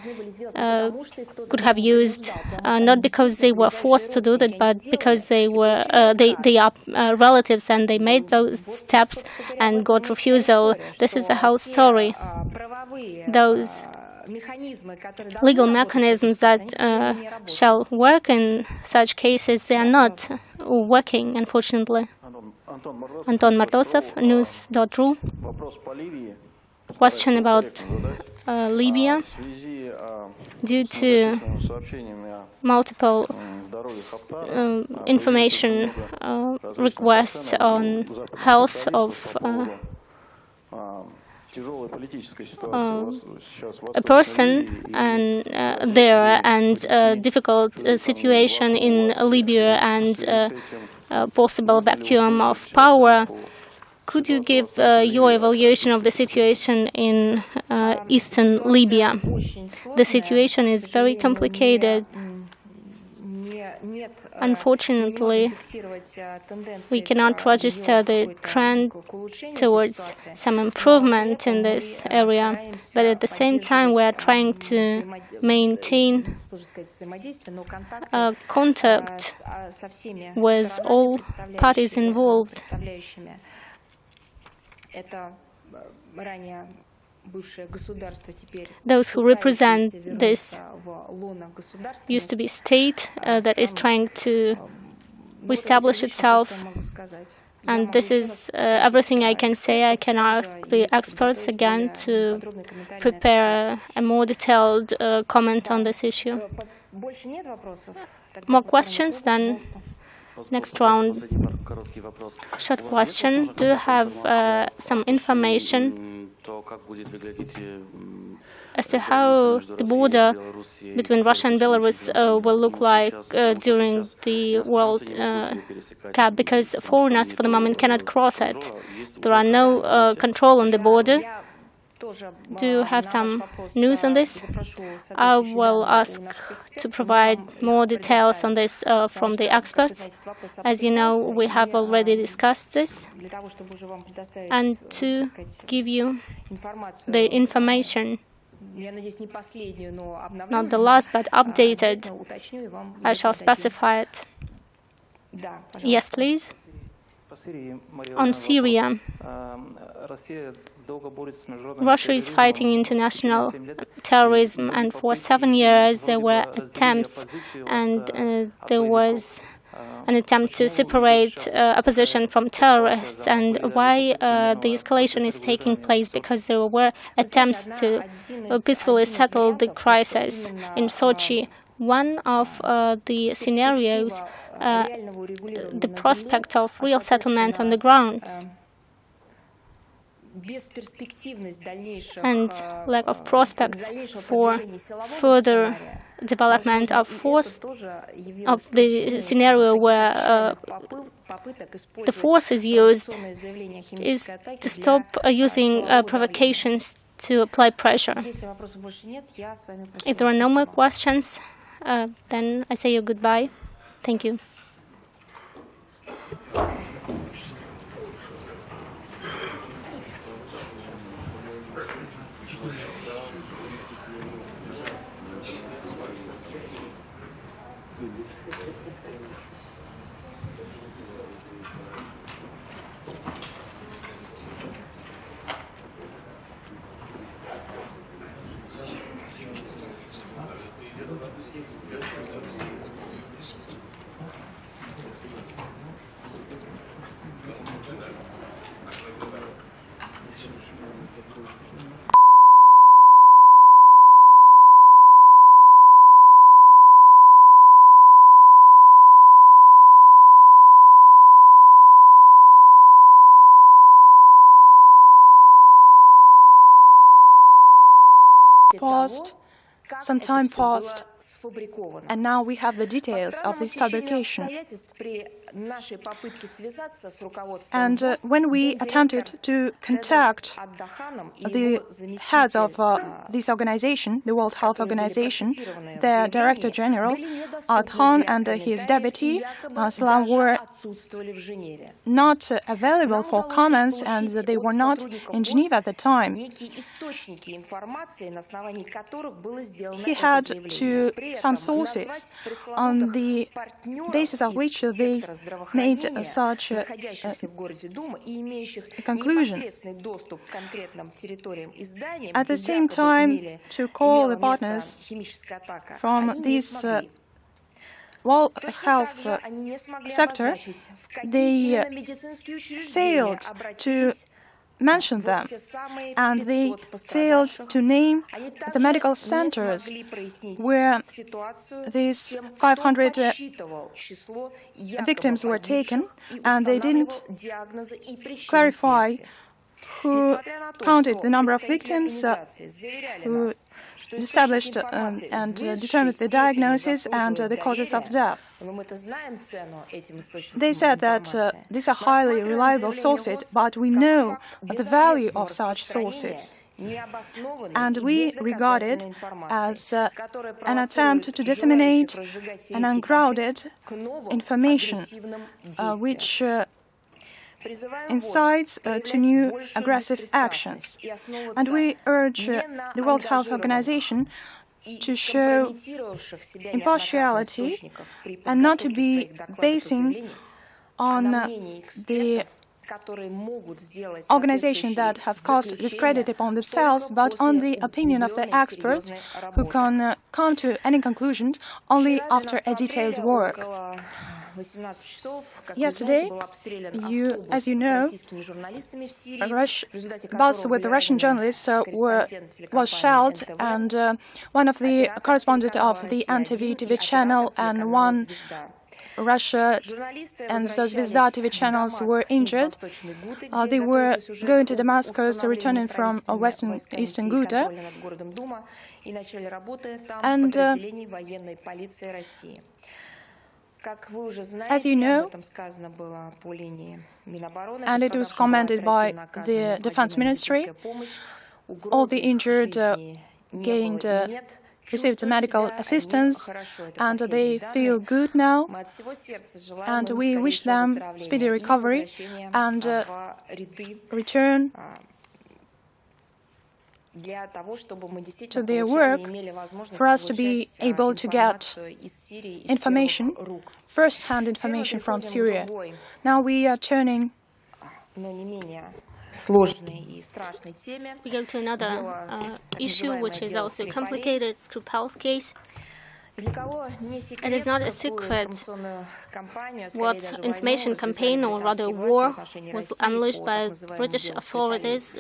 could have used, not because they were forced to do that, but because they were they are relatives and they made those steps and got refusal. This is a whole story. Those legal mechanisms that shall work in such cases, they are not working, unfortunately. Anton Mardosov, news.ru. Question about Libya. Due to multiple information requests on health of a person and there, and difficult situation in Libya, and possible vacuum of power, could you give your evaluation of the situation in eastern Libya? The situation is very complicated. Unfortunately, we cannot register the trend towards some improvement in this area, but at the same time we are trying to maintain contact with all parties involved. Those who represent this used to be state that is trying to reestablish itself. And this is everything I can say. I can ask the experts again to prepare a more detailed comment on this issue. More questions? Then next round. Short question. Do you have some information as to how the border between Russia and Belarus will look like during the World Cup? Because foreigners for the moment cannot cross it. There are no control on the border. Do you have some news on this? I will ask to provide more details on this from the experts. As you know, we have already discussed this. And to give you the information, not the last but updated, I shall specify it. Yes, please. On Syria, Russia is fighting international terrorism, and for 7 years there were attempts, and there was an attempt to separate opposition from terrorists. And why the escalation is taking place? Because there were attempts to peacefully settle the crisis in Sochi. One of the scenarios, the prospect of real settlement on the grounds, and lack of prospects for further development of force, of the scenario where the force is used, is to stop using provocations to apply pressure. If there are no more questions, then I say you goodbye. Thank you. Paused. Some time passed, and now we have the details of this fabrication. And when we attempted to contact the heads of this organization, the World Health Organization, their Director General, Adhan, and his deputy, Aslam, were not available for comments, and they were not in Geneva at the time. He had some sources on the basis of which they made such a conclusion. At the same time, to call the partners from this World Health sector, they failed to mention them, and they failed to name the medical centers where these 500 victims were taken, and they didn't clarify who counted the number of victims, who established and determined the diagnosis and the causes of death. They said that these are highly reliable sources, but we know the value of such sources. And we regard it as an attempt to disseminate an ungrounded information which incites to new aggressive actions. And we urge the World Health Organization to show impartiality and not to be basing on the organizations that have caused discredit upon themselves, but on the opinion of the experts who can come to any conclusion only after a detailed work. Yesterday, as you know, bus with the Russian journalists was shelled, and one of the correspondents of the NTV TV channel and one Russia and Zvezda TV channels were injured. They were going to Damascus, returning from Eastern Ghouta, and as you know, and it was commented by the Defense Ministry, all the injured received medical assistance, and they feel good now, and we wish them speedy recovery and return to their work, for us to be able to get information, first-hand information from Syria. Now we are turning we go to another issue, which is also complicated, Skripal's case. It is not a secret what information campaign, or rather war, was unleashed by British authorities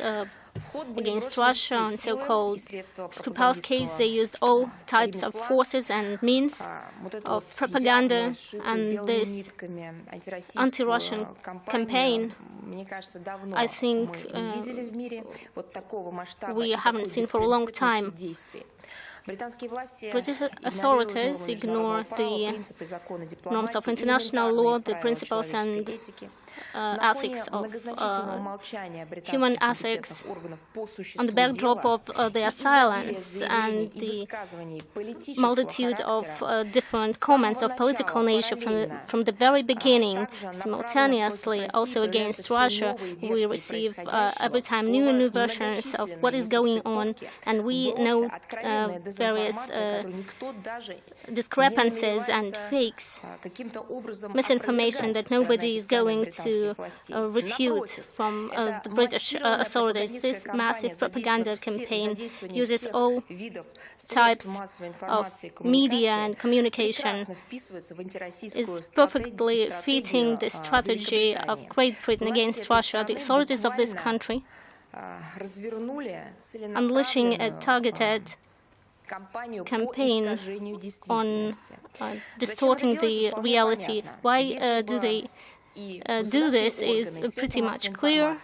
against Russia on so-called Skripal's case. They used all types of forces and means of propaganda, and this anti-Russian campaign, I think, we haven't seen for a long time. British authorities ignore the norms of international law, the principles and ethics of human ethics, on the backdrop of their silence and the multitude of different comments of political nature from the very beginning. Simultaneously, also against Russia, we receive every time new and new versions of what is going on, and we know various discrepancies and fakes, misinformation that nobody is going to refute from the British authorities. This massive propaganda campaign uses all types of media and communication, is perfectly fitting the strategy of Great Britain against Russia. The authorities of this country unleashing a targeted campaign on distorting the reality. Why do they do this is pretty much clear.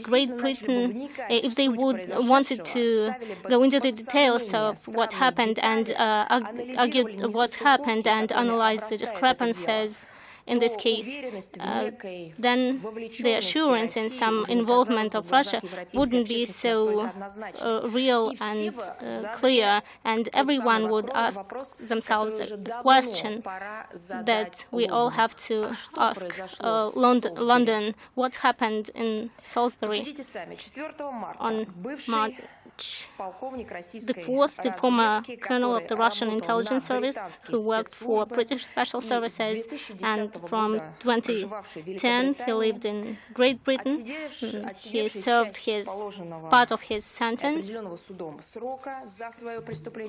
Great Britain, if they wanted to go into the details of what happened and argue what happened and analyze the discrepancies in this case, then the assurance in some involvement of Russia wouldn't be so real and clear, and everyone would ask themselves a question that we all have to ask London: what happened in Salisbury on March the 4th, the former colonel of the Russian intelligence service, who worked for British special services, and from 2010 he lived in Great Britain. He served part of his sentence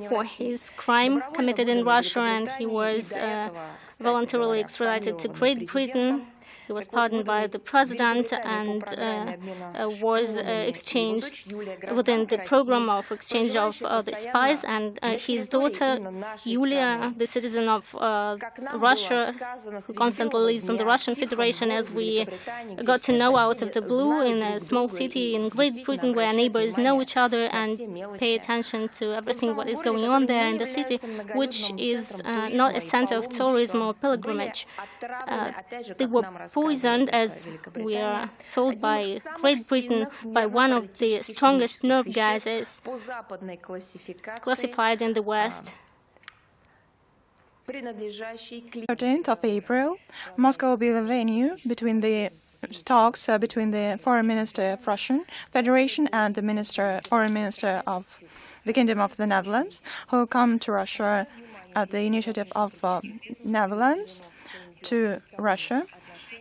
for his crime committed in Russia, and he was voluntarily extradited to Great Britain. He was pardoned by the president and was exchanged within the program of exchange of the spies, and his daughter Yulia, the citizen of Russia, who constantly lives in the Russian Federation, as we got to know out of the blue in a small city in Great Britain where neighbors know each other and pay attention to everything what is going on there in the city, which is not a center of tourism or pilgrimage. They were poisoned, as we are told by Great Britain, by one of the strongest nerve gases classified in the West. 13th of April, Moscow will be the venue between the talks between the Foreign Minister of Russian Federation and the Foreign Minister of the Kingdom of the Netherlands, who come to Russia at the initiative of Netherlands to Russia.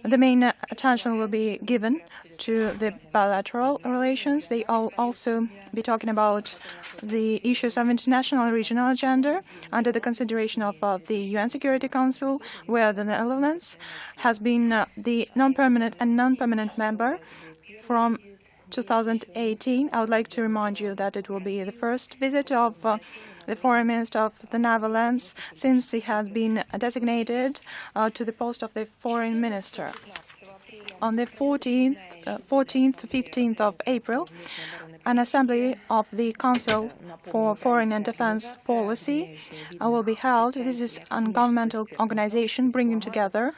The main attention will be given to the bilateral relations. They will also be talking about the issues of international and regional agenda under the consideration of the UN Security Council, where the Netherlands has been the non-permanent and non-permanent member from 2018. I would like to remind you that it will be the first visit of the Foreign Minister of the Netherlands since he had been designated to the post of the Foreign Minister. On the 14th to 15th of April, an assembly of the Council for Foreign and Defense Policy will be held. This is a governmental organization bringing together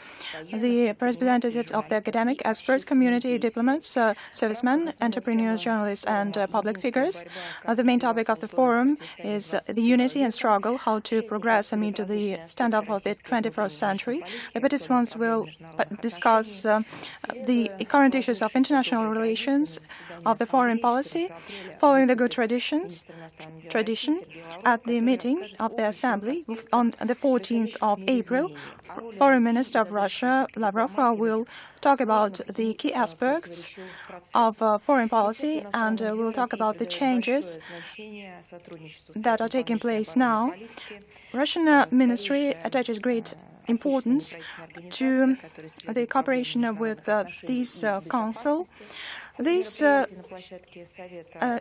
the representatives of the academic, expert community, diplomats, servicemen, entrepreneurs, journalists, and public figures. The main topic of the forum is the unity and struggle, how to progress amid the standoff of the 21st century. The participants will discuss the current issues of international relations, of the foreign policy, following the good tradition at the meeting of the Assembly on the 14th of April. Foreign Minister of Russia, Lavrov, will talk about the key aspects of foreign policy and will talk about the changes that are taking place now. Russian ministry attaches great importance to the cooperation with this council. This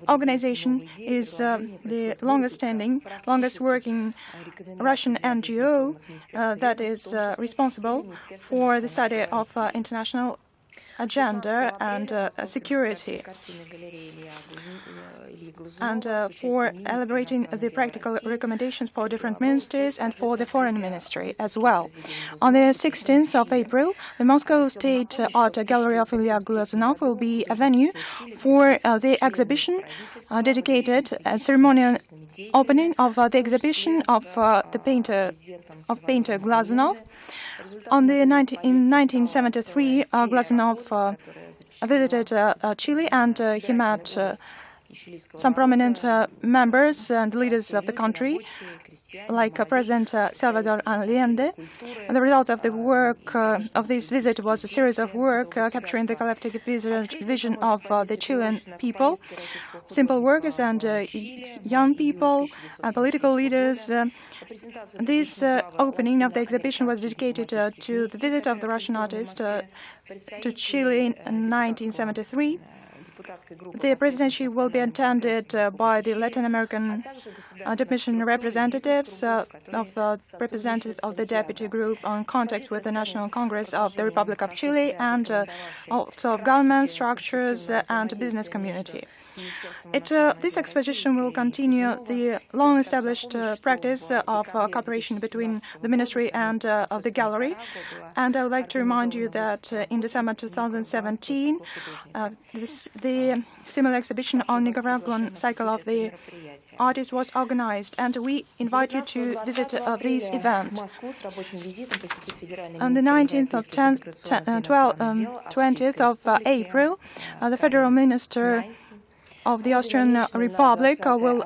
organization is the longest-standing, longest-working Russian NGO that is responsible for the study of international agenda and security, and for elaborating the practical recommendations for different ministries and for the foreign ministry as well. On the 16th of April, the Moscow State Art Gallery of Ilya Glazunov will be a venue for the exhibition dedicated and ceremonial opening of the exhibition of the painter Glazunov. In 1973, Glazunov visited Chile and he met some prominent members and leaders of the country, like President Salvador Allende. And the result of the work of this visit was a series of work capturing the collective vision of the Chilean people, simple workers and young people and political leaders. This opening of the exhibition was dedicated to the visit of the Russian artist to Chile in 1973. The presidency will be attended by the Latin American Commission representatives of the Deputy Group on Contact with the National Congress of the Republic of Chile and also of government structures and business community. This exposition will continue the long-established practice of cooperation between the Ministry and of the Gallery. And I would like to remind you that in December 2017, the similar exhibition on Nicaraguan cycle of the artist was organized, and we invite you to visit this event. On the 19th of 20th of April, the Federal Minister of the Austrian Republic will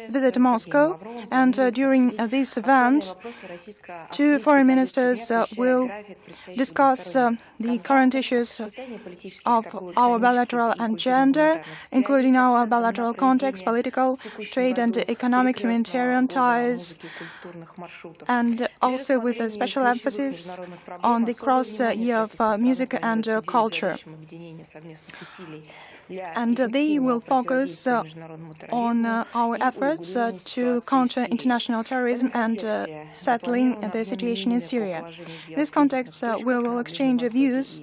visit Moscow, and during this event, two foreign ministers will discuss the current issues of our bilateral agenda, including our bilateral context, political, trade and economic, humanitarian ties, and also with a special emphasis on the cross-year of music and culture. And they we will focus on our efforts to counter international terrorism and settling the situation in Syria. In this context, we will exchange views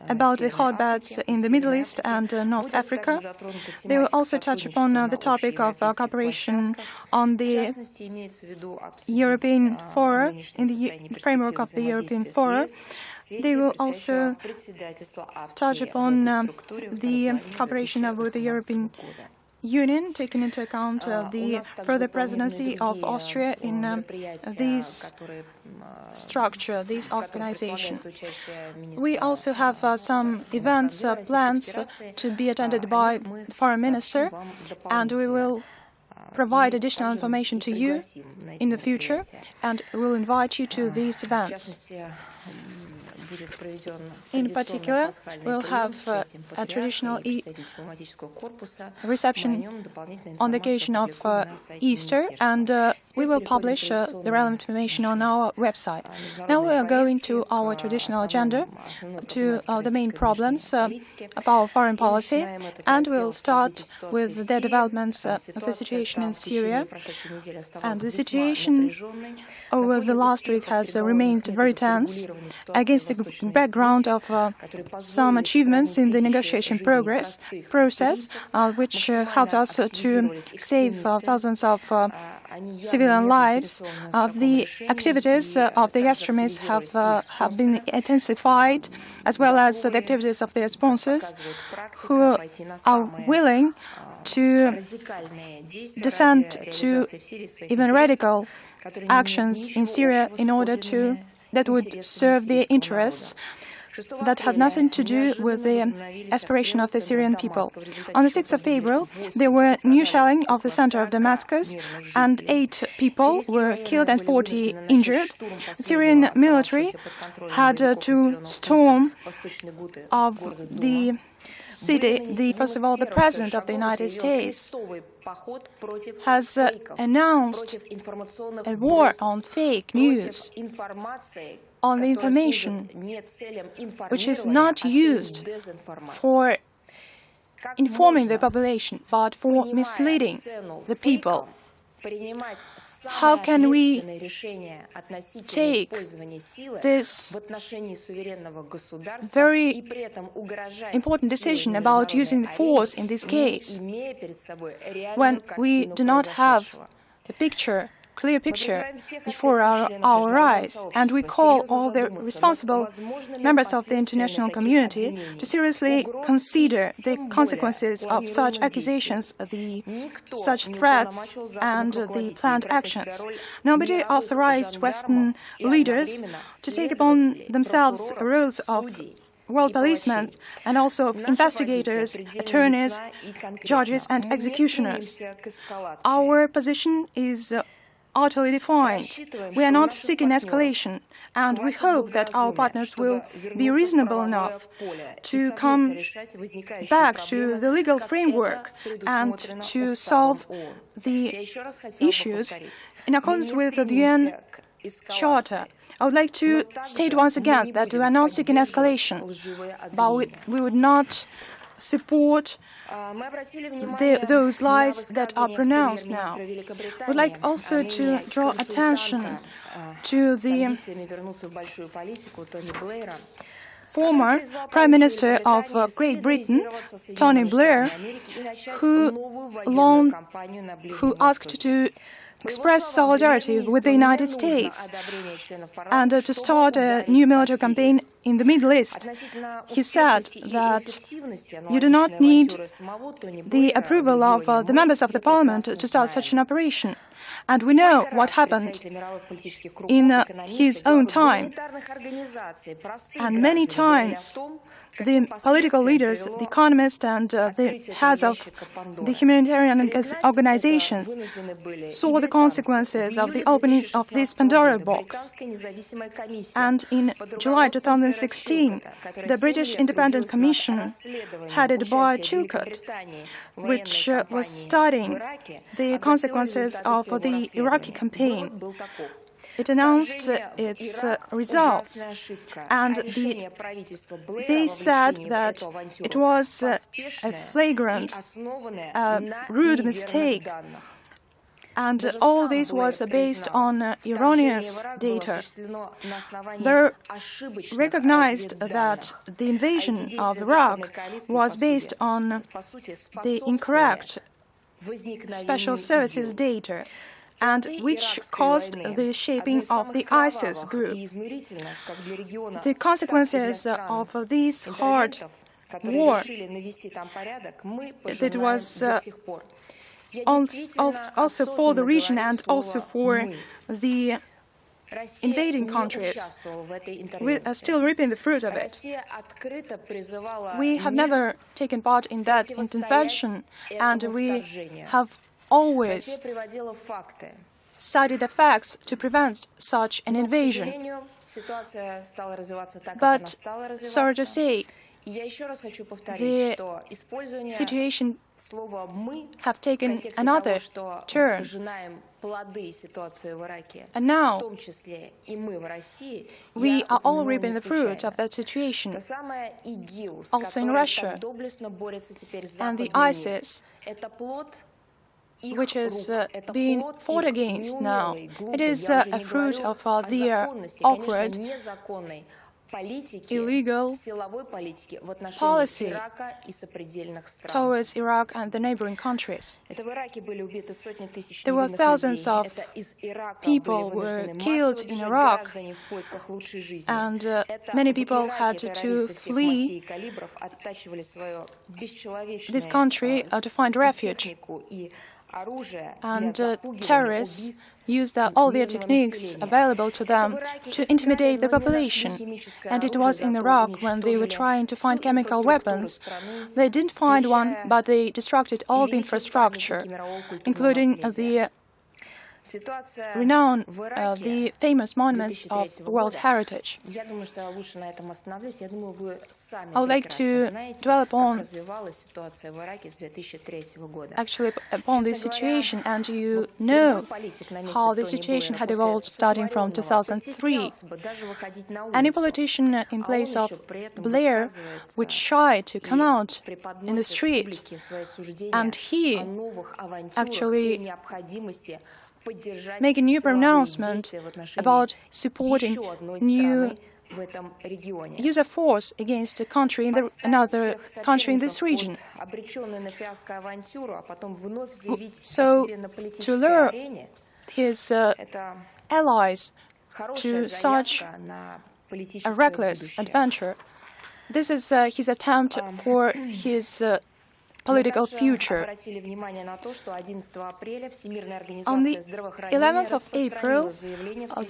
about the hotbeds in the Middle East and North Africa. They will also touch upon the topic of cooperation on the European Fora, in the framework of the European Fora. They will also touch upon the cooperation with the European Union, taking into account the further presidency of Austria in this structure, this organization. We also have some events plans to be attended by the Foreign Minister, and we will provide additional information to you in the future, and we'll invite you to these events. In particular, we'll have a traditional reception on the occasion of Easter, and we will publish the relevant information on our website. Now we are going to our traditional agenda, to the main problems of our foreign policy, and we'll start with the developments of the situation in Syria. And the situation over the last week has remained very tense against the background of some achievements in the negotiation process, which helped us to save thousands of civilian lives. The activities of the extremists have been intensified, as well as the activities of their sponsors, who are willing to descend to even radical actions in Syria in order that would serve their interests that have nothing to do with the aspiration of the Syrian people. On the 6th of April, there were new shelling of the center of Damascus, and 8 people were killed and 40 injured. The Syrian military had to storm of the city. First of all, the President of the United States has announced a war on fake news, on the information which is not used for informing the population, but for misleading the people. How can we take this very important decision about using the force in this case when we do not have the clear picture before our eyes, and we call all the responsible members of the international community to seriously consider the consequences of such accusations, such threats, and the planned actions. Nobody authorized Western leaders to take upon themselves roles of world policemen and also of investigators, attorneys, judges, and executioners. Our position is utterly defined. We are not seeking escalation, and we hope that our partners will be reasonable enough to come back to the legal framework and to solve the issues in accordance with the UN Charter. I would like to state once again that we are not seeking escalation, but we would not support those lies that are pronounced now. I would like also to draw attention to the former Prime Minister of Great Britain, Tony Blair, who asked to express solidarity with the United States and to start a new military campaign in the Middle East. He said that you do not need the approval of the members of the parliament to start such an operation. And we know what happened in his own time. And many times the political leaders, the economists, and the heads of the humanitarian organizations saw the consequences of the opening of this Pandora box. And in July 2016, the British Independent Commission, headed by Chilcot, which was studying the consequences of the Iraqi campaign, it announced its results, and they said that it was a flagrant, rude mistake, and all this was based on erroneous data. They recognized that the invasion of Iraq was based on the incorrect special services data, and which caused the shaping of the ISIS group. The consequences of this hard war, it was also for the region and also for the invading countries. We are still reaping the fruit of it. We have never taken part in that intervention, and we have always cited the facts to prevent such an invasion. But, sorry to say, the situation have taken another turn. And now we are all reaping the fruit of that situation, also in Russia. And the ISIS, which is being fought against now, it is a fruit of their awkward, illegal policy towards Iraq and the neighboring countries. There were thousands of people who were killed in Iraq, and many people had to flee this country to find refuge. And terrorists used all their techniques available to them to intimidate the population. And it was in Iraq when they were trying to find chemical weapons. They didn't find one, but they destructed all the infrastructure, including the renowned, the famous monuments of World Heritage. I would like to dwell upon upon this situation, and you know how the situation had evolved starting from 2003. Any politician in place of Blair would shy to come out in the street, and he actually make a new pronouncement about supporting new use of force against a country in another country in this region. So, to lure his allies to such a reckless adventure, this is his attempt for his political future. On the 11th of April,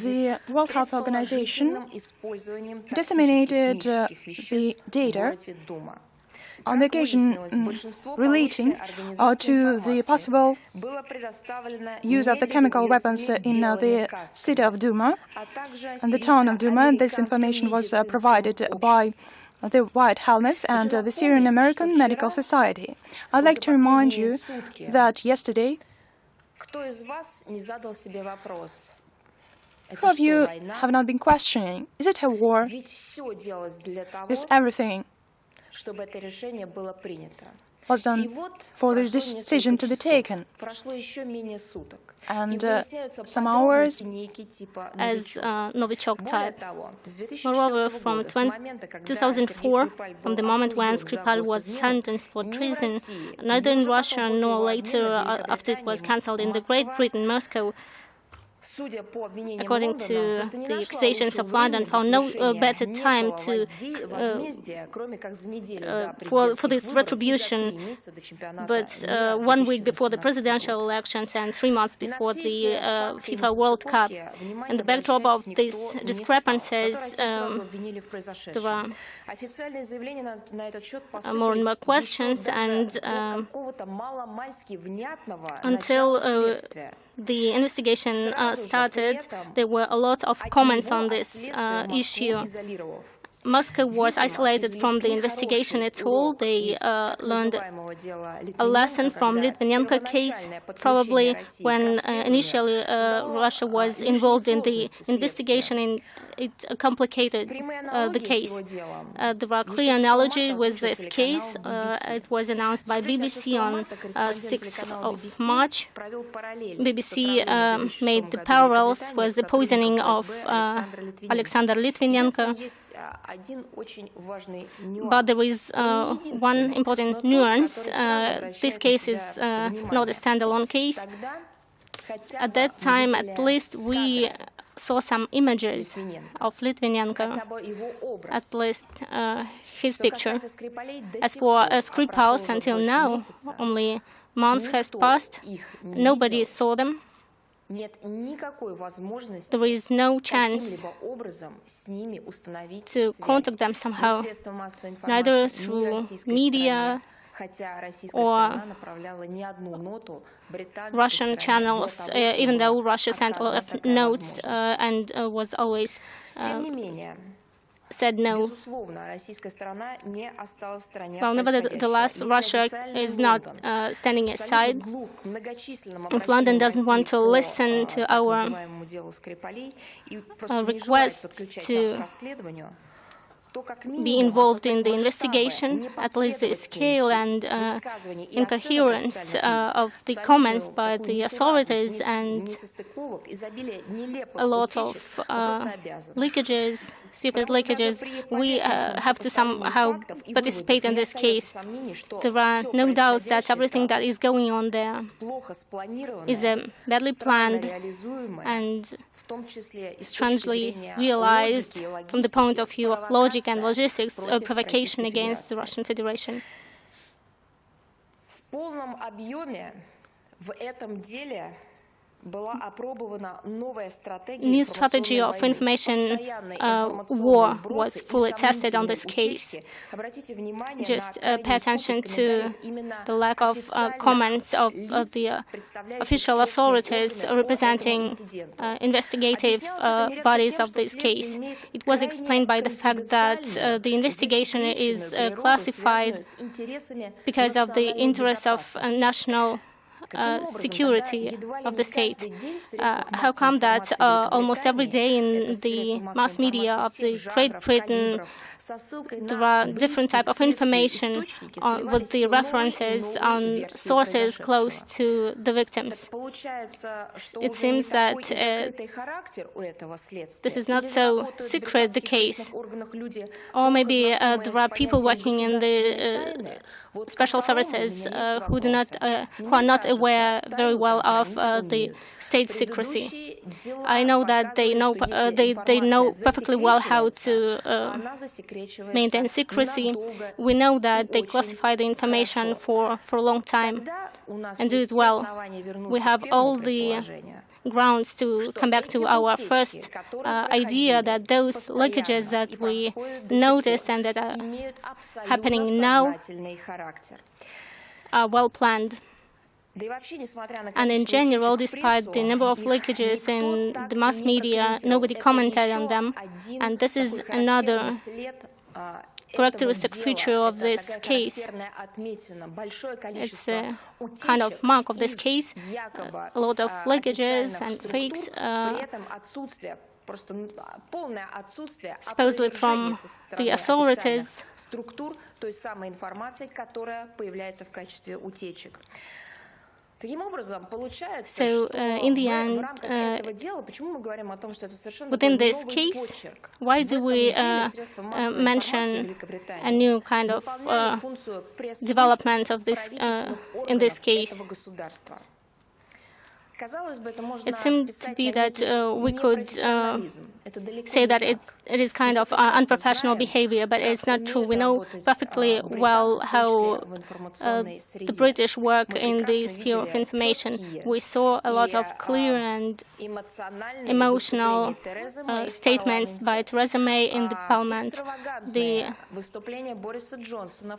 the World Health Organization disseminated the data on the occasion relating to the possible use of the chemical weapons in the city of Duma and the town of Duma. This information was provided by the White Helmets and the Syrian American Medical Society. I'd like to remind you that yesterday, who of you have not been questioning, is it a war? Is everything was done for this decision to be taken? And some hours, as Novichok type. Moreover, from 2004, from the moment when Skripal was sentenced for treason, neither in Russia nor later after it was cancelled in the Great Britain, Moscow, according to the accusations of London, found no better time to for this retribution. But 1 week before the presidential elections and 3 months before the FIFA World Cup, in the backdrop of these discrepancies, there are more and more questions, and until the investigation started, there were a lot of comments on this issue. Moscow was isolated from the investigation at all. They learned a lesson from Litvinenko case, probably when initially Russia was involved in the investigation, and it complicated the case. There are clear analogy with this case. It was announced by BBC on 6th of March. BBC made the parallels with the poisoning of Alexander Litvinenko. But there is one important nuance. This case is not a standalone case. At that time, at least, we saw some images of Litvinenko, at least his picture. As for Skripals, until now, only months has passed, nobody saw them. There is no chance to contact them somehow, neither through media or Russian channels, even though Russia sent a lot of notes and was always said no. Well, nevertheless, Russia is not standing aside. If London doesn't want to listen to our request to be involved in the investigation, at least the scale and incoherence of the comments by the authorities and a lot of leakages, secret leakages, we have to somehow participate in this case. There are no doubts that everything that is going on there is badly planned and strangely realized from the point of view of logic and logistics, a provocation against the Russian Federation. New strategy of information war was fully tested on this case. Just pay attention to the lack of comments of the official authorities representing investigative bodies of this case. It was explained by the fact that the investigation is classified because of the interests of national security of the state. How come that almost every day in the mass media of the Great Britain there are different type of information with the references on sources close to the victims? It seems that this is not so secret, the case. Or maybe there are people working in the special services who are not aware very well of the state secrecy. I know that they know perfectly well how to maintain secrecy. We know that they classify the information for a long time and do it well. We have all the grounds to come back to our first idea that those leakages that we noticed and that are happening now are well planned. And in general, despite the number of leakages in the mass media, nobody commented on them. And this is another characteristic feature of this case. It's a kind of mark of this case. A lot of leakages and fakes, supposedly from the authorities. So, in the end, within this case, why do we mention a new kind of development of this in this case? It seemed to be that we could say that it is kind of unprofessional behavior, but it's not true. We know perfectly well how the British work in the sphere of information. We saw a lot of clear and emotional statements by Theresa May in the Parliament, the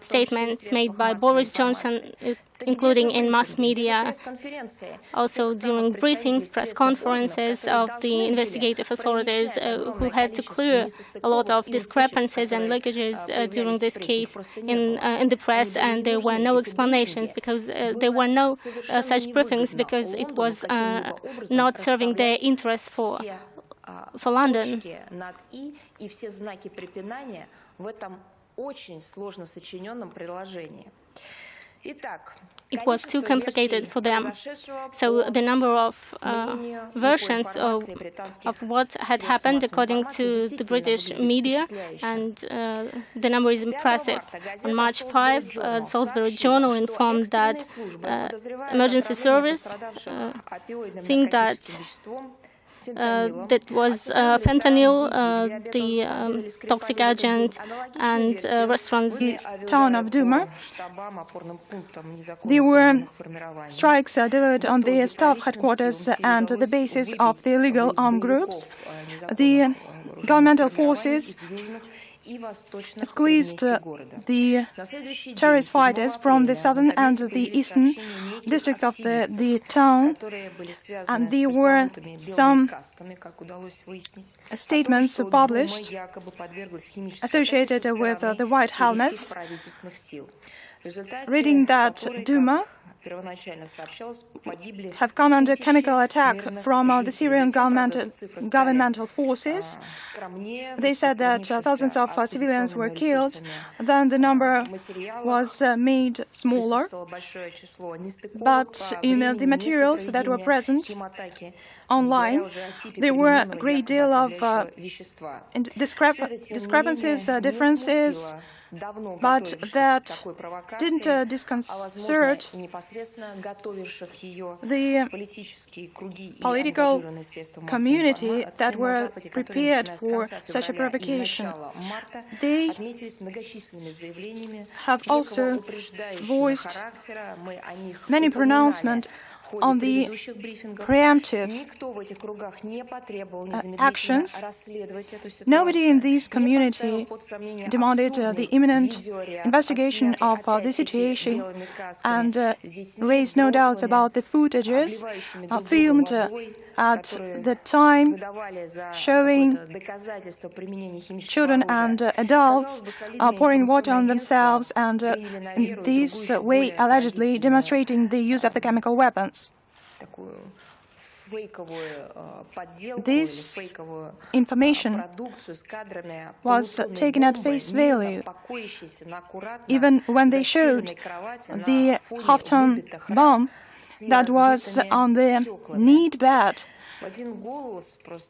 statements made by Boris Johnson, including in mass media, also during briefings, press conferences of the investigative authorities who had to clear a lot of discrepancies and leakages during this case in the press, and there were no explanations because there were no such briefings because it was not serving their interests for London. It was too complicated for them. So the number of versions of what had happened according to the British media, and the number is impressive. On March 5, the Salisbury Journal informed that emergency service think that that was fentanyl, the toxic agent, and restaurants. The town of Duma. There were strikes delivered on the staff headquarters and the bases of the illegal armed groups. The governmental forces squeezed the terrorist fighters from the southern and the eastern districts of the town, and there were some statements published associated with the white helmets, reading that Duma have come under chemical attack from the Syrian governmental forces. They said that thousands of civilians were killed. Then the number was made smaller. But in the materials that were present online, there were a great deal of discrepancies, differences, but that didn't disconcert the political community that were prepared for such a provocation. They have also voiced many pronouncements on the preemptive actions. Nobody in this community demanded the imminent investigation of the situation and raised no doubts about the footages filmed at the time showing children and adults pouring water on themselves and in this way allegedly demonstrating the use of the chemical weapons. This information was taken at face value, even when they showed the half-ton bomb that was on the need bed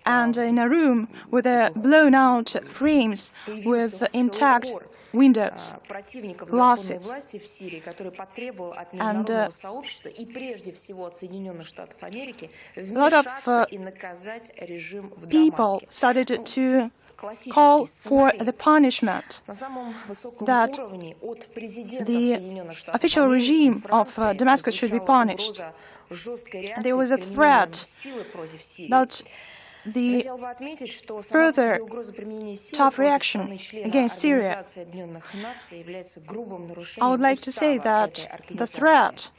and in a room with blown-out frames with intact windows, glasses, and a lot of people started to call for the punishment that the official regime of Damascus should be punished. There was a threat about the further tough reaction against Syria. I would like to say that the threat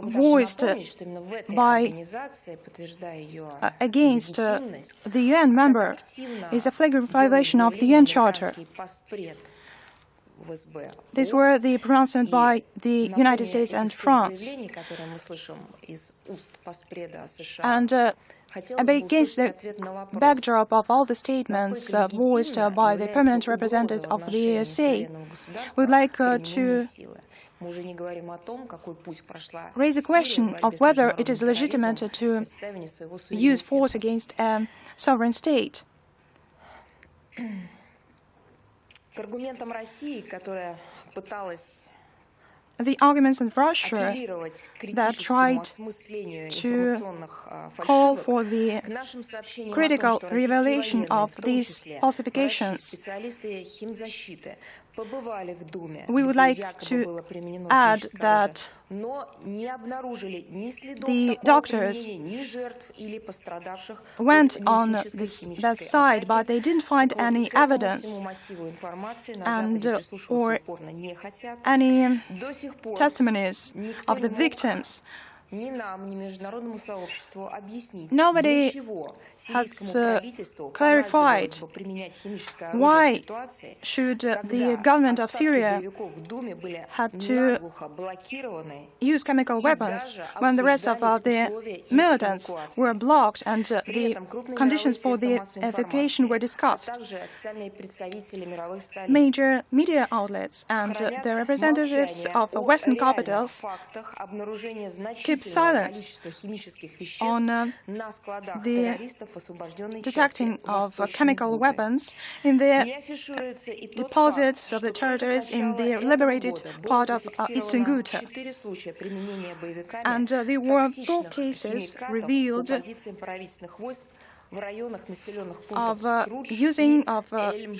voiced by against the UN member is a flagrant violation of the UN Charter. These were the pronouncements by the United States and France. And against the backdrop of all the statements voiced by the permanent representative of the USA, we'd like to raise a question of whether it is legitimate to use force against a sovereign state. The arguments in Russia that tried to call for the critical revelation of these falsifications, we would like to add that the doctors went on that side, but they didn't find any evidence and or any testimonies of the victims. Nobody has clarified why should the government of Syria had to use chemical weapons when the rest of the militants were blocked and the conditions for the evacuation were discussed. Major media outlets and the representatives of Western capitals keep silence on the detecting of chemical weapons in the deposits of the territories in the liberated part of eastern Ghouta. And there were 4 cases revealed of using of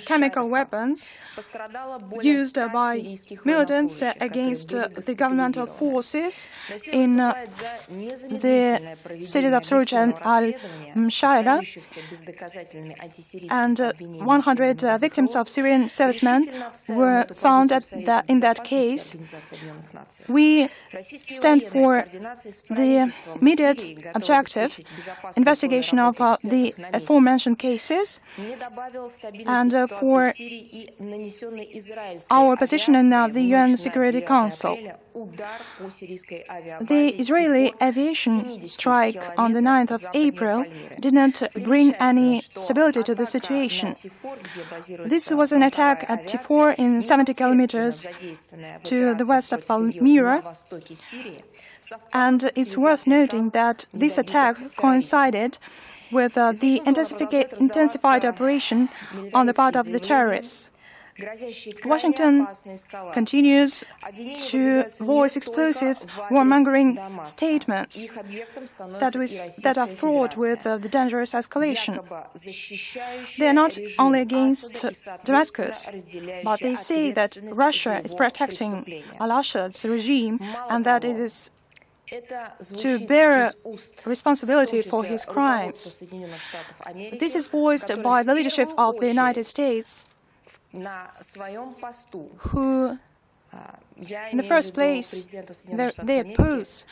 chemical weapons used by militants against the governmental forces in the cities of Syria and Al-Mshaira, and 100 victims of Syrian servicemen were found in that case. We stand for the immediate objective investigation of the aforementioned cases and for our position in the UN Security Council. The Israeli aviation strike on the 9th of April did not bring any stability to the situation. This was an attack at T4 in 70 kilometers to the west of Palmyra, and it's worth noting that this attack coincided with the intensified operation on the part of the terrorists. Washington continues to voice explosive warmongering statements that are fraught with the dangerous escalation. They are not only against Damascus, but they say that Russia is protecting al-Assad's regime and that it is to bear responsibility for his crimes. This is voiced by the leadership of the United States, who, in the first place, they oppose,